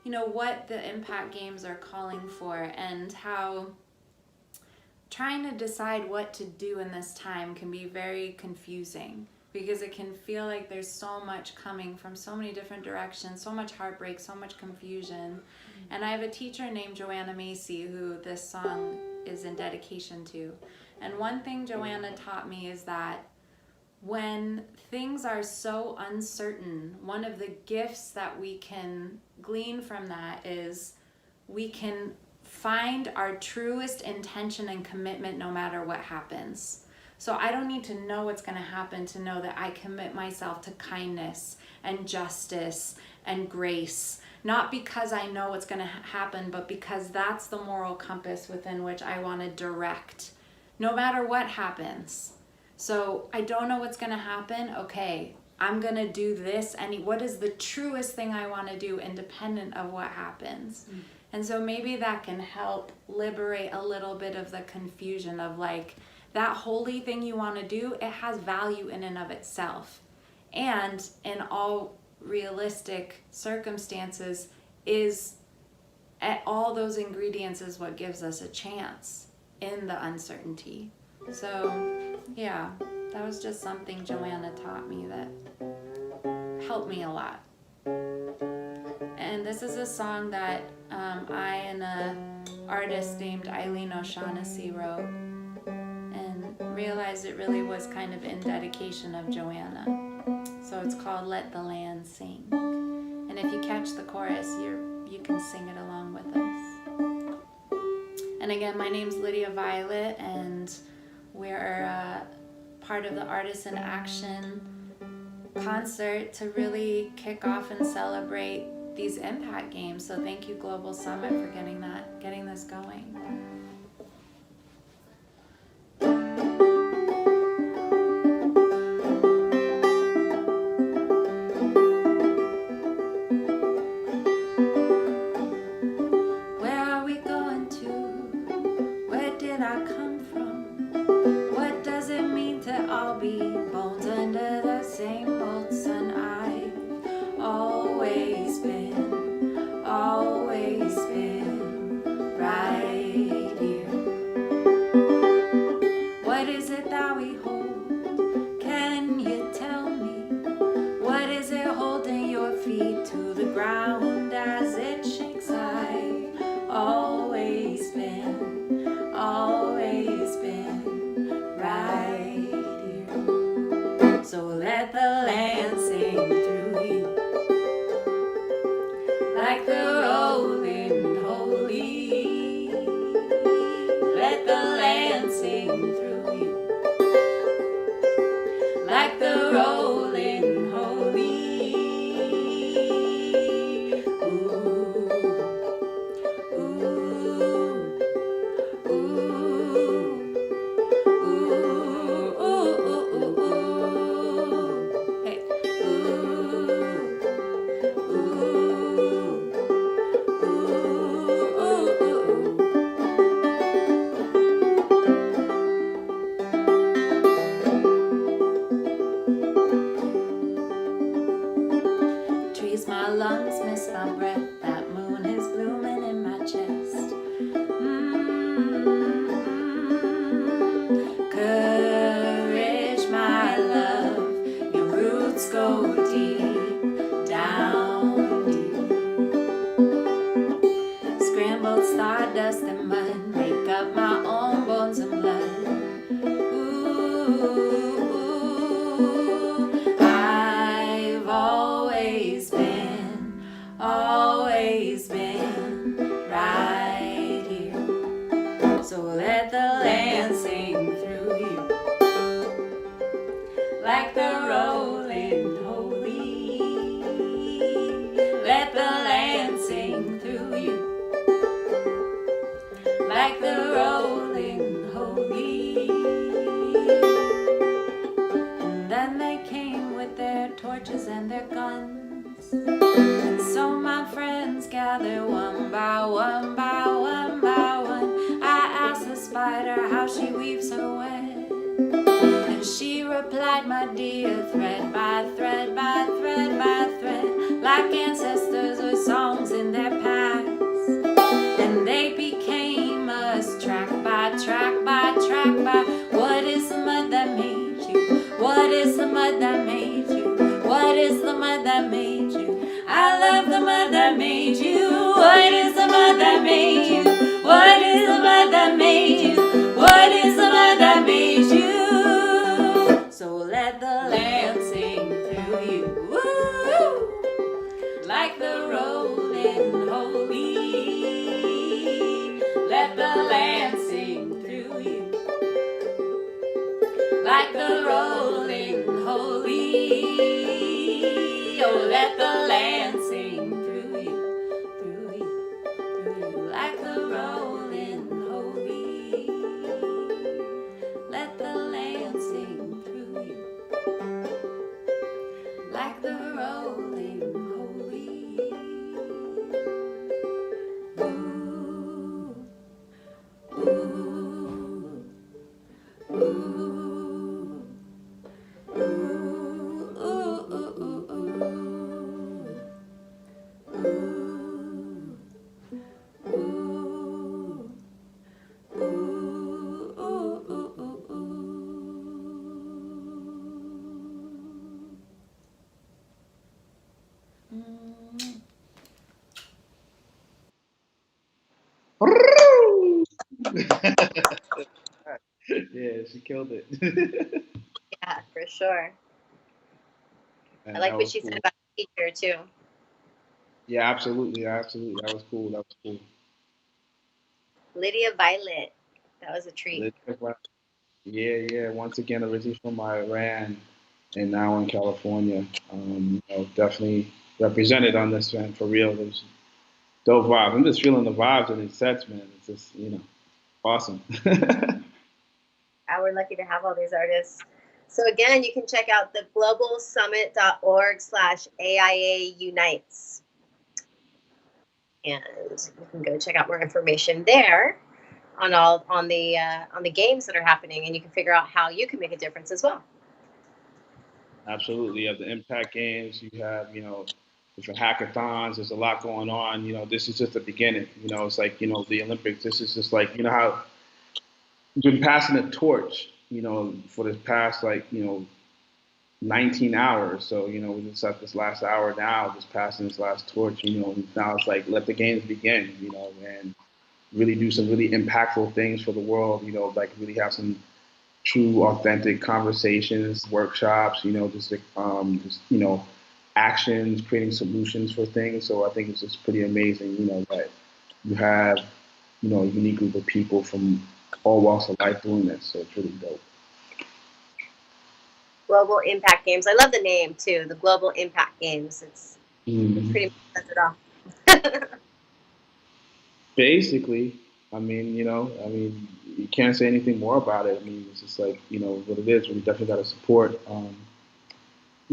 what the impact games are calling for, and how trying to decide what to do in this time can be very confusing, because it can feel like there's so much coming from so many different directions, so much heartbreak, so much confusion. And I have a teacher named Joanna Macy who this song is in dedication to. And one thing Joanna taught me is that when things are so uncertain, one of the gifts that we can glean from that is we can find our truest intention and commitment no matter what happens. So I don't need to know what's going to happen to know that I commit myself to kindness and justice and grace, not because I know what's going to happen, but because that's the moral compass within which I want to direct no matter what happens. So I don't know what's going to happen. Okay, I'm going to do this. What is the truest thing I want to do independent of what happens? And so maybe that can help liberate a little bit of the confusion of like, that holy thing you want to do, it has value in and of itself. And in all realistic circumstances, all those ingredients is what gives us a chance in the uncertainty. So yeah, that was just something Joanna taught me that helped me a lot. And this is a song that I and an artist named Eileen O'Shaughnessy wrote, and realized it really was kind of in dedication of Joanna. So it's called Let the Land Sing. And if you catch the chorus, you can sing it along with us. And again, my name's Lydia Violet, and we're part of the Artists in Action concert to really kick off and celebrate these impact games. So thank you, Global Summit, for getting this going. Where are we going to? Where did I come from? What does it mean to all be bones under the same bolts? And I've always been right here. What is it that we hold? Can you tell me? What is it holding your feet to the ground as it shakes? I've always been right here. So let the land sing through you, like the rolling holy. Let the land sing through you, like the rolling holy. Trees, my lungs, miss my breath. That moon is blooming in my chest. Courage, my love. Your roots go deep, down deep. Scrambled stardust and mud make up my own bones and blood. I've always been right here. So let the land sing through you, like the rolling holy. Let the land sing through you, like the rolling holy. And then they came with their torches and their guns. And so my friends gather one by one by one by one. I asked the spider how she weaves her web, and she He replied, my dear, thread by thread by thread by thread, like ancestors with songs in their past. And they became us track by track by track by. What is the mud that made you? What is the mud that made you? What is the mud that made you? I love the mud that made you. What is the mud that made you? What is the mud that made you? What is the mud that made you? So let the land sing through you. Woo! Like the rolling holy. Let the land sing through you. Like the rolling holy. Oh, let the land sing through you, through you, through you. Like the rolling holy. Let the land sing through you. Like the rolling holy. Ooh, ooh, ooh, ooh, ooh, Yeah, she killed it. Yeah, for sure. I And like that what was she cool. said about the teacher too. Yeah, absolutely, absolutely. That was cool. That was cool. Lydia Violet. That was a treat. Yeah, yeah. Once again, originally from Iran and now in California. Definitely represented on this, man, for real. There's dope vibes. I'm just feeling the vibes in these sets, man. It's just, awesome. We're lucky to have all these artists. So again, you can check out the globalsummit.org/AIA Unites. And you can go check out more information there on the games that are happening, and you can figure out how you can make a difference as well. Absolutely. You have the impact games. You have, different hackathons. There's a lot going on. This is just the beginning. It's like, the Olympics. This is just like, how you've been passing the torch, for the past, 19 hours. So, we just at this last hour now, just passing this last torch, now it's like, let the games begin, and really do some really impactful things for the world, like really have some true, authentic conversations, workshops, actions, creating solutions for things. So I think it's just pretty amazing, that you have, a unique group of people from all walks of life doing this. So it's really dope. Global Impact Games. I love the name too, the Global Impact Games. It's pretty much says it all. Basically, you can't say anything more about it. It's just like, what it is. We definitely got to support.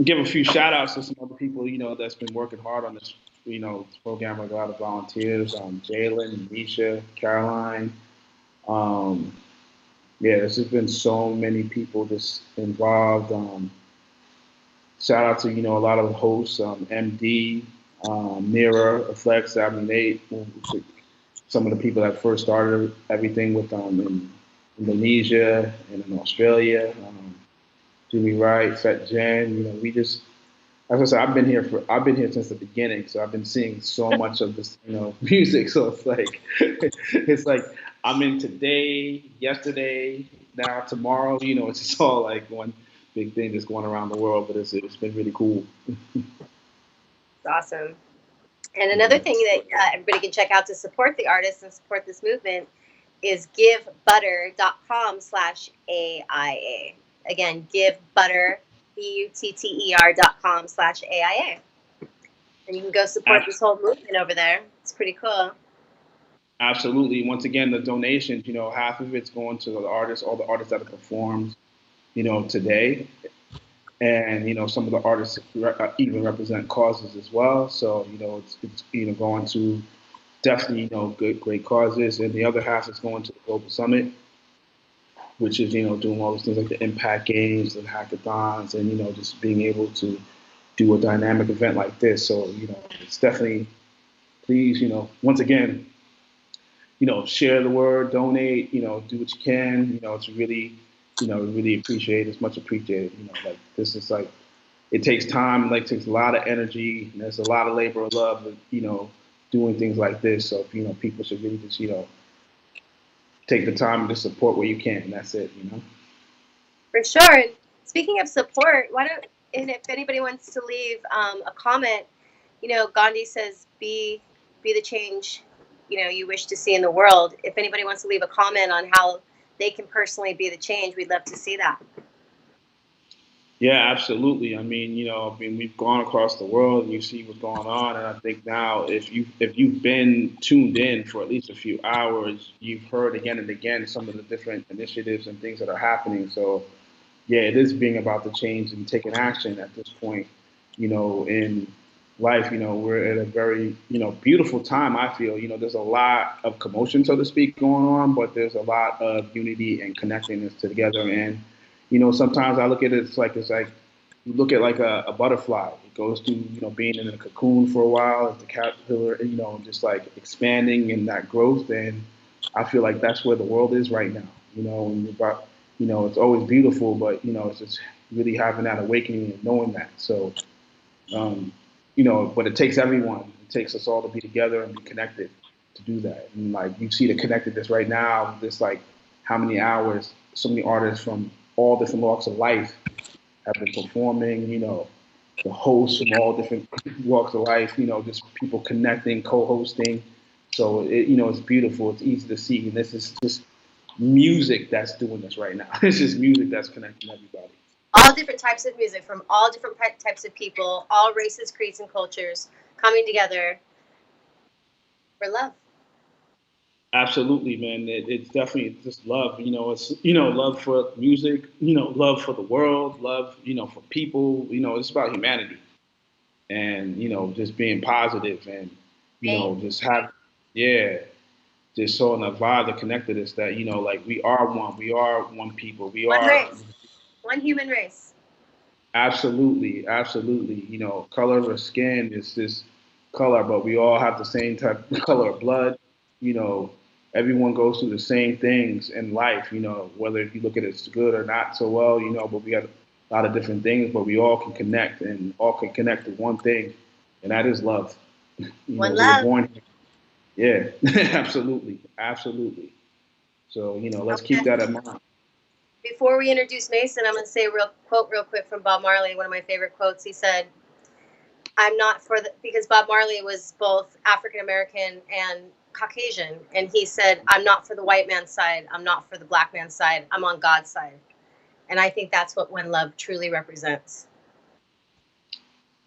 Give a few shout outs to some other people, that's been working hard on this, this program, like a lot of volunteers, Jalen, Nisha, Caroline. There's just been so many people just involved. Shout out to, a lot of the hosts, MD, Mira, Flex, Nate, some of the people that first started everything with in Indonesia and in Australia. Jimmy Wright, Fat Jen, we just, as I said, I've been here since the beginning, so I've been seeing so much of this, music. So it's like I'm in today, yesterday, now, tomorrow. It's just all like one big thing that's going around the world. But it's been really cool. It's awesome. And another thing that everybody can check out to support the artists and support this movement is givebutter.com/AIA. Again, givebutter, BUTTER.com/AIA. And you can go support this whole movement over there. It's pretty cool. Absolutely. Once again, the donations, half of it's going to the artists, all the artists that have performed, today. And, some of the artists even represent causes as well. So, it's going to definitely, great causes. And the other half is going to the Global Summit. which is, doing all those things like the impact games and hackathons and, just being able to do a dynamic event like this. So, it's definitely, please, once again, share the word, donate, do what you can, it's really, really appreciate it. It's much appreciated. Like this is like, it takes time, like takes a lot of energy, and there's a lot of labor of love, doing things like this. So, people should really just, take the time to support where you can, and that's it, For sure. And speaking of support, and if anybody wants to leave a comment, Gandhi says, be the change, you wish to see in the world. If anybody wants to leave a comment on how they can personally be the change, we'd love to see that. Yeah, absolutely. I mean, we've gone across the world and you see what's going on, and I think now if you've been tuned in for at least a few hours, you've heard again and again some of the different initiatives and things that are happening. So, yeah, it is being about the change and taking action at this point. In life, we're at a very, beautiful time. I feel, there's a lot of commotion, so to speak, going on, but there's a lot of unity and connecting together. And sometimes I look at it, it's like you look at like a butterfly. It goes through, being in a cocoon for a while, as the caterpillar, just like expanding in that growth. And I feel like that's where the world is right now. And about, it's always beautiful, but it's just really having that awakening and knowing that. So, but it takes everyone. It takes us all to be together and be connected to do that. And like you see the connectedness right now. This like how many hours so many artists from all different walks of life have been performing, the hosts from all different walks of life, just people connecting, co-hosting. So, it's beautiful. It's easy to see. And this is just music that's doing this right now. It's just music that's connecting everybody. All different types of music from all different types of people, all races, creeds, and cultures coming together for love. Absolutely, man. It's definitely just love. It's love for music. Love for the world. Love for people. It's about humanity, and just being positive and just have just showing a vibe, the connectedness that like we are one. We are one people. We One are race. One human race. absolutely. Color of our skin is this color, but we all have the same type of color of blood. Everyone goes through the same things in life, whether if you look at it, it's good or not so well, but we have a lot of different things, but we all can connect and all can connect to one thing, and that is love. One we love. were born here. Yeah, absolutely. So, let's keep that in mind. Before we introduce Mason, I'm going to say a quote real quick from Bob Marley, one of my favorite quotes. He said, I'm not for the, because Bob Marley was both African American and Caucasian, and he said, I'm not for the white man's side, I'm not for the black man's side, I'm on God's side. And I think that's what When Love truly represents.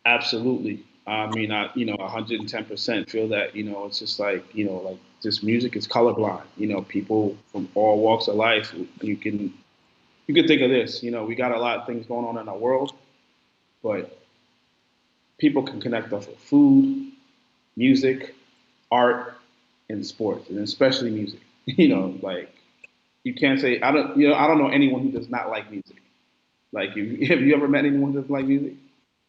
Absolutely. I mean, 110% feel that, it's just like, like this music is colorblind. People from all walks of life, you can think of this, we got a lot of things going on in our world, but people can connect off of food, music, art, and sports, and especially music. Like you can't say I don't know anyone who does not like music. Like, have you ever met anyone who doesn't like music?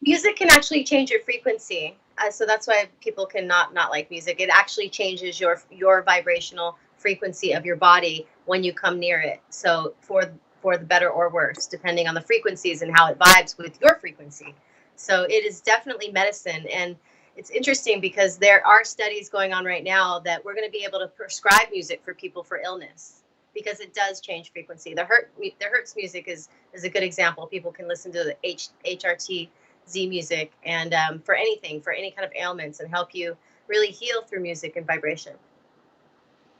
Music can actually change your frequency, so that's why people can not like music. It actually changes your vibrational frequency of your body when you come near it. So for the better or worse, depending on the frequencies and how it vibes with your frequency. So it is definitely medicine. And it's interesting because there are studies going on right now that we're going to be able to prescribe music for people for illness because it does change frequency. The Hertz music is a good example. People can listen to the HRT Z music and for any kind of ailments, and help you really heal through music and vibration.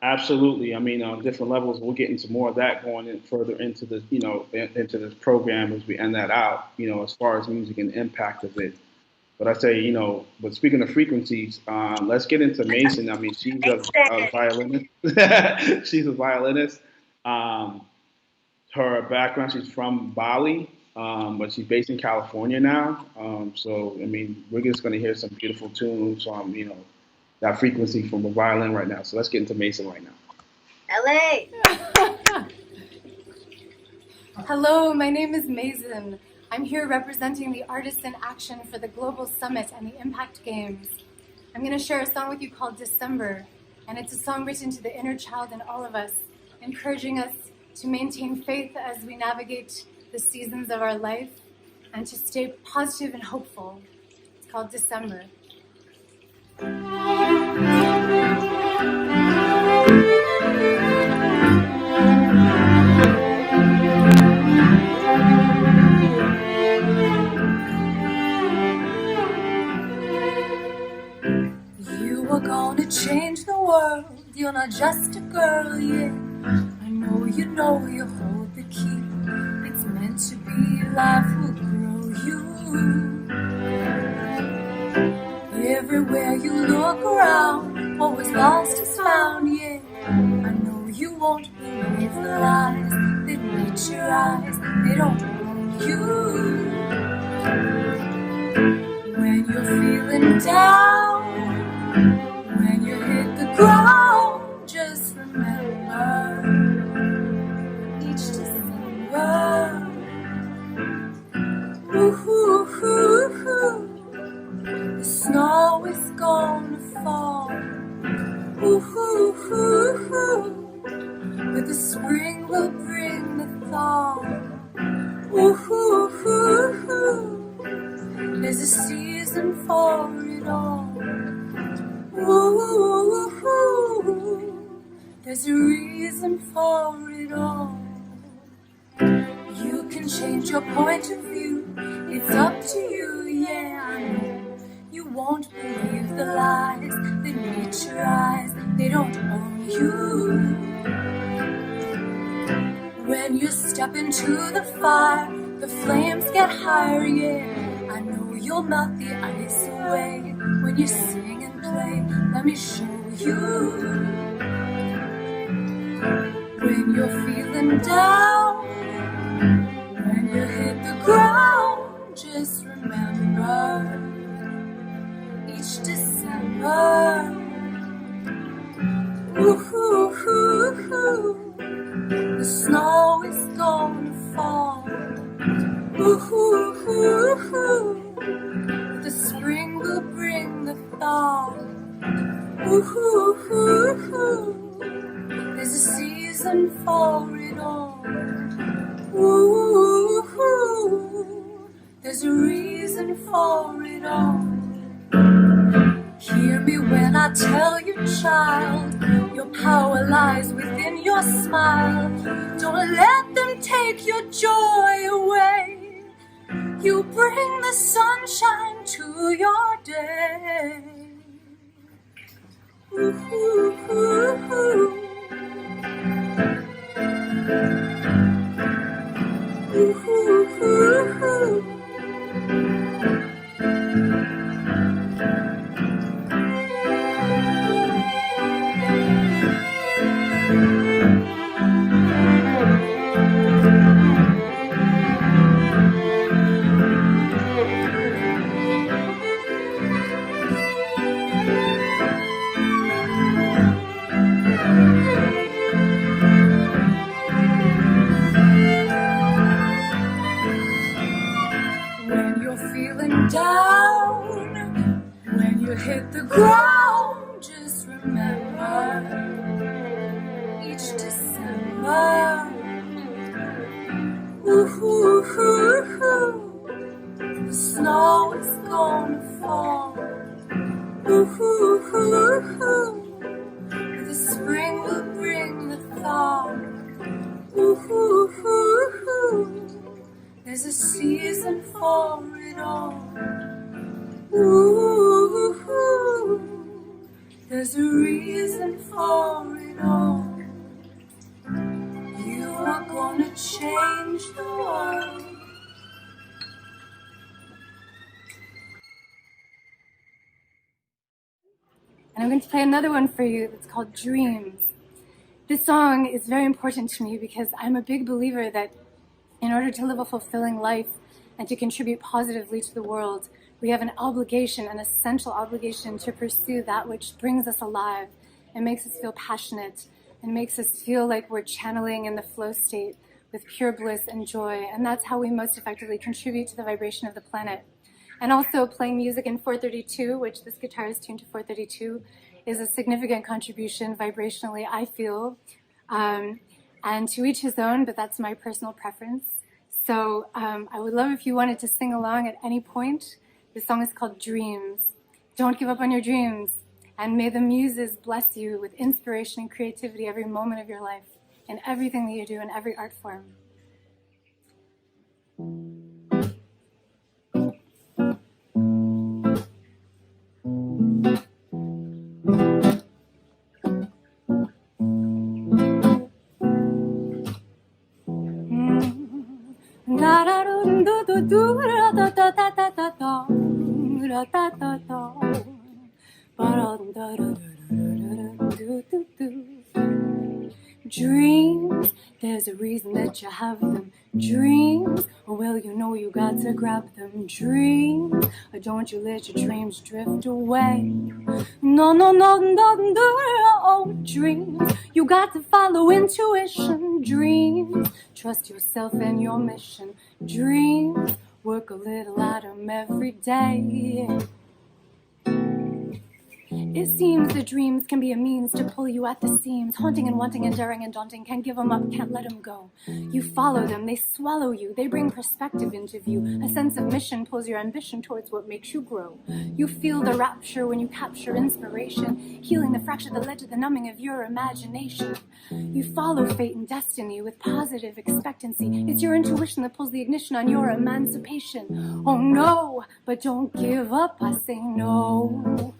Absolutely. I mean, on different levels, we'll get into more of that going in further into the, into this program as we end that out, as far as music and the impact of it. But I say, but speaking of frequencies, let's get into Mason. I mean, she's a violinist. She's a violinist. Her background, she's from Bali, but she's based in California now. So, I mean, we're just going to hear some beautiful tunes from, that frequency from the violin right now. So let's get into Mason right now. LA. Hello, my name is Mason. I'm here representing the Artists in Action for the Global Summit and the Impact Games. I'm going to share a song with you called December, and it's a song written to the inner child in all of us, encouraging us to maintain faith as we navigate the seasons of our life and to stay positive and hopeful. It's called December. You are gonna change the world. You're not just a girl, yeah. I know you hold the key. It's meant to be. Life will grow you. Everywhere you look around, what was lost is found, yeah. I know you won't believe the lies that meet your eyes. They don't own you. When you're feeling down, when you hit the ground, just remember each December. Ooh, the snow is gonna fall. Ooh, but the spring will bring the thaw. Ooh, there's a season for it all. Ooh, there's a reason for it all. You can change your point of view. It's up to you, yeah, I know. You won't believe the lies that meet your eyes. They don't own you. When you step into the fire, the flames get higher, yeah. I know you'll melt the ice away when you sing and play. Let me show you. When you're feeling down, when you hit the ground, just remember each December. Ooh, the snow is gonna fall. Ooh, the spring will bring the thaw. Ooh, there's a season for it all. Ooh, there's a reason for it all. Hear me when I tell you, child, your power lies within your smile. Don't let them take your joy away. You bring the sunshine to your day. Ooh. Down, when you hit the ground, just remember each December. Ooh, the snow is gonna fall. Ooh, the spring will bring the thaw. Ooh, there's a season for it all. Ooh, there's a reason for it all. You are gonna change the world. And I'm going to play another one for you that's called Dreams. This song is very important to me because I'm a big believer that in order to live a fulfilling life and to contribute positively to the world, we have an obligation, an essential obligation to pursue that which brings us alive and makes us feel passionate and makes us feel like we're channeling in the flow state with pure bliss and joy. And that's how we most effectively contribute to the vibration of the planet. And also playing music in 432, which this guitar is tuned to 432, is a significant contribution vibrationally, I feel. And to each his own, but that's my personal preference. So I would love if you wanted to sing along at any point. The song is called Dreams. Don't give up on your dreams. And may the muses bless you with inspiration and creativity every moment of your life, in everything that you do, in every art form. Dreams, there's a reason that you have them. Dreams, well, you know you got to grab them. Dreams, don't you let your dreams drift away. No, no, no, no, no, oh, dreams, you got to follow intuition. Dreams, trust yourself and your mission. Dreams, work a little at them every day. It seems the dreams can be a means to pull you at the seams. Haunting and wanting and daring and daunting. Can't give them up, can't let them go. You follow them, they swallow you. They bring perspective into view. A sense of mission pulls your ambition towards what makes you grow. You feel the rapture when you capture inspiration, healing the fracture that led to the numbing of your imagination. You follow fate and destiny with positive expectancy. It's your intuition that pulls the ignition on your emancipation. Oh no, but don't give up, I say no.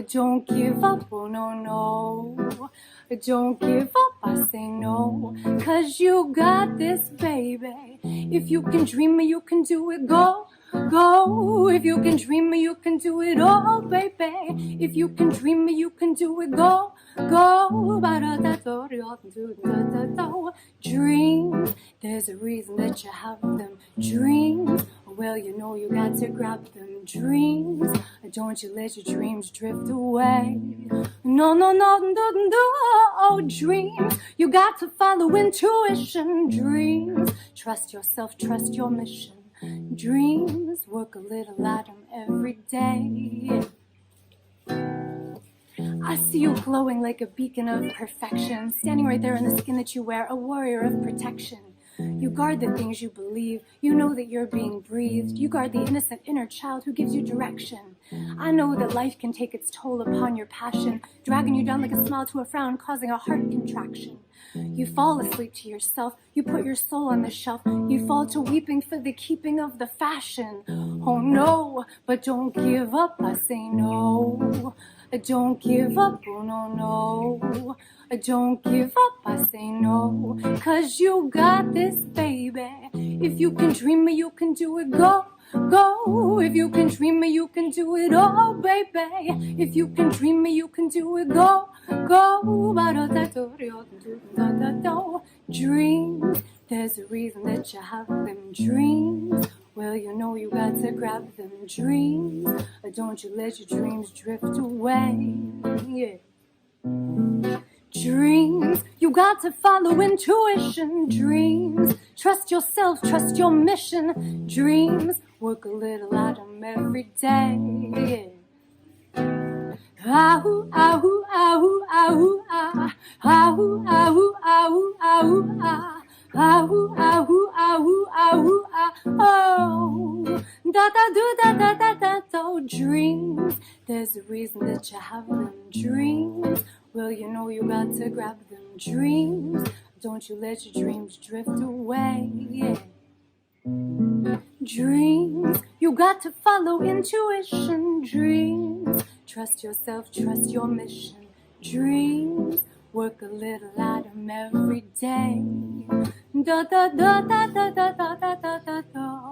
Don't give up, oh no, no. Don't give up, I say no. 'Cause you got this, baby. If you can dream it, you can do it, go. Go, if you can dream it, you can do it, oh baby. If you can dream it, you can do it, go. Go, dreams, there's a reason that you have them. Dreams, well, you know you got to grab them. Dreams, don't you let your dreams drift away. No, no, no, no, no, oh, dreams, you got to follow intuition. Dreams, trust yourself, trust your mission. Dreams, work a little at them every day. I see you glowing like a beacon of perfection, standing right there in the skin that you wear, a warrior of protection. You guard the things you believe. You know that you're being breathed. You guard the innocent inner child who gives you direction. I know that life can take its toll upon your passion, dragging you down like a smile to a frown, causing a heart contraction. You fall asleep to yourself. You put your soul on the shelf. You fall to weeping for the keeping of the fashion. Oh no, but don't give up, I say no. Don't give up, oh no, no. Don't give up, I say no. 'Cause you got this, baby. If you can dream it, you can do it, go. Go, if you can dream it, you can do it, oh baby. If you can dream it, you can do it, go. Go, dreams, there's a reason that you have them. Dreams, well, you know you got to grab them. Dreams, don't you let your dreams drift away. Yeah. Dreams, you got to follow intuition. Dreams, trust yourself, trust your mission. Dreams, work a little at them every day. Yeah. Ahoo, ahoo, ahoo, ahoo, ah. Ahoo, ahoo, ahoo, ahoo, ah. Ahoo, ahoo, ahoo, ahoo, ah. Oh, da da do da da da da da. Dreams, there's a reason that you have them. Dreams, well, you know you got to grab them. Dreams, don't you let your dreams drift away. Yeah. Dreams, you got to follow intuition. Dreams, trust yourself, trust your mission. Dreams, work a little at them every day. Da da da da da da da da da da da.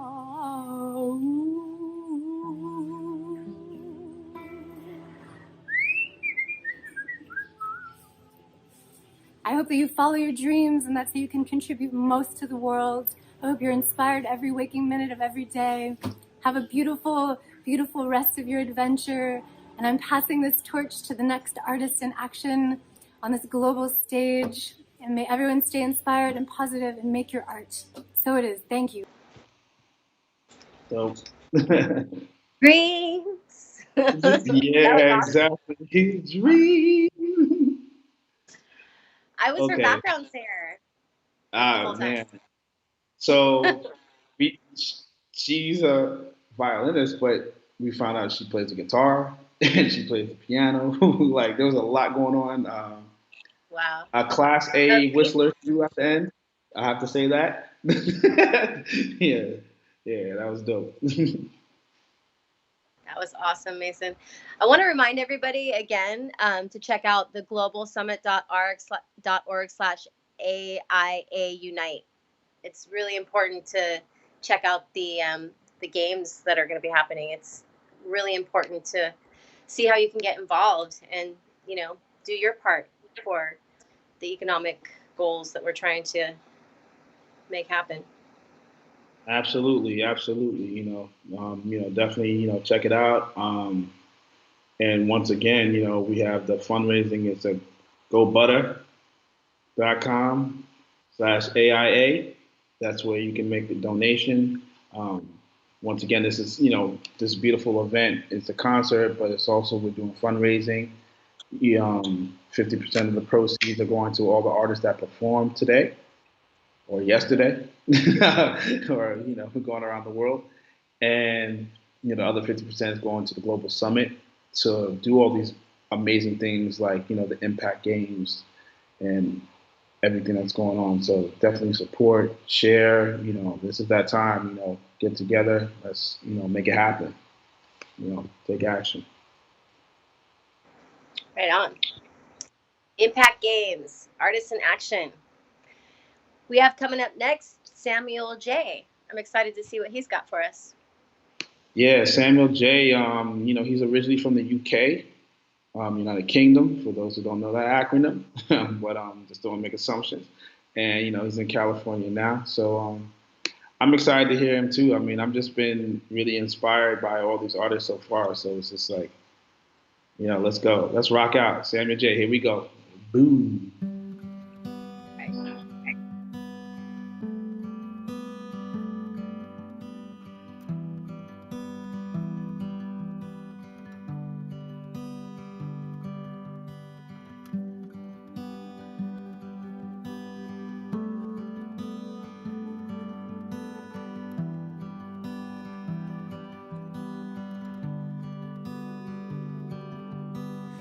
I hope that you follow your dreams and that's how you can contribute most to the world. I hope you're inspired every waking minute of every day. Have a beautiful, beautiful rest of your adventure. And I'm passing this torch to the next artist in action on this global stage And may everyone stay inspired and positive and make your art. So it is. Thank you. So, Dreams. yeah, exactly. Dream. I was her Okay. background singer. Ah, man. So she's a violinist, but we found out she plays the guitar and she plays the piano. Like there was a lot going on. Wow. A Class A whistler too at the end. I have to say that. yeah, that was dope. That was awesome, Mason. I want to remind everybody again to check out the globalsummit.org/AIA Unite. It's really important to check out the games that are going to be happening. It's really important to see how you can get involved and, you know, do your part for the economic goals that we're trying to make happen. Absolutely. Definitely, check it out. And once again, we have the fundraising. It's at gobutter.com/AIA. That's where you can make the donation. Once again, this is, this beautiful event. It's a concert, but it's also, we're doing fundraising. 50% of the proceeds are going to all the artists that performed today or yesterday, or, going around the world. And, the other 50% is going to the Global Summit to do all these amazing things like, the Impact Games and everything that's going on. So definitely support, share, this is that time, get together, let's, make it happen, take action. Right on. Impact Games, Artists in Action. We have coming up next, Samuel J. I'm excited to see what he's got for us. Yeah, Samuel J. He's originally from the UK, United Kingdom, for those who don't know that acronym, but just don't make assumptions. And he's in California now, so I'm excited to hear him too. I mean, I've just been really inspired by all these artists so far. So it's just like, let's go, let's rock out. Samuel J. Here we go. Boom.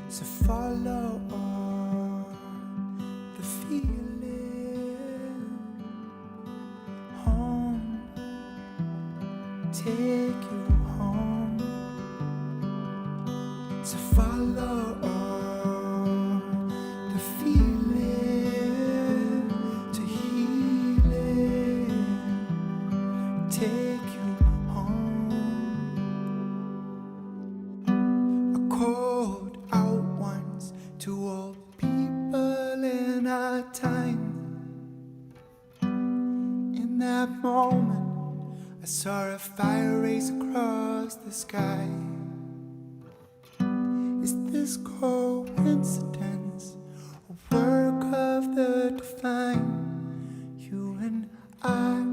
So follow the feeling home, take you home. So follow the feeling to healing, take you home. A cold out once to all people in our time. In that moment, I saw a fire race across the sky. Is this coincidence, a work of the divine? You and I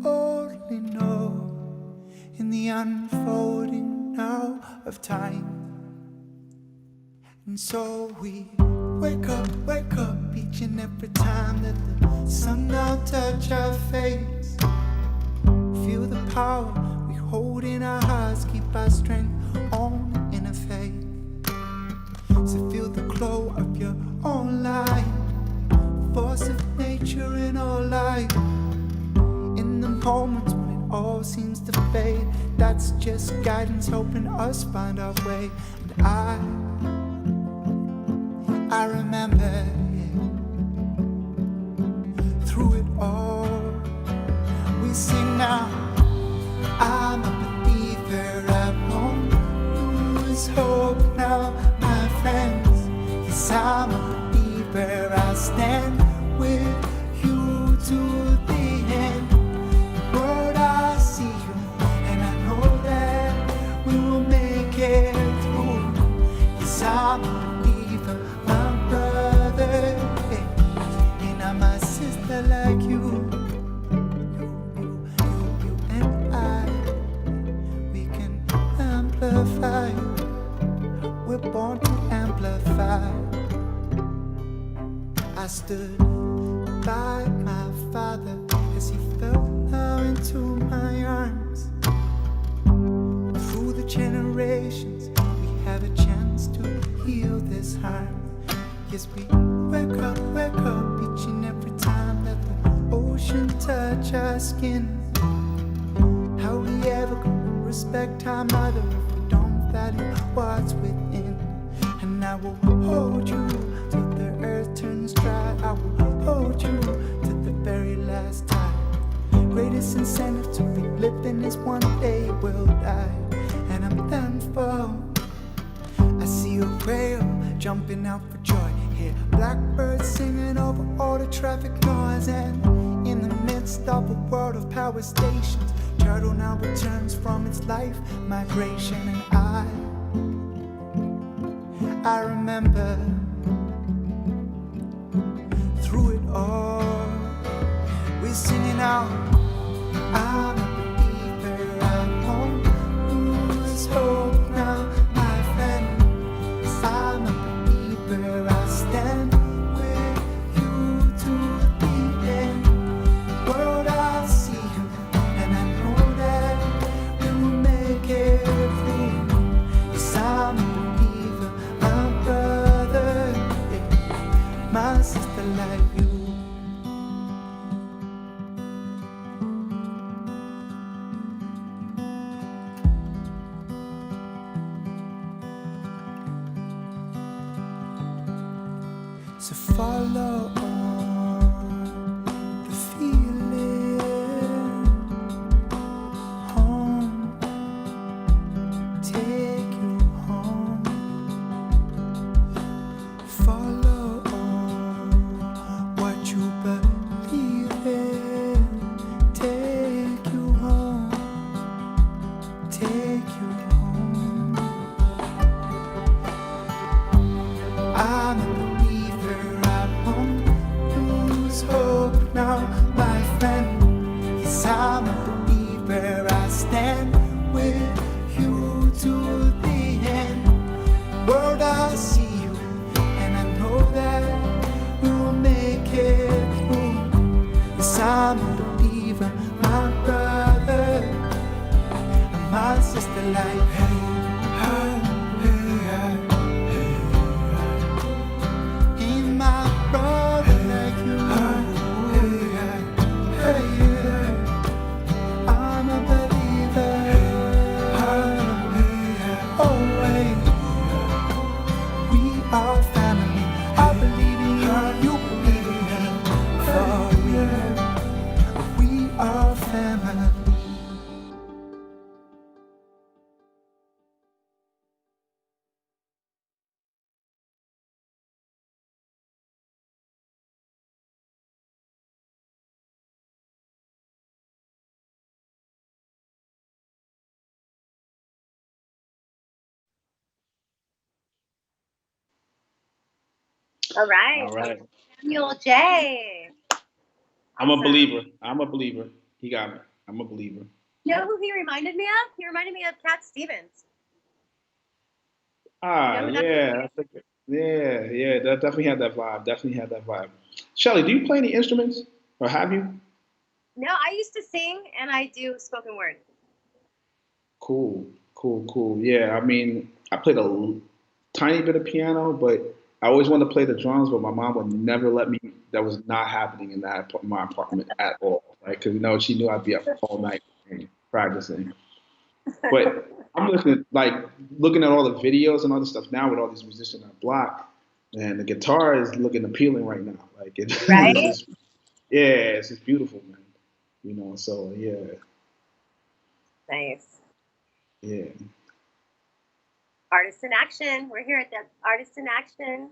only know in the unfolding now of time. And so we wake up each and every time that the sun now touch our face. Feel the power we hold in our hearts, keep our strength on in a faith. So feel the glow of your own light, force of nature in all life. In the moments when it all seems to fade, that's just guidance helping us find our way. And I remember through it all, we sing now. I'm a believer, I won't lose hope now, my friends. Yes, I'm a believer, I'll stand with you to the end. Lord, I see you, and I know that we will make it through. Yes, I'm a believer, my brother, and I born to amplify. I stood by my father as he fell now into my arms. Through the generations, we have a chance to heal this harm. Yes, we wake up each and every time that the ocean touch our skin. How we ever gonna respect our mother if we don't value what's within? And I will hold you till the earth turns dry. I will hold you to the very last time. Greatest incentive to be living is one day we'll die. And I'm thankful. I see a whale jumping out for joy. Hear blackbirds singing over all the traffic noise. And in the midst of a world of power stations, turtle now returns from its life migration. And I remember through it all, we're singing out, I'm a believer, I won't lose hope now, my friend. 'Cause I'm a believer, I stand with you to the end. World, I see you, and I know that we will make it through. 'Cause I'm a believer, my brother, yeah, my sister like you. So follow on the feeling home, take you home. Follow on what you believe in, take you home, take you home. I'm a believer, I won't lose hope now, my friend. Yes, I'm a believer, I stand with you to the end. World, I see you, and I know that we will make it through. Yes, I'm a believer, my brother, and my sister like, hey, hey, hey, hey. He's my brother like you. Hey, hey, hey. I'm a believer. Oh, hey. We are family. I believe in you. You believe in me. For we are family. All right. All right. Samuel J. I'm a believer. I'm a believer. He got me. I'm a believer. You know who he reminded me of? He reminded me of Cat Stevens. Ah, You know who that yeah. I think, yeah. That definitely had that vibe. Definitely had that vibe. Shelly, do you play any instruments, or have you? No, I used to sing and I do spoken word. Cool. Yeah, I mean, I played a tiny bit of piano, but I always wanted to play the drums, but my mom would never let me. That was not happening in my apartment at all, right? Because she knew I'd be up all night practicing. But I'm looking at all the videos and all this stuff now with all these musicians on block, and the guitar is looking appealing right now. Like it, Right? it's just beautiful, man. So yeah, Nice. yeah. Artists in Action. We're here at the Artists in Action.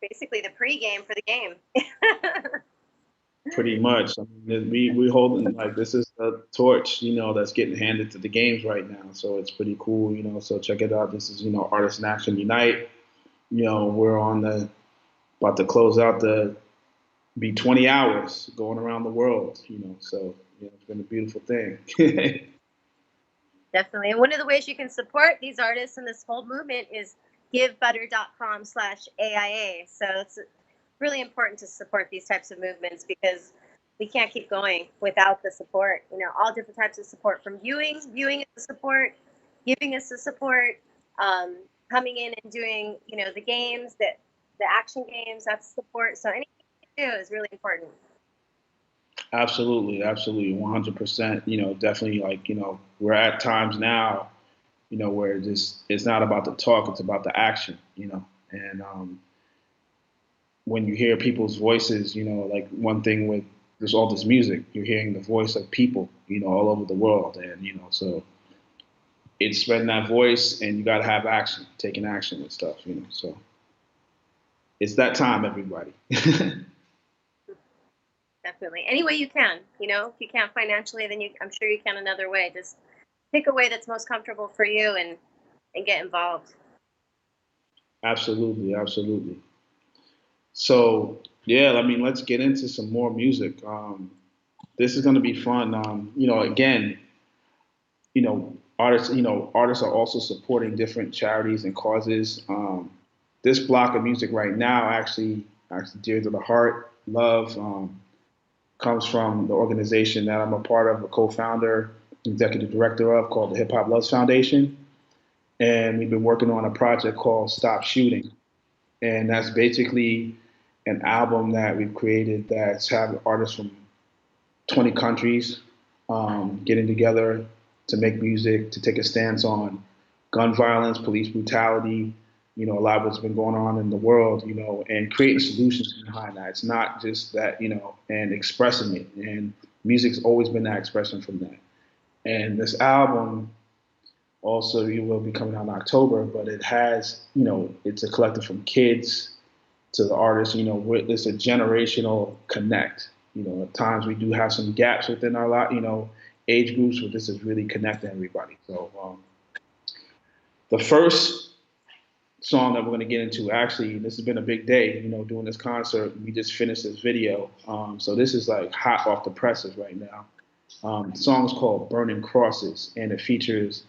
Basically the pregame for the game. Pretty much. I mean, we holding this is the torch, that's getting handed to the games right now. So it's pretty cool, So check it out. This is, Artists in Action Unite. We're about to close out be 20 hours going around the world, So it's been a beautiful thing. Definitely. And one of the ways you can support these artists and this whole movement is givebutter.com/AIA. So it's really important to support these types of movements because we can't keep going without the support. You know, all different types of support, from viewing is the support, giving us the support, coming in and doing, you know, the games, the action games, that's support. So anything you do is really important. Absolutely, 100%. You know, definitely, like, you know, we're at times now, you know, where it's not about the talk, it's about the action, you know. And when you hear people's voices, you know, like one thing with there's all this music, you're hearing the voice of people, you know, all over the world. And, you know, so it's spreading that voice, and you got to have action, taking action with stuff, you know. So it's that time, everybody. Definitely. Any way you can, you know, if you can't financially, then I'm sure you can another way. Just pick a way that's most comfortable for you and get involved. Absolutely. So, yeah, I mean, let's get into some more music. This is going to be fun. You know, again, you know, artists are also supporting different charities and causes. This block of music right now, actually dear to the heart, love, comes from the organization that I'm a part of, a co-founder, executive director of, called the Hip Hop Loves Foundation. And we've been working on a project called Stop Shooting. And that's basically an album that we've created that's having artists from 20 countries getting together to make music, to take a stance on gun violence, police brutality, you know, a lot of what's been going on in the world, you know, and creating solutions behind that. It's not just that, you know, and expressing it. And music's always been that expression from that. And this album also, it will be coming out in October, but it has, you know, it's a collective from kids to the artists, you know, it's a generational connect. You know, at times we do have some gaps within our, you know, age groups, but this is really connecting everybody. So the first song that we're going to get into, actually, this has been a big day, you know, doing this concert. We just finished this video. So this is like hot off the presses right now. The song is called Burning Crosses, and it features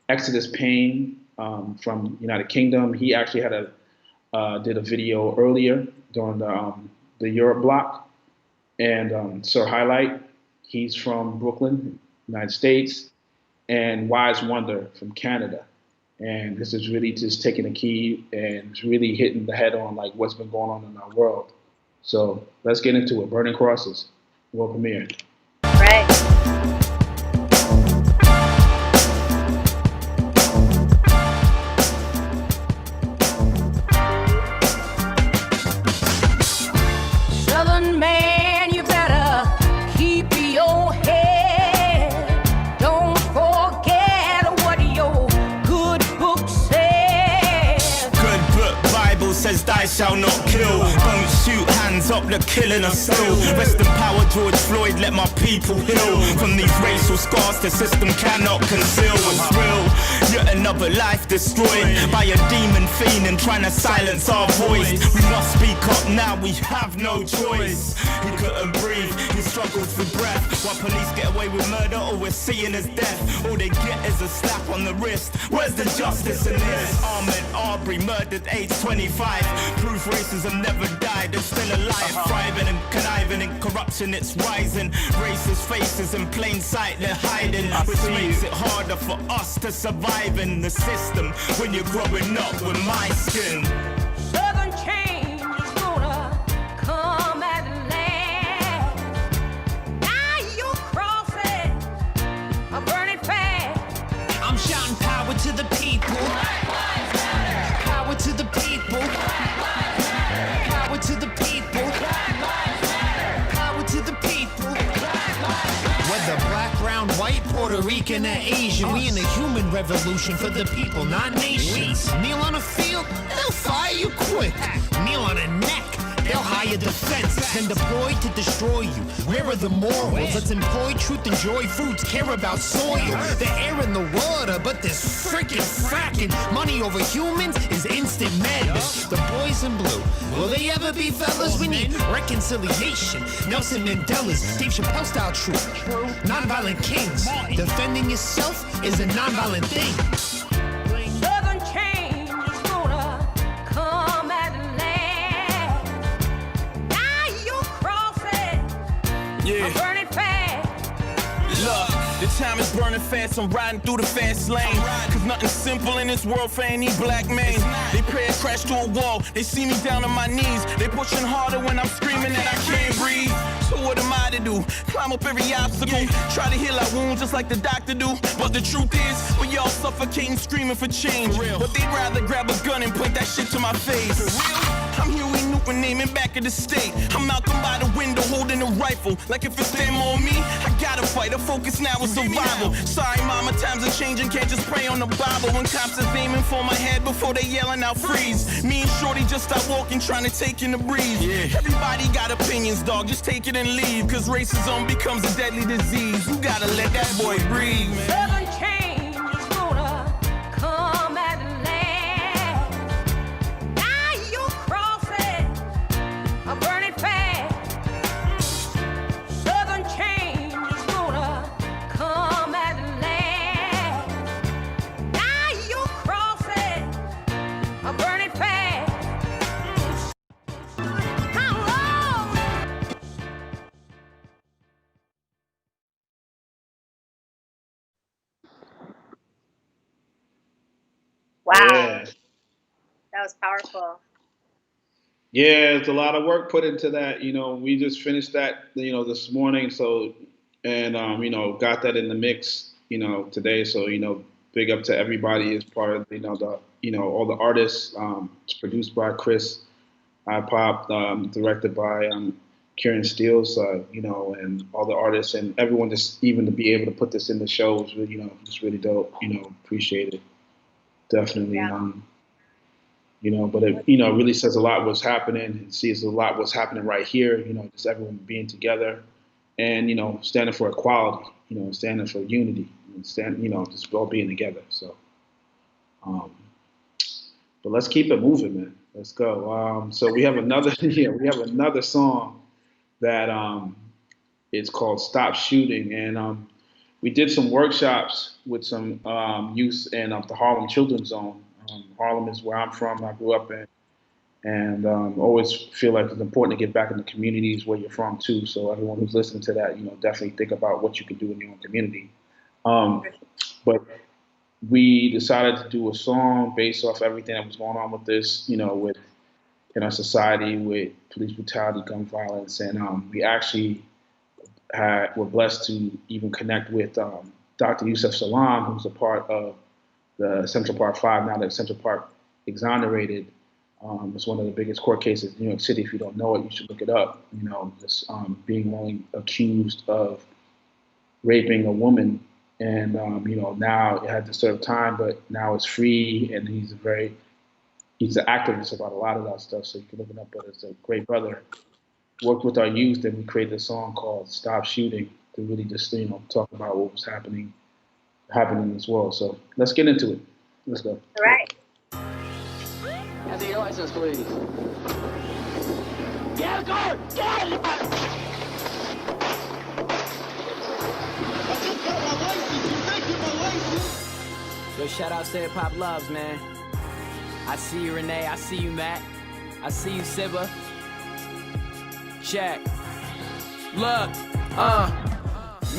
Exodus Payne from United Kingdom. He actually did a video earlier during the Europe block. And Sir Highlight, he's from Brooklyn, United States, and Wise Wonder from Canada. And this is really just taking a key and it's really hitting the head on like what's been going on in our world. So let's get into it. Burning Crosses, world premiere. Right. Southern man, you better keep your head. Don't forget what your good book says. Good book Bible says thou shalt not kill. Don't shoot, hands up, the killing us still. Rest in power, George Floyd, let my people heal. From these racial scars the system cannot conceal. It's real, yet another life destroyed by a demon fiend and trying to silence our voice. We must speak up now, we have no choice. He couldn't breathe, he struggled for breath. While police get away with murder, all we're seeing is death. All they get is a slap on the wrist. Where's the justice in this? Ahmed Arbery murdered age 25. Proof racism never died, it's still alive. Thriving and conniving in corruption, it's rising. Racist faces in plain sight, they're hiding. Which makes it harder for us to survive in the system when you're growing up with my skin. Southern change is gonna come at last. Now your crosses are burning fast. I'm shouting power to the people. Power to the people. Power to the people. Power to the people. Whether black, brown, white, Puerto Rican, or Asian, we in a human revolution for the people, not nations. Kneel on a field, they'll fire you quick. Kneel on a neck, they'll hire defense and deploy to destroy you. Where are the morals? Let's employ truth and joy. Fruits care about soil, the air and the water, but this freaking fracking money over humans is instant madness. The boys in blue, will they ever be fellas? We need reconciliation. Nelson Mandela's, Dave Chappelle style truth. Non-violent kings, defending yourself is a nonviolent thing. Southern change is gonna come at last. Now you're crossing, Yeah. burning fast. Look, the time is burning fast, I'm riding through the fast lane. Cause nothing's simple in this world for any black man. They pray I crash to a wall, they see me down on my knees. They pushing harder when I'm screaming that I can't breathe. So what am I to do? Climb up every obstacle, try to heal our wounds just like the doctor do. But the truth is, we all suffocating, screaming for change. But they'd rather grab a gun and point that shit to my face. I'm Huey Newton naming back of the state. I'm Malcolm by the window holding a rifle. Like if it's them or me, I gotta fight. The focus now is survival. Sorry mama, times are changing, can't just pray on the Bible. When cops is aiming for my head before they yelling out freeze. Me and Shorty just stop walking, trying to take in the breeze. Everybody got opinions, dog, just take it and leave. Cause racism becomes a deadly disease. You gotta let that boy breathe, man. Southern change is gonna come at last. Now you're crossing, burning fast. Southern change is gonna come at last. Now you're crossing, burning fast. How long? Wow, Yeah. that was powerful. Yeah, it's a lot of work put into that. You know, we just finished that, this morning. So, and, got that in the mix, today. So, big up to everybody as part of, all the artists. It's produced by Chris iPop, directed by Kieran Steels, and all the artists and everyone, just even to be able to put this in the show is really, just really dope. Appreciate it. Definitely. But it, really says a lot what's happening. It sees a lot what's happening right here. Just everyone being together, and standing for equality. Standing for unity, and just all being together. So, but let's keep it moving, man. Let's go. So we have another, another song that it's called "Stop Shooting," and we did some workshops with some youth in the Harlem Children's Zone. Harlem is where I'm from. I grew up in, and always feel like it's important to get back in the communities where you're from too. So everyone who's listening to that, definitely think about what you can do in your own community. But we decided to do a song based off everything that was going on with this, with in our society with police brutality, gun violence, and we actually were blessed to even connect with Dr. Yusef Salaam, who's a part of the Central Park 5, now that Central Park exonerated. It's one of the biggest court cases in New York City. If you don't know it, you should look it up. This being only accused of raping a woman, and now it had to serve time, but now it's free, and he's an activist about a lot of that stuff. So you can look it up. But it's a great brother. Worked with our youth, and we created a song called "Stop Shooting" to really just talk about what was happening in this world. So let's get into it. Let's go. All right. Have your license, please. Get out of the car! Get out of the car! I just got my license. You think you're my license? Yo, shout out to Hip Hop Loves, man. I see you, Renee. I see you, Matt. I see you, Sibba. Check. Look,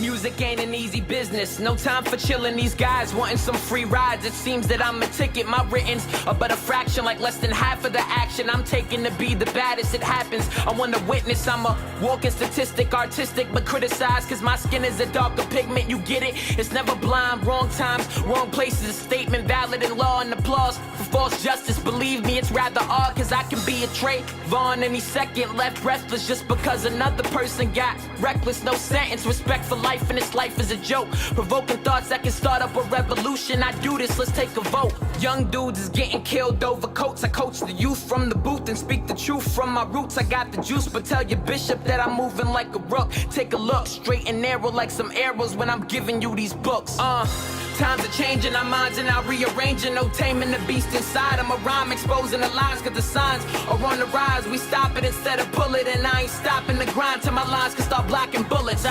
music ain't an easy business. No time for chilling. These guys wanting some free rides. It seems that I'm a ticket. My written's are but a fraction, like less than half of the action. I'm taking to be the baddest. It happens. I want to witness. I'm a walking statistic, artistic, but criticized because my skin is a darker pigment. You get it? It's never blind. Wrong times, wrong places. A statement valid in law and applause for false justice. Believe me, it's rather odd because I can be a Trayvon any second. Left breathless just because another person got reckless. No sentence. Respect for life, and this life is a joke. Provoking thoughts that can start up a revolution. I do this, let's take a vote. Young dudes is getting killed over coats. I coach the youth from the booth and speak the truth from my roots. I got the juice, but tell your bishop that I'm moving like a rook. Take a look, straight and narrow like some arrows when I'm giving you these books. Times are changing, our minds are now rearranging. No taming the beast inside. I'm a rhyme exposing the lies, cause the signs are on the rise. We stop it instead of pull it, and I ain't stopping the grind till my lines can start blocking bullets.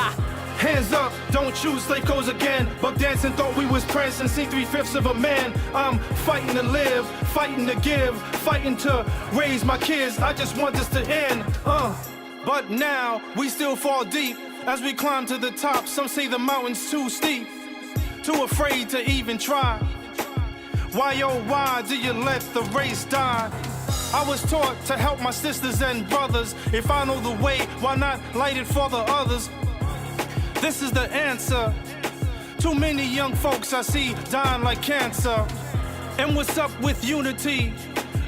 Hands up, don't choose slave codes again. Buck dancing, thought we was prancing, see 3/5 of a man. I'm fighting to live, fighting to give, fighting to raise my kids. I just want this to end. But now we still fall deep as we climb to the top. Some say the mountain's too steep, too afraid to even try. Why oh why do you let the race die? I was taught to help my sisters and brothers. If I know the way, why not light it for the others? This is the answer. Too many young folks I see dying like cancer. And what's up with unity?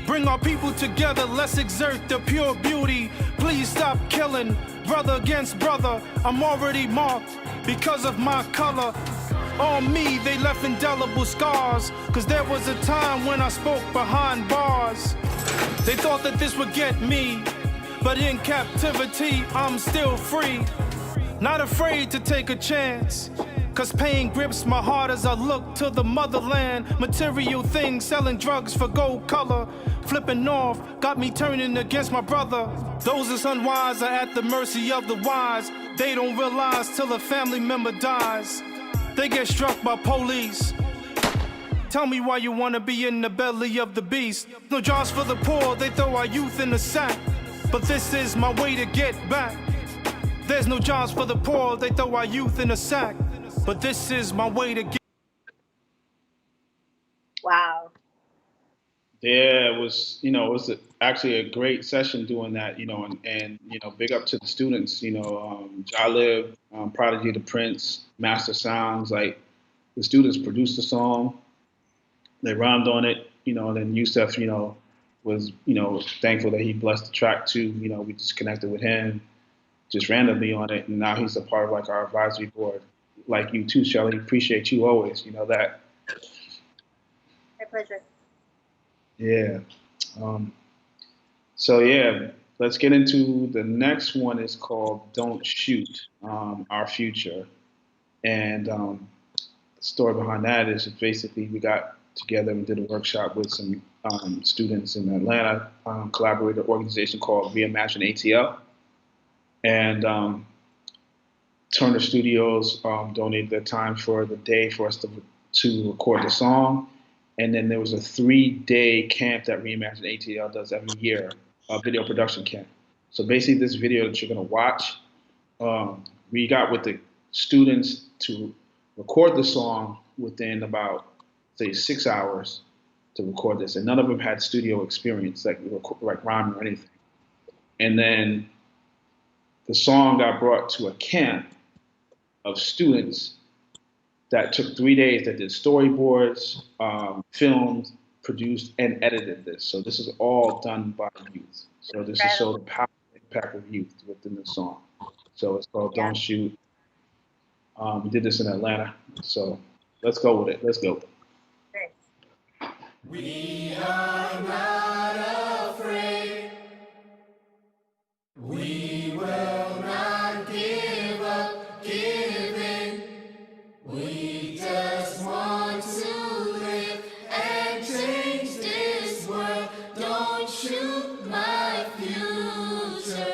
Bring our people together, let's exert the pure beauty. Please stop killing, brother against brother. I'm already marked because of my color. On me, they left indelible scars. Cause there was a time when I spoke behind bars. They thought that this would get me, but in captivity, I'm still free. Not afraid to take a chance. Cause pain grips my heart as I look to the motherland. Material things, selling drugs for gold color. Flipping off, got me turning against my brother. Those that's unwise are at the mercy of the wise. They don't realize till a family member dies. They get struck by police. Tell me why you wanna be in the belly of the beast. No jobs for the poor, they throw our youth in the sack. But this is my way to get back. There's no jobs for the poor, they throw our youth in a sack. But this is my way to get. Wow. Yeah, it was actually a great session doing that, and big up to the students, Jalib, Prodigy the Prince, Master Sounds, like the students produced the song, they rhymed on it, and then Yusef, was, thankful that he blessed the track too, we just connected with him just randomly on it, and now he's a part of like our advisory board. Like you too, Shelly, appreciate you always, that. My pleasure. Yeah. So yeah, let's get into the next one. Is called "Don't Shoot," Our Future, and the story behind that is basically we got together and did a workshop with some students in Atlanta, collaborated an organization called Reimagine ATL, and Turner Studios donated their time for the day for us to record the song. And then there was a 3-day camp that Reimagine ATL does every year, a video production camp. So basically this video that you're gonna watch, we got with the students to record the song within about, say, 6 hours to record this. And none of them had studio experience, like rhyming or anything. And then the song got brought to a camp of students that took 3 days, that did storyboards, filmed, produced, and edited this. So this is all done by youth. So this is so the power and impact of youth within the song. So it's called Don't Shoot. We did this in Atlanta. So let's go with it. Let's go. We are not afraid. We will not give up, give in. We just want to live and change this world. Don't shoot my future.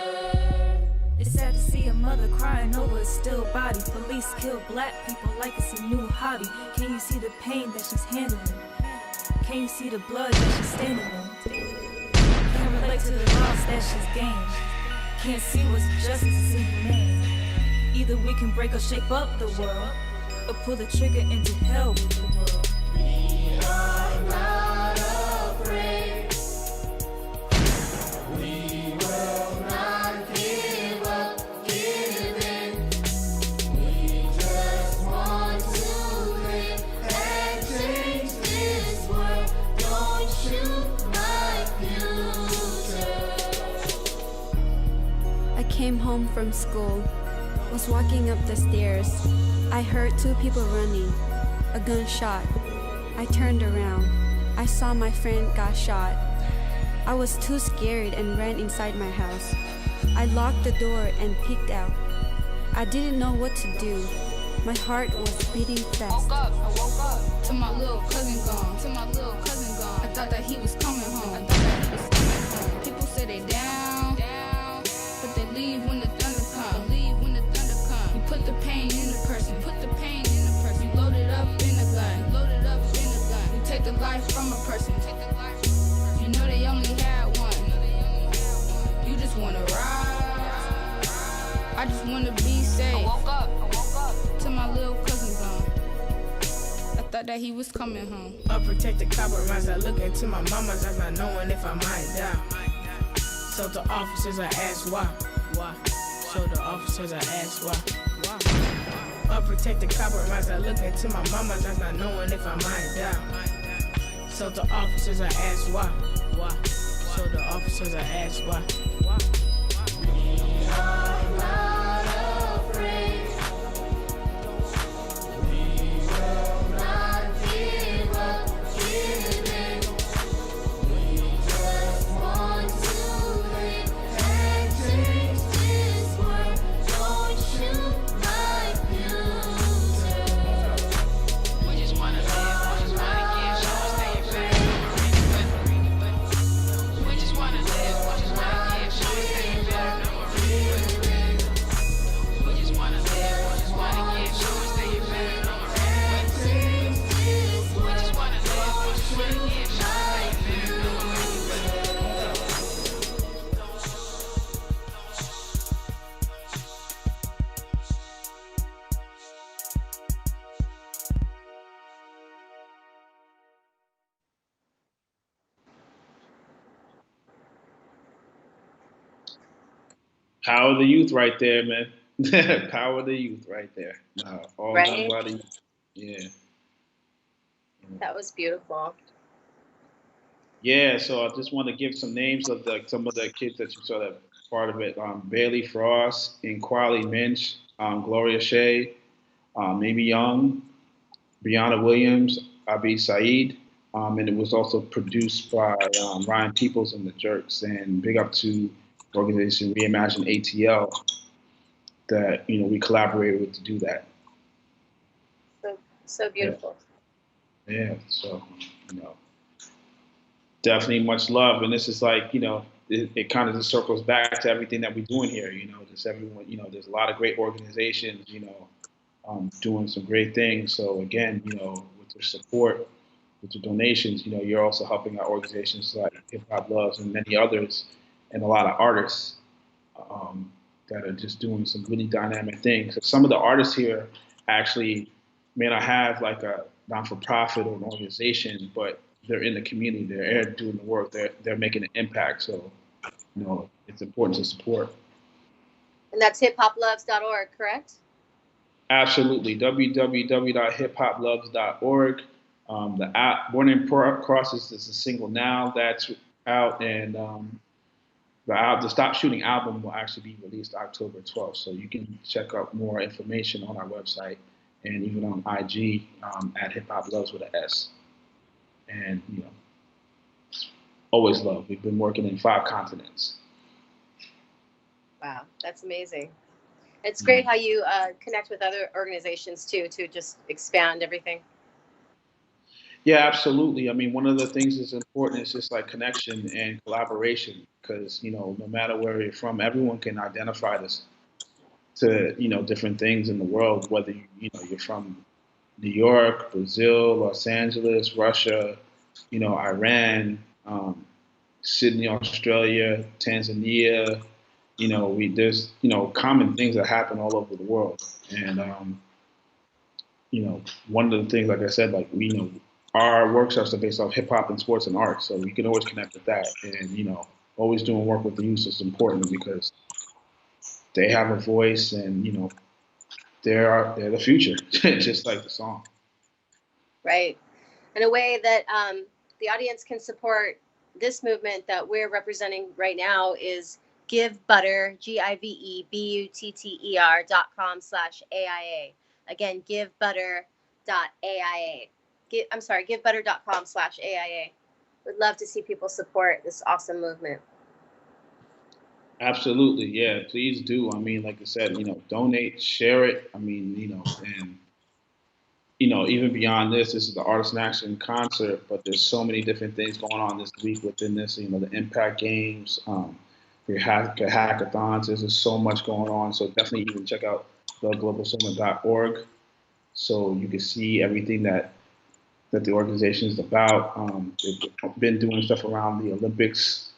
It's sad to see a mother crying over a still body. Police kill black people like it's a new hobby. Can you see the pain that she's handling? Can you see the blood that she's standing in? Can't relate to the loss that she's gained. Can't see what's justice in humane. Either we can break or shape up the world, or pull the trigger into hell with the world. We are not afraid. We will not give up, give in. We just want to live and change this world. Don't shoot my future. I came home from school, was walking up the stairs. I heard 2 people running, a gunshot. I turned around. I saw my friend got shot. I was too scared and ran inside my house. I locked the door and peeked out. I didn't know what to do. My heart was beating fast. I woke up to my little cousin gone. I thought that he was coming home. People say they down, but they leave when the thunder comes. You put the pain life from a person. You know they only had one. You just wanna ride. I just wanna be safe. I woke up till my little cousin gone. I thought that he was coming home. Unprotected compromise, I look into my mama's eyes, not knowing if I might die. So the officers, I asked why. So the officers, I asked why. Unprotected compromise, I look into my mama's eyes, not knowing if I might die. So the officers, I asked why. So the officers, I asked why. I'm not afraid. We will not give up, giving. We just want to live and change this world. Don't shoot my future. We just wanna live, we just wanna give, so stay in bed. We just wanna live, we just wanna give, so stay in bed. We just wanna live, we just wanna give, so stay in bed. We just wanna live, we just wanna give, so stay in Power of the youth right there, man. Power of the youth right there. All Right? done by the youth. Yeah. That was beautiful. Yeah, so I just want to give some names of some of the kids that you saw that part of it. Bailey Frost, Inquali Minch, Gloria Shea, Amy Young, Brianna Williams, Abi Saeed, and it was also produced by Ryan Peoples and the Jerks. And big up to the organization Reimagine ATL that we collaborated with to do that. So beautiful. Yeah, so definitely much love, and this is like it kind of just circles back to everything that we're doing here. Just everyone. There's a lot of great organizations. Doing some great things. So again, with your support, with your donations, you're also helping out organizations like Hip Hop Loves and many others, and a lot of artists that are just doing some really dynamic things. Some of the artists here actually may not have like a non-for-profit or an organization, but they're in the community. They're doing the work. They're making an impact. So, it's important to support. And that's hiphoploves.org, correct? Absolutely. www.hiphoploves.org. The app, Born in Crosses, is a single now that's out, and the Stop Shooting album will actually be released October 12th. So you can check out more information on our website and even on IG at Hip Hop Loves with an S. And always love. We've been working in 5 continents. Wow, that's amazing. It's great how you connect with other organizations too, to just expand everything. Yeah, absolutely. I mean, one of the things that's important is just like connection and collaboration, because no matter where you're from, everyone can identify this to different things in the world. Whether you're from New York, Brazil, Los Angeles, Russia, Iran, Sydney, Australia, Tanzania. There's common things that happen all over the world, and one of the things, like I said, like our workshops are based off hip hop and sports and art, so you can always connect with that, and always doing work with the youth is important because they have a voice, and they're the future, just like the song. Right. In a way that the audience can support this movement that we're representing right now is GiveButter, GiveButter.com/AIA. Again, GiveButter.AIA. GiveButter.com/AIA. Would love to see people support this awesome movement. Absolutely, yeah. Please do. I mean, like I said, donate, share it. I mean, and even beyond this is the Artists in Action concert. But there's so many different things going on this week within this. The Impact Games, your hackathons. There's just so much going on. So definitely even check out theglobalsummit.org so you can see everything that that the organization is about. They've been doing stuff around the Olympics,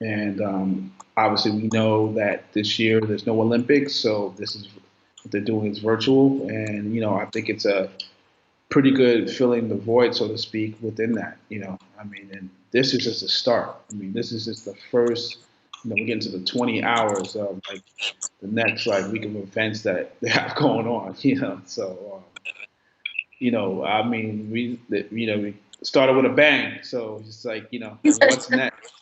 and obviously we know that this year there's no Olympics, so this is what they're doing is virtual, and I think it's a pretty good filling the void, so to speak, within that. I mean, and this is just a start. I mean, this is just the first. We get into the 20 hours of like the next week of events that they have going on. So. I mean, we started with a bang, so it's just like, what's next?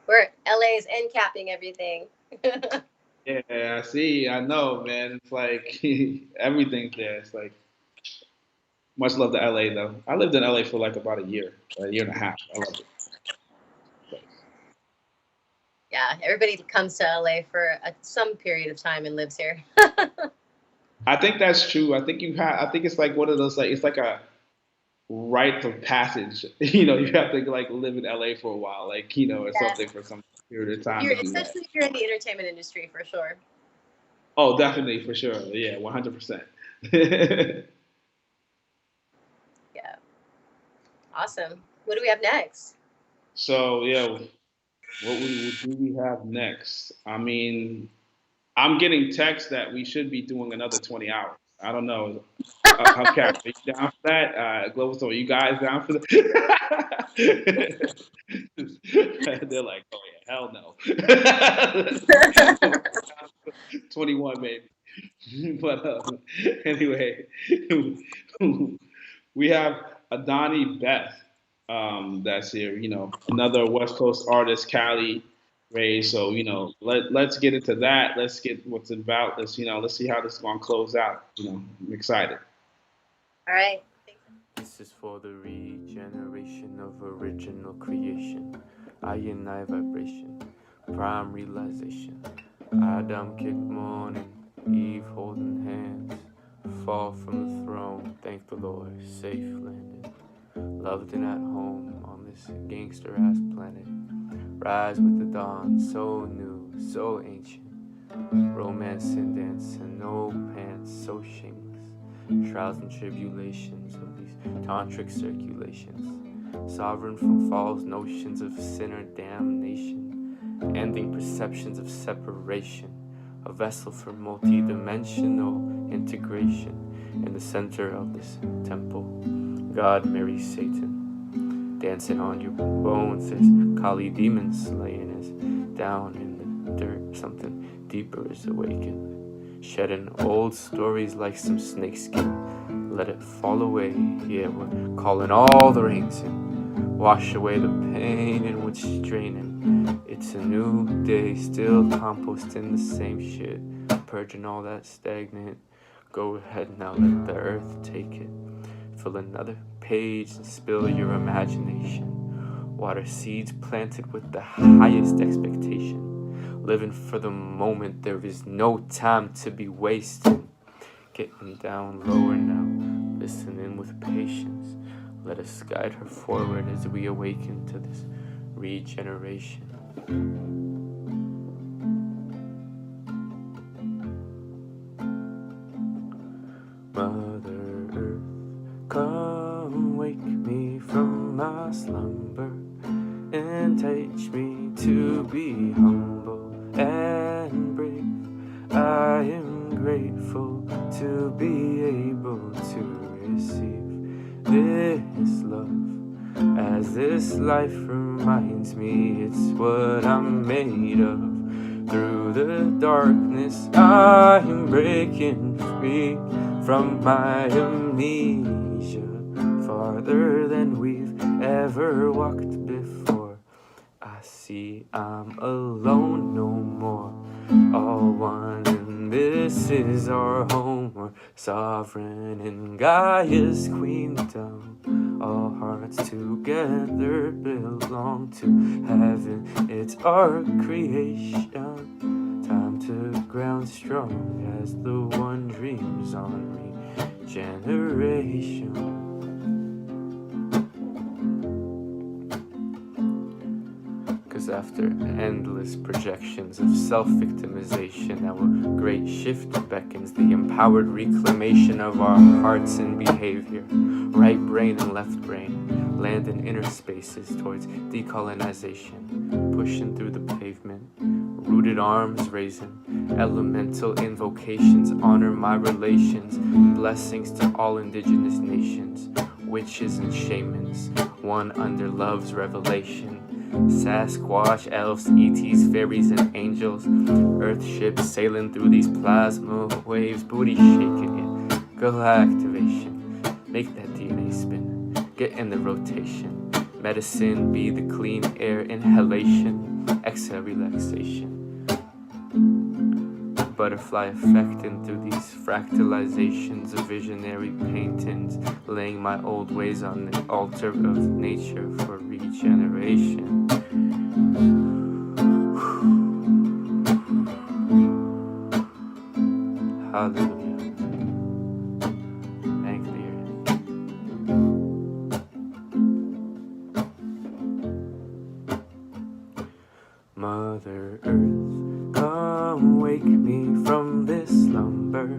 Where LA is end capping everything. Yeah, I know, man. It's like everything's there. It's like much love to LA though. I lived in LA for like about a year and a half. I loved it. Yeah, everybody comes to LA for some period of time and lives here. I think that's true. I think it's like one of those it's like a rite of passage. You have to like live in LA for a while, or Yes. something for some period of time. Especially if you're in the entertainment industry, for sure. Oh, definitely, for sure. Yeah, 100%. Yeah. Awesome. What do we have next? So yeah. What do we have next? I mean, I'm getting texts that we should be doing another 20 hours. I don't know. Cap, are you down for that? Global Soul, you guys down for that? They're like, oh yeah, hell no. 21, baby. But anyway, we have Adani Beth. That's here, another West Coast artist, Cali Ray. So, let's get into that. Let's get what's about. Let's see how this is going to close out. I'm excited. All right. This is for the regeneration of original creation. I and I vibration, prime realization. Adam kicked morning, Eve holding hands. Fall from the throne, thank the Lord, safe landing. Loved and at home on this gangster-ass planet. Rise with the dawn, so new, so ancient. Romance and dance and no pants, so shameless. Trials and tribulations of these tantric circulations. Sovereign from false notions of sinner damnation. Ending perceptions of separation. A vessel for multi-dimensional integration. In the center of this temple, God marries Satan. Dancing on your bones as Kali demon slaying is down in the dirt. Something deeper is awakened. Shedding old stories like some snakeskin. Let it fall away. Yeah, we're calling all the rings in. Wash away the pain in which draining. It's a new day, still composting the same shit. Purging all that stagnant. Go ahead now, let the earth take it. Fill another page and spill your imagination. Water seeds planted with the highest expectation. Living for the moment, there is no time to be wasting. Getting down lower now, listening with patience. Let us guide her forward as we awaken to this regeneration. Mother Earth, come wake me from my slumber and teach me to be humble and brave. I am grateful to be able to receive this love, as this life reminds me it's what I'm made of. Through the darkness I am breaking free from my amnesia, farther than we've ever walked before. I see I'm alone no more, all one, and this is our home. We're sovereign in Gaia's queendom. All hearts together belong to heaven. It's our creation. Time to ground strong as the one dreams on regeneration. Cause I after endless projections of self-victimization, now a great shift beckons, the empowered reclamation of our hearts and behavior. Right brain and left brain land in inner spaces towards decolonization, pushing through the pavement, rooted arms raising, elemental invocations honor my relations, blessings to all indigenous nations, witches and shamans, one under love's revelation. Sasquatch, elves, ETs, fairies, and angels, earth ships sailing through these plasma waves, booty shaking it, galactivation, make that DNA spin, get in the rotation, medicine be the clean air inhalation, exhale relaxation. Butterfly effecting through these fractalizations of visionary paintings, laying my old ways on the altar of nature for regeneration. Hallelujah. Thank the earth. Mother Earth, come wake me from this slumber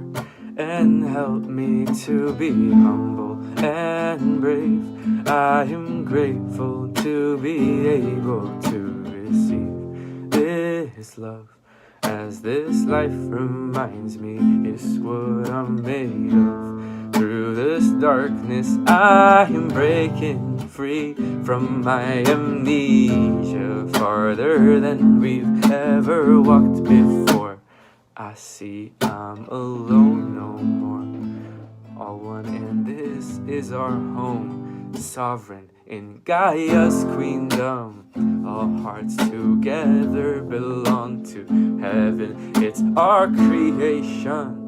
and help me to be humble and brave. I am grateful to be able to receive this love, as this life reminds me it's what I'm made of. Through this darkness I am breaking free from my amnesia, farther than we've ever walked before. I see I'm alone no more, all one, and this is our home, sovereign in Gaia's queendom. All hearts together belong to heaven, it's our creation.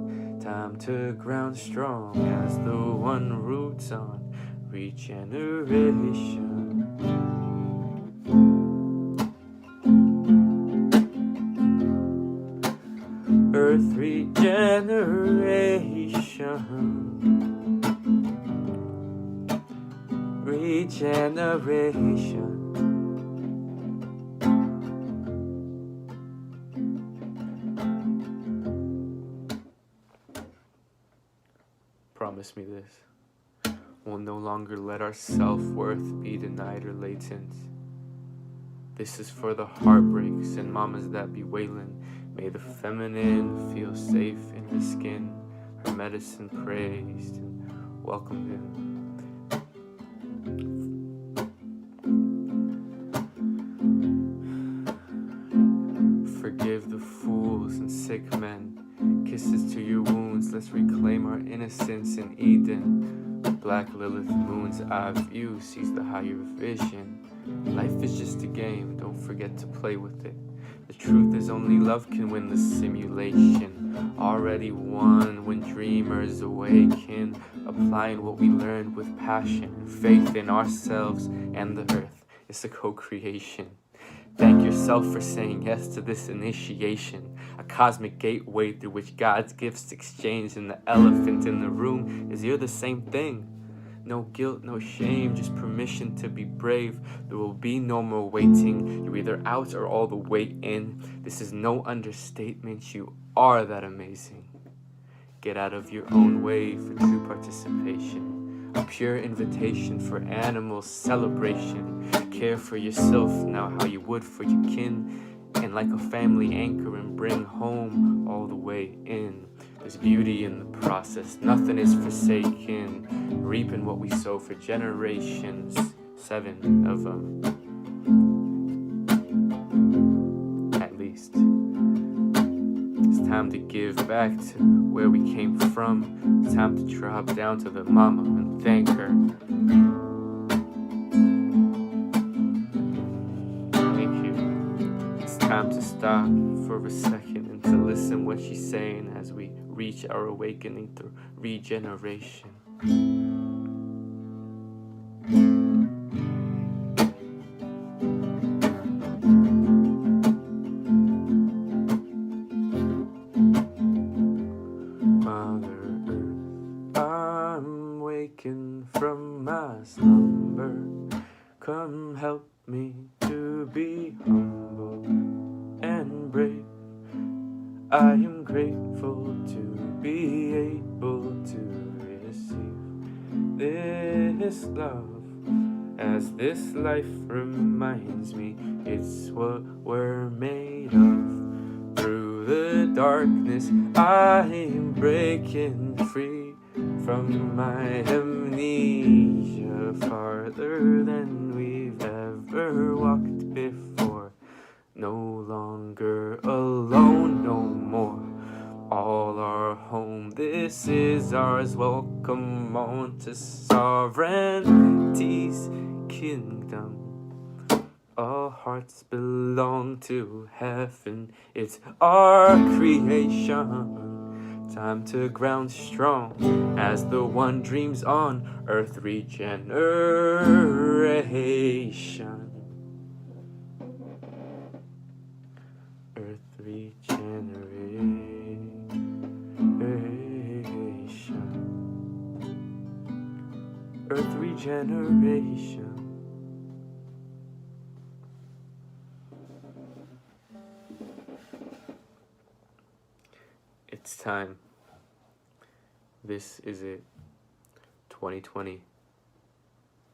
Time to ground strong as the one roots on regeneration. Earth regeneration. Regeneration. Promise me this. We'll no longer let our self-worth be denied or latent. This is for the heartbreaks and mamas that be wailing. May the feminine feel safe in her skin, her medicine praised and welcomed in. Forgive the fools and sick men. Kisses to your wounds, let's reclaim our innocence in Eden. Black Lilith moon's eye view sees the higher vision. Life is just a game, don't forget to play with it. The truth is only love can win the simulation. Already won when dreamers awaken, applying what we learned with passion, faith in ourselves and the earth. It's a co-creation. Thank yourself for saying yes to this initiation, a cosmic gateway through which God's gifts exchange, and the elephant in the room is you're the same thing. No guilt, no shame, just permission to be brave. There will be no more waiting. You're either out or all the way in. This is no understatement. You are that amazing. Get out of your own way for true participation. A pure invitation for animal celebration. Care for yourself now how you would for your kin. And like a family anchor and bring home all the way in. There's beauty in the process, nothing is forsaken. Reaping what we sow for generations, 7 of them, at least. It's time to give back to where we came from. It's time to drop down to the mama and thank her. Thank you. It's time to stop for a second and to listen what she's saying as we reach our awakening through regeneration. Mother Earth, I'm waking from my slumber. Come help me to to be humble and brave. I am grateful to be able to receive this love, as this life reminds me it's what we're made of. Through the darkness I am breaking free from my amnesia, farther than we've ever walked before. No longer alone, no more. All our home, this is ours. Welcome on to sovereignty's kingdom. Our hearts belong to heaven, it's our creation. Time to ground strong as the one dreams on earth regeneration. Earth regeneration. Earth regeneration. It's time. This is it. 2020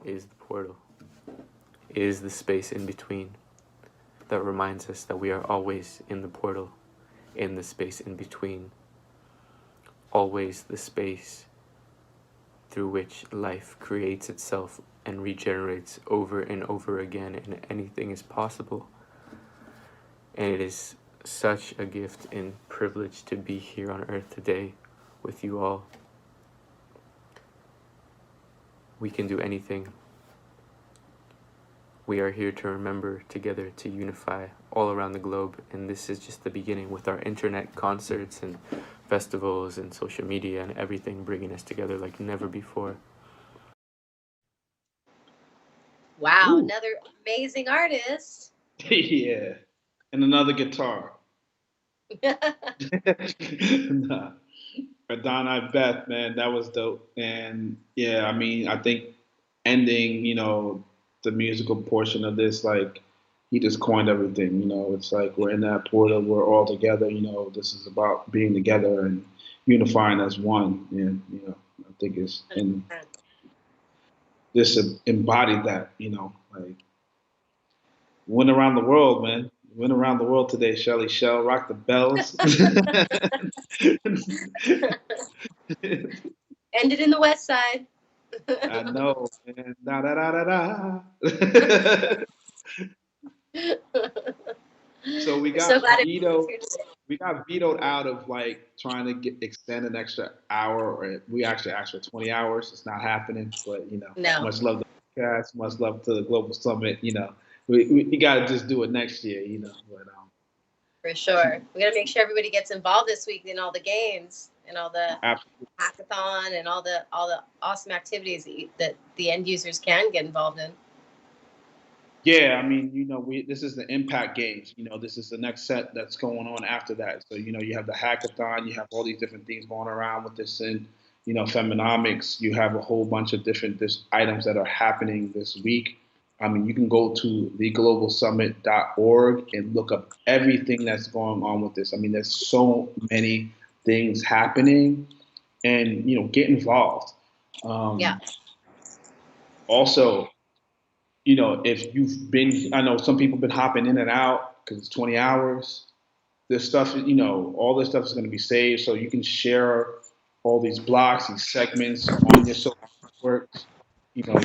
is the portal, is the space in between that reminds us that we are always in the portal, in the space in between, always the space through which life creates itself and regenerates over and over again, and anything is possible. And it is such a gift and privilege to be here on earth today with you all. We can do anything. We are here to remember together, to unify all around the globe, and this is just the beginning with our internet concerts and festivals and social media and everything bringing us together like never before. Wow, another amazing artist. Yeah, and another guitar. Nah. Adonai Beth, man, that was dope. And yeah, I mean, I think ending, the musical portion of this, like, he just coined everything. It's like we're in that portal, we're all together. This is about being together and unifying as one. And I think it's and this embodied that. Like went around the world, man. Went around the world today, Shelly Shell. Rock the bells. Ended in the West Side. I know, man. Da da da da da. So we got So glad it vetoed. was here today. We got vetoed out of like trying to extend an extra hour, or we actually asked for 20 hours. It's not happening, but No. much love to the podcast, much love to the Global Summit. We got to just do it next year. But For sure. We got to make sure everybody gets involved this week in all the games and all the absolutely. hackathon and all the awesome activities that the end users can get involved in. Yeah, I mean, this is the impact games. This is the next set that's going on after that. So, you have the hackathon, you have all these different things going around with this, and Feminomics. You have a whole bunch of different items that are happening this week. I mean, you can go to theglobalsummit.org and look up everything that's going on with this. I mean, there's so many things happening, and get involved. Yeah. Also, if you've been, I know some people have been hopping in and out because it's 20 hours. This stuff, all this stuff is going to be saved, so you can share all these blocks, these segments on your social networks. You can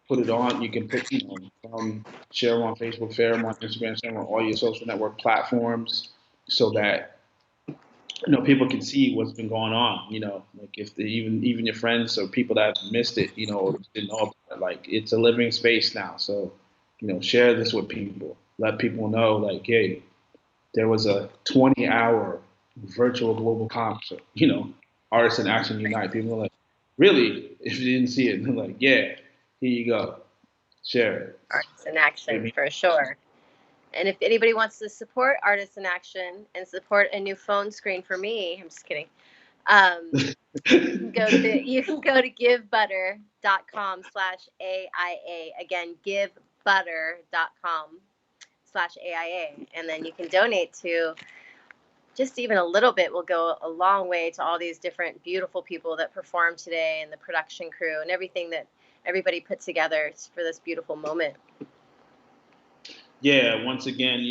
put it on. You can put, share them on Facebook, share them on Instagram, share them on all your social network platforms, so that people can see what's been going on. Like if even your friends or people that have missed it, or didn't know about it, like it's a living space now. So, share this with people. Let people know, like, hey, there was a 20-hour virtual global concert. Artists in Action Unite. People are like, really? If you didn't see it, they're like, yeah, here you go. Share it. Artists in Action, for sure. And if anybody wants to support Artists in Action and support a new phone screen for me, I'm just kidding. You can go to givebutter.com/AIA. Again, getbutter.com/AIA. And then you can donate to just even a little bit will go a long way to all these different beautiful people that performed today and the production crew and everything that everybody put together for this beautiful moment. Yeah, once again,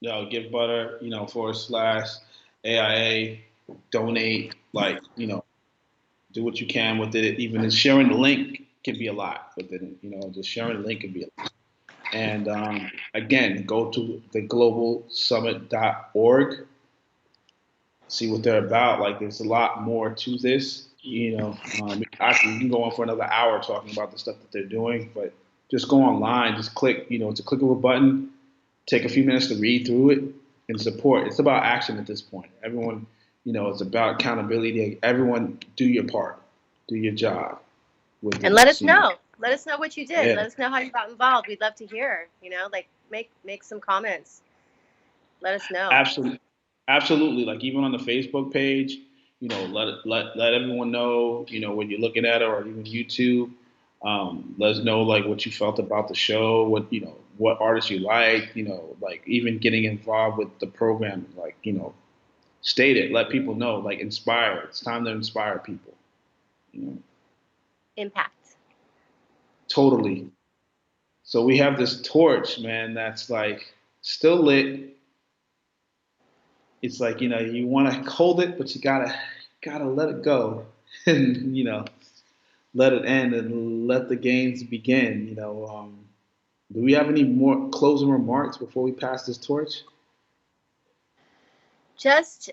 Give Butter, /AIA, donate, do what you can with it. Even sharing the link can be a lot with it. Just sharing the link can be a lot. And again, go to theglobalsummit.org, see what they're about. Like, there's a lot more to this. Actually, you can go on for another hour talking about the stuff that they're doing, but just go online, just click, it's a click of a button, take a few minutes to read through it and support. It's about action at this point. Everyone, it's about accountability. Everyone do your part, do your job. And let us know. Let us know what you did. Yeah. Let us know how you got involved. We'd love to hear, make some comments. Let us know. Absolutely. Like, even on the Facebook page, let everyone know, when you're looking at it, or even YouTube. Let us know what you felt about the show, what artists you like, even getting involved with the program, state it, let people know, inspire. It's time to inspire people. Impact. Totally. So we have this torch, man, that's still lit. It's you want to hold it, but you gotta let it go, and let it end and let the games begin. Do we have any more closing remarks before we pass this torch? Just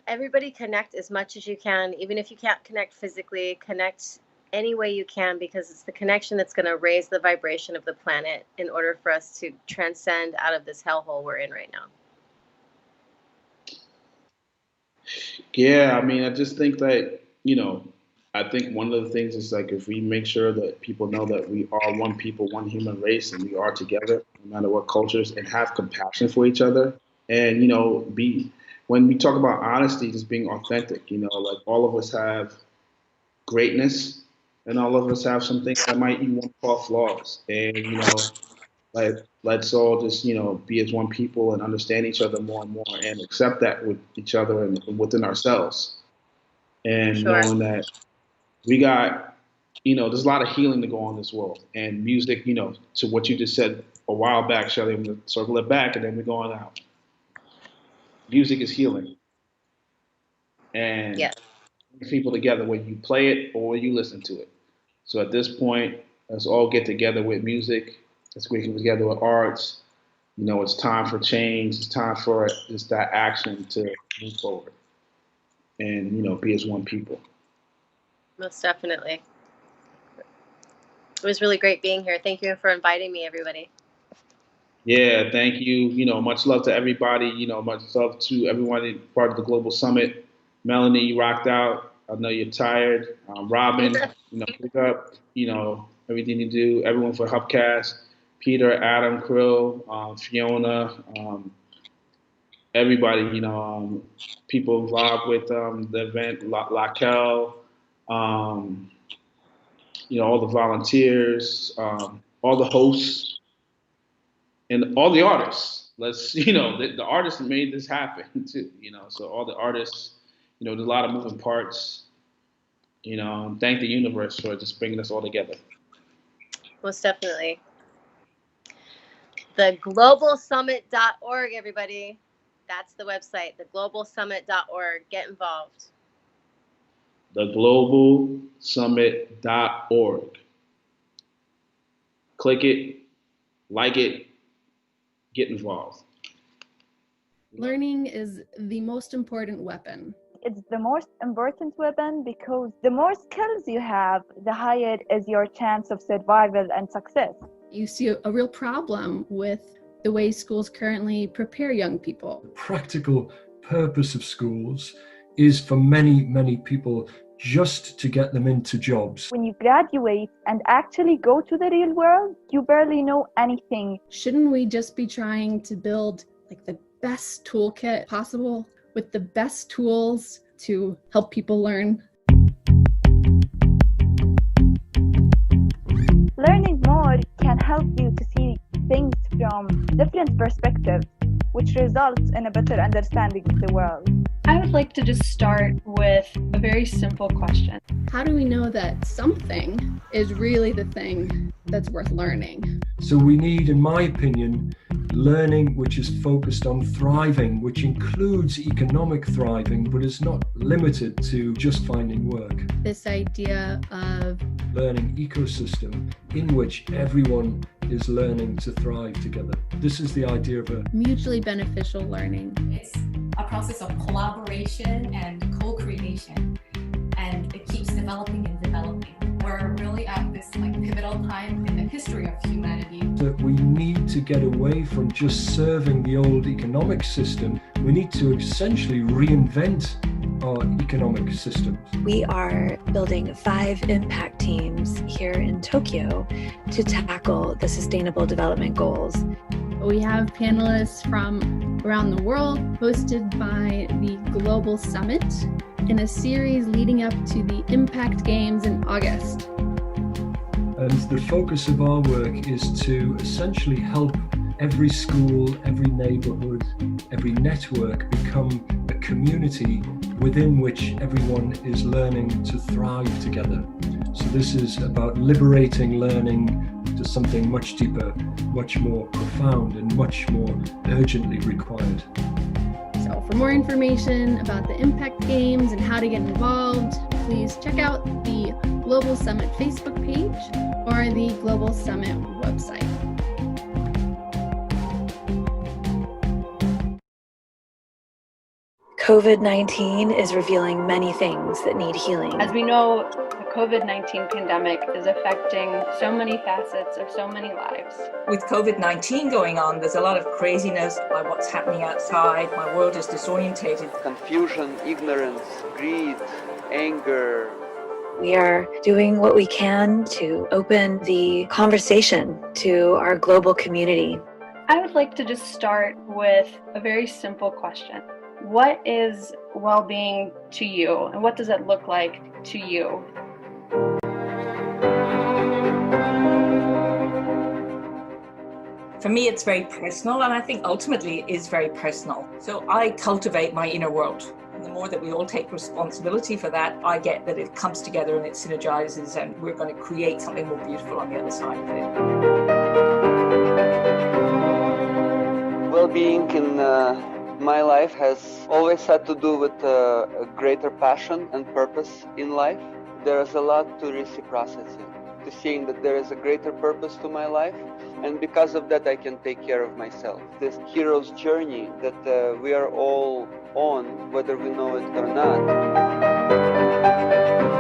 everybody connect as much as you can. Even if you can't connect physically, connect any way you can, because it's the connection that's going to raise the vibration of the planet in order for us to transcend out of this hellhole we're in right now. Yeah, I just think that, I think one of the things is if we make sure that people know that we are one people, one human race, and we are together, no matter what cultures, and have compassion for each other. And, when we talk about honesty, just being authentic, all of us have greatness, and all of us have some things that might even want to call flaws. And, let's all just, be as one people and understand each other more and more, and accept that with each other and within ourselves. And Sure. knowing that we got, there's a lot of healing to go on in this world. And music, to what you just said a while back, Shelly, I'm going to circle it back, and then we're going out. Music is healing. And people together, when you play it or when you listen to it. So at this point, let's all get together with music. Let's get together with arts. It's time for change. It's time for just that action to move forward and, be as one people. Most definitely. It was really great being here. Thank you for inviting me, everybody. Yeah, thank you. Much love to everybody. Much love to everyone part of the Global Summit. Melanie, you rocked out. I know you're tired. Robin, pick up, everything you do. Everyone for Hubcast. Peter, Adam, Krill, Fiona, everybody, people involved with the event, Laquel, all the volunteers, all the hosts, and all the artists. Let's, the artists made this happen too, so all the artists, there's a lot of moving parts, thank the universe for just bringing us all together. Most definitely. Theglobalsummit.org, everybody. That's the website, theglobalsummit.org. Get involved. Theglobalsummit.org. Click it, like it, get involved. Learning is the most important weapon. It's the most important weapon because the more skills you have, the higher is your chance of survival and success. You see a real problem with the way schools currently prepare young people. The practical purpose of schools is for many people just to get them into jobs. When you graduate and actually go to the real world, you barely know anything. Shouldn't we just be trying to build the best toolkit possible with the best tools to help people learn? Learning more can help you to different perspectives, which results in a better understanding of the world. I would like to just start with a very simple question. How do we know that something is really the thing that's worth learning? So we need, in my opinion, learning which is focused on thriving, which includes economic thriving, but is not limited to just finding work. This idea of learning ecosystem in which everyone is learning to thrive together. This is the idea of a mutually beneficial learning. It's a process of collaboration and co-creation, and it keeps developing and developing. We're really at this pivotal time in the history of humanity. That we need to get away from just serving the old economic system. We need to essentially reinvent our economic systems. We are building 5 impact teams here in Tokyo to tackle the Sustainable Development Goals. We have panelists from around the world hosted by the Global Summit in a series leading up to the Impact Games in August. And the focus of our work is to essentially help every school, every neighborhood, every network become a community within which everyone is learning to thrive together. So this is about liberating learning to something much deeper, much more profound, and much more urgently required. So for more information about the Impact Games and how to get involved, please check out the Global Summit Facebook page or the Global Summit website. COVID-19 is revealing many things that need healing. As we know, the COVID-19 pandemic is affecting so many facets of so many lives. With COVID-19 going on, there's a lot of craziness by what's happening outside. My world is disorientated. Confusion, ignorance, greed, anger. We are doing what we can to open the conversation to our global community. I would like to just start with a very simple question. What is well-being to you, and what does it look like to you? For me, it's very personal, and I think ultimately it is very personal. So I cultivate my inner world. And the more that we all take responsibility for that, I get that it comes together and it synergizes, and we're going to create something more beautiful on the other side of it. Well-being in my life has always had to do with a greater passion and purpose in life. There is a lot to reciprocity, to seeing that there is a greater purpose to my life, and because of that I can take care of myself. This hero's journey that we are all on, whether we know it or not.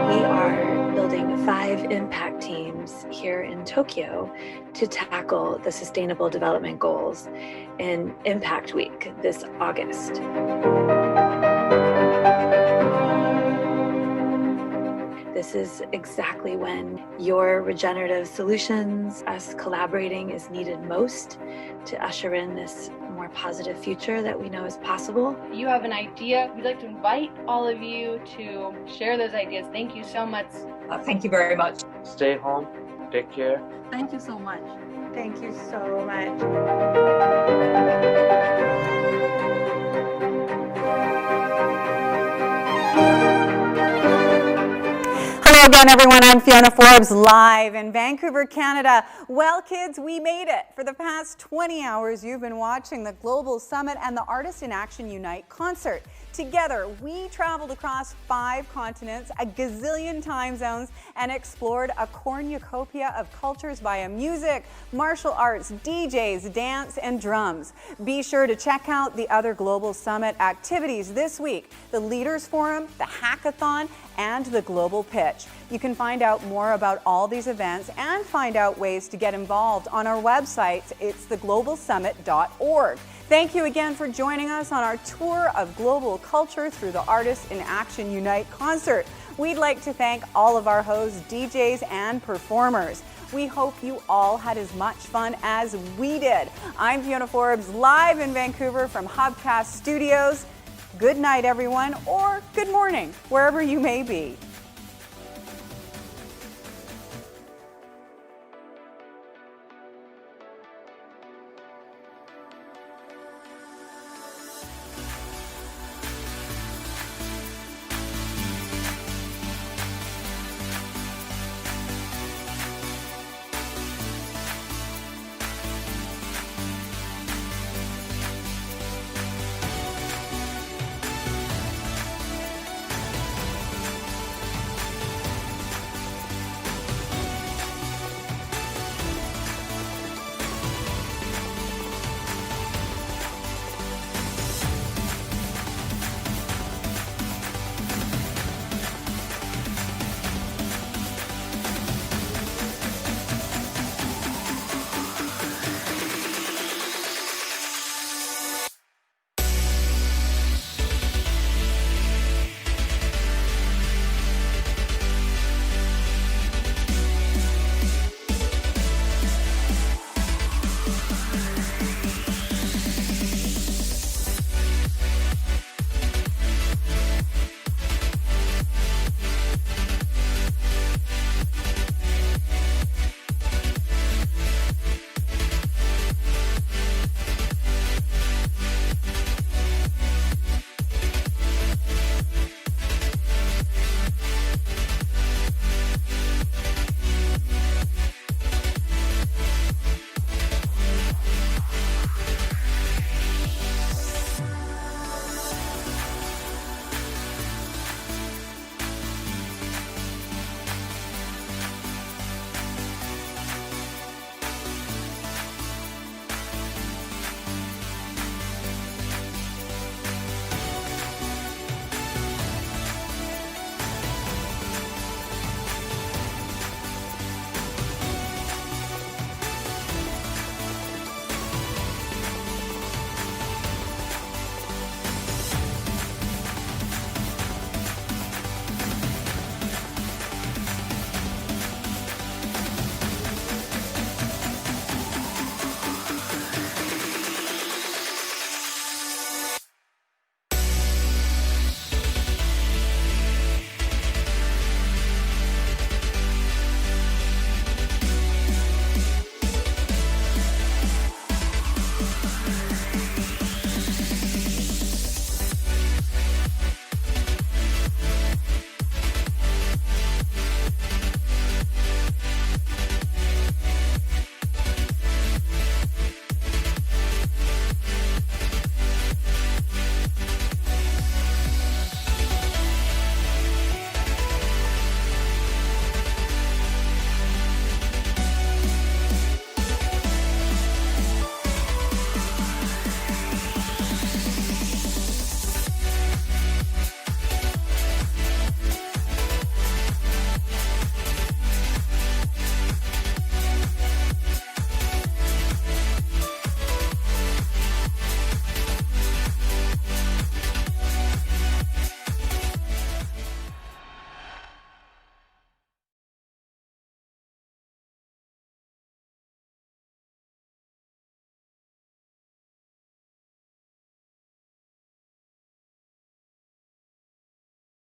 We are building 5 impact teams here in Tokyo to tackle the Sustainable Development Goals in Impact Week this August. This is exactly when your regenerative solutions, us collaborating, is needed most to usher in this more positive future that we know is possible. If you have an idea, we'd like to invite all of you to share those ideas. Thank you so much. Thank you very much. Stay home, take care. Thank you so much. Thank you so much. Hello again, everyone. I'm Fiona Forbes, live in Vancouver, Canada. Well, kids, we made it. For the past 20 hours, you've been watching the Global Summit and the Artists in Action Unite concert. Together, we traveled across 5 continents, a gazillion time zones, and explored a cornucopia of cultures via music, martial arts, DJs, dance, and drums. Be sure to check out the other Global Summit activities this week: the Leaders Forum, the Hackathon, and the Global Pitch. You can find out more about all these events and find out ways to get involved on our website. It's theglobalsummit.org. Thank you again for joining us on our tour of global culture through the Artists in Action Unite concert. We'd like to thank all of our hosts, DJs, and performers. We hope you all had as much fun as we did. I'm Fiona Forbes, live in Vancouver from Hubcast Studios. Good night, everyone, or good morning, wherever you may be.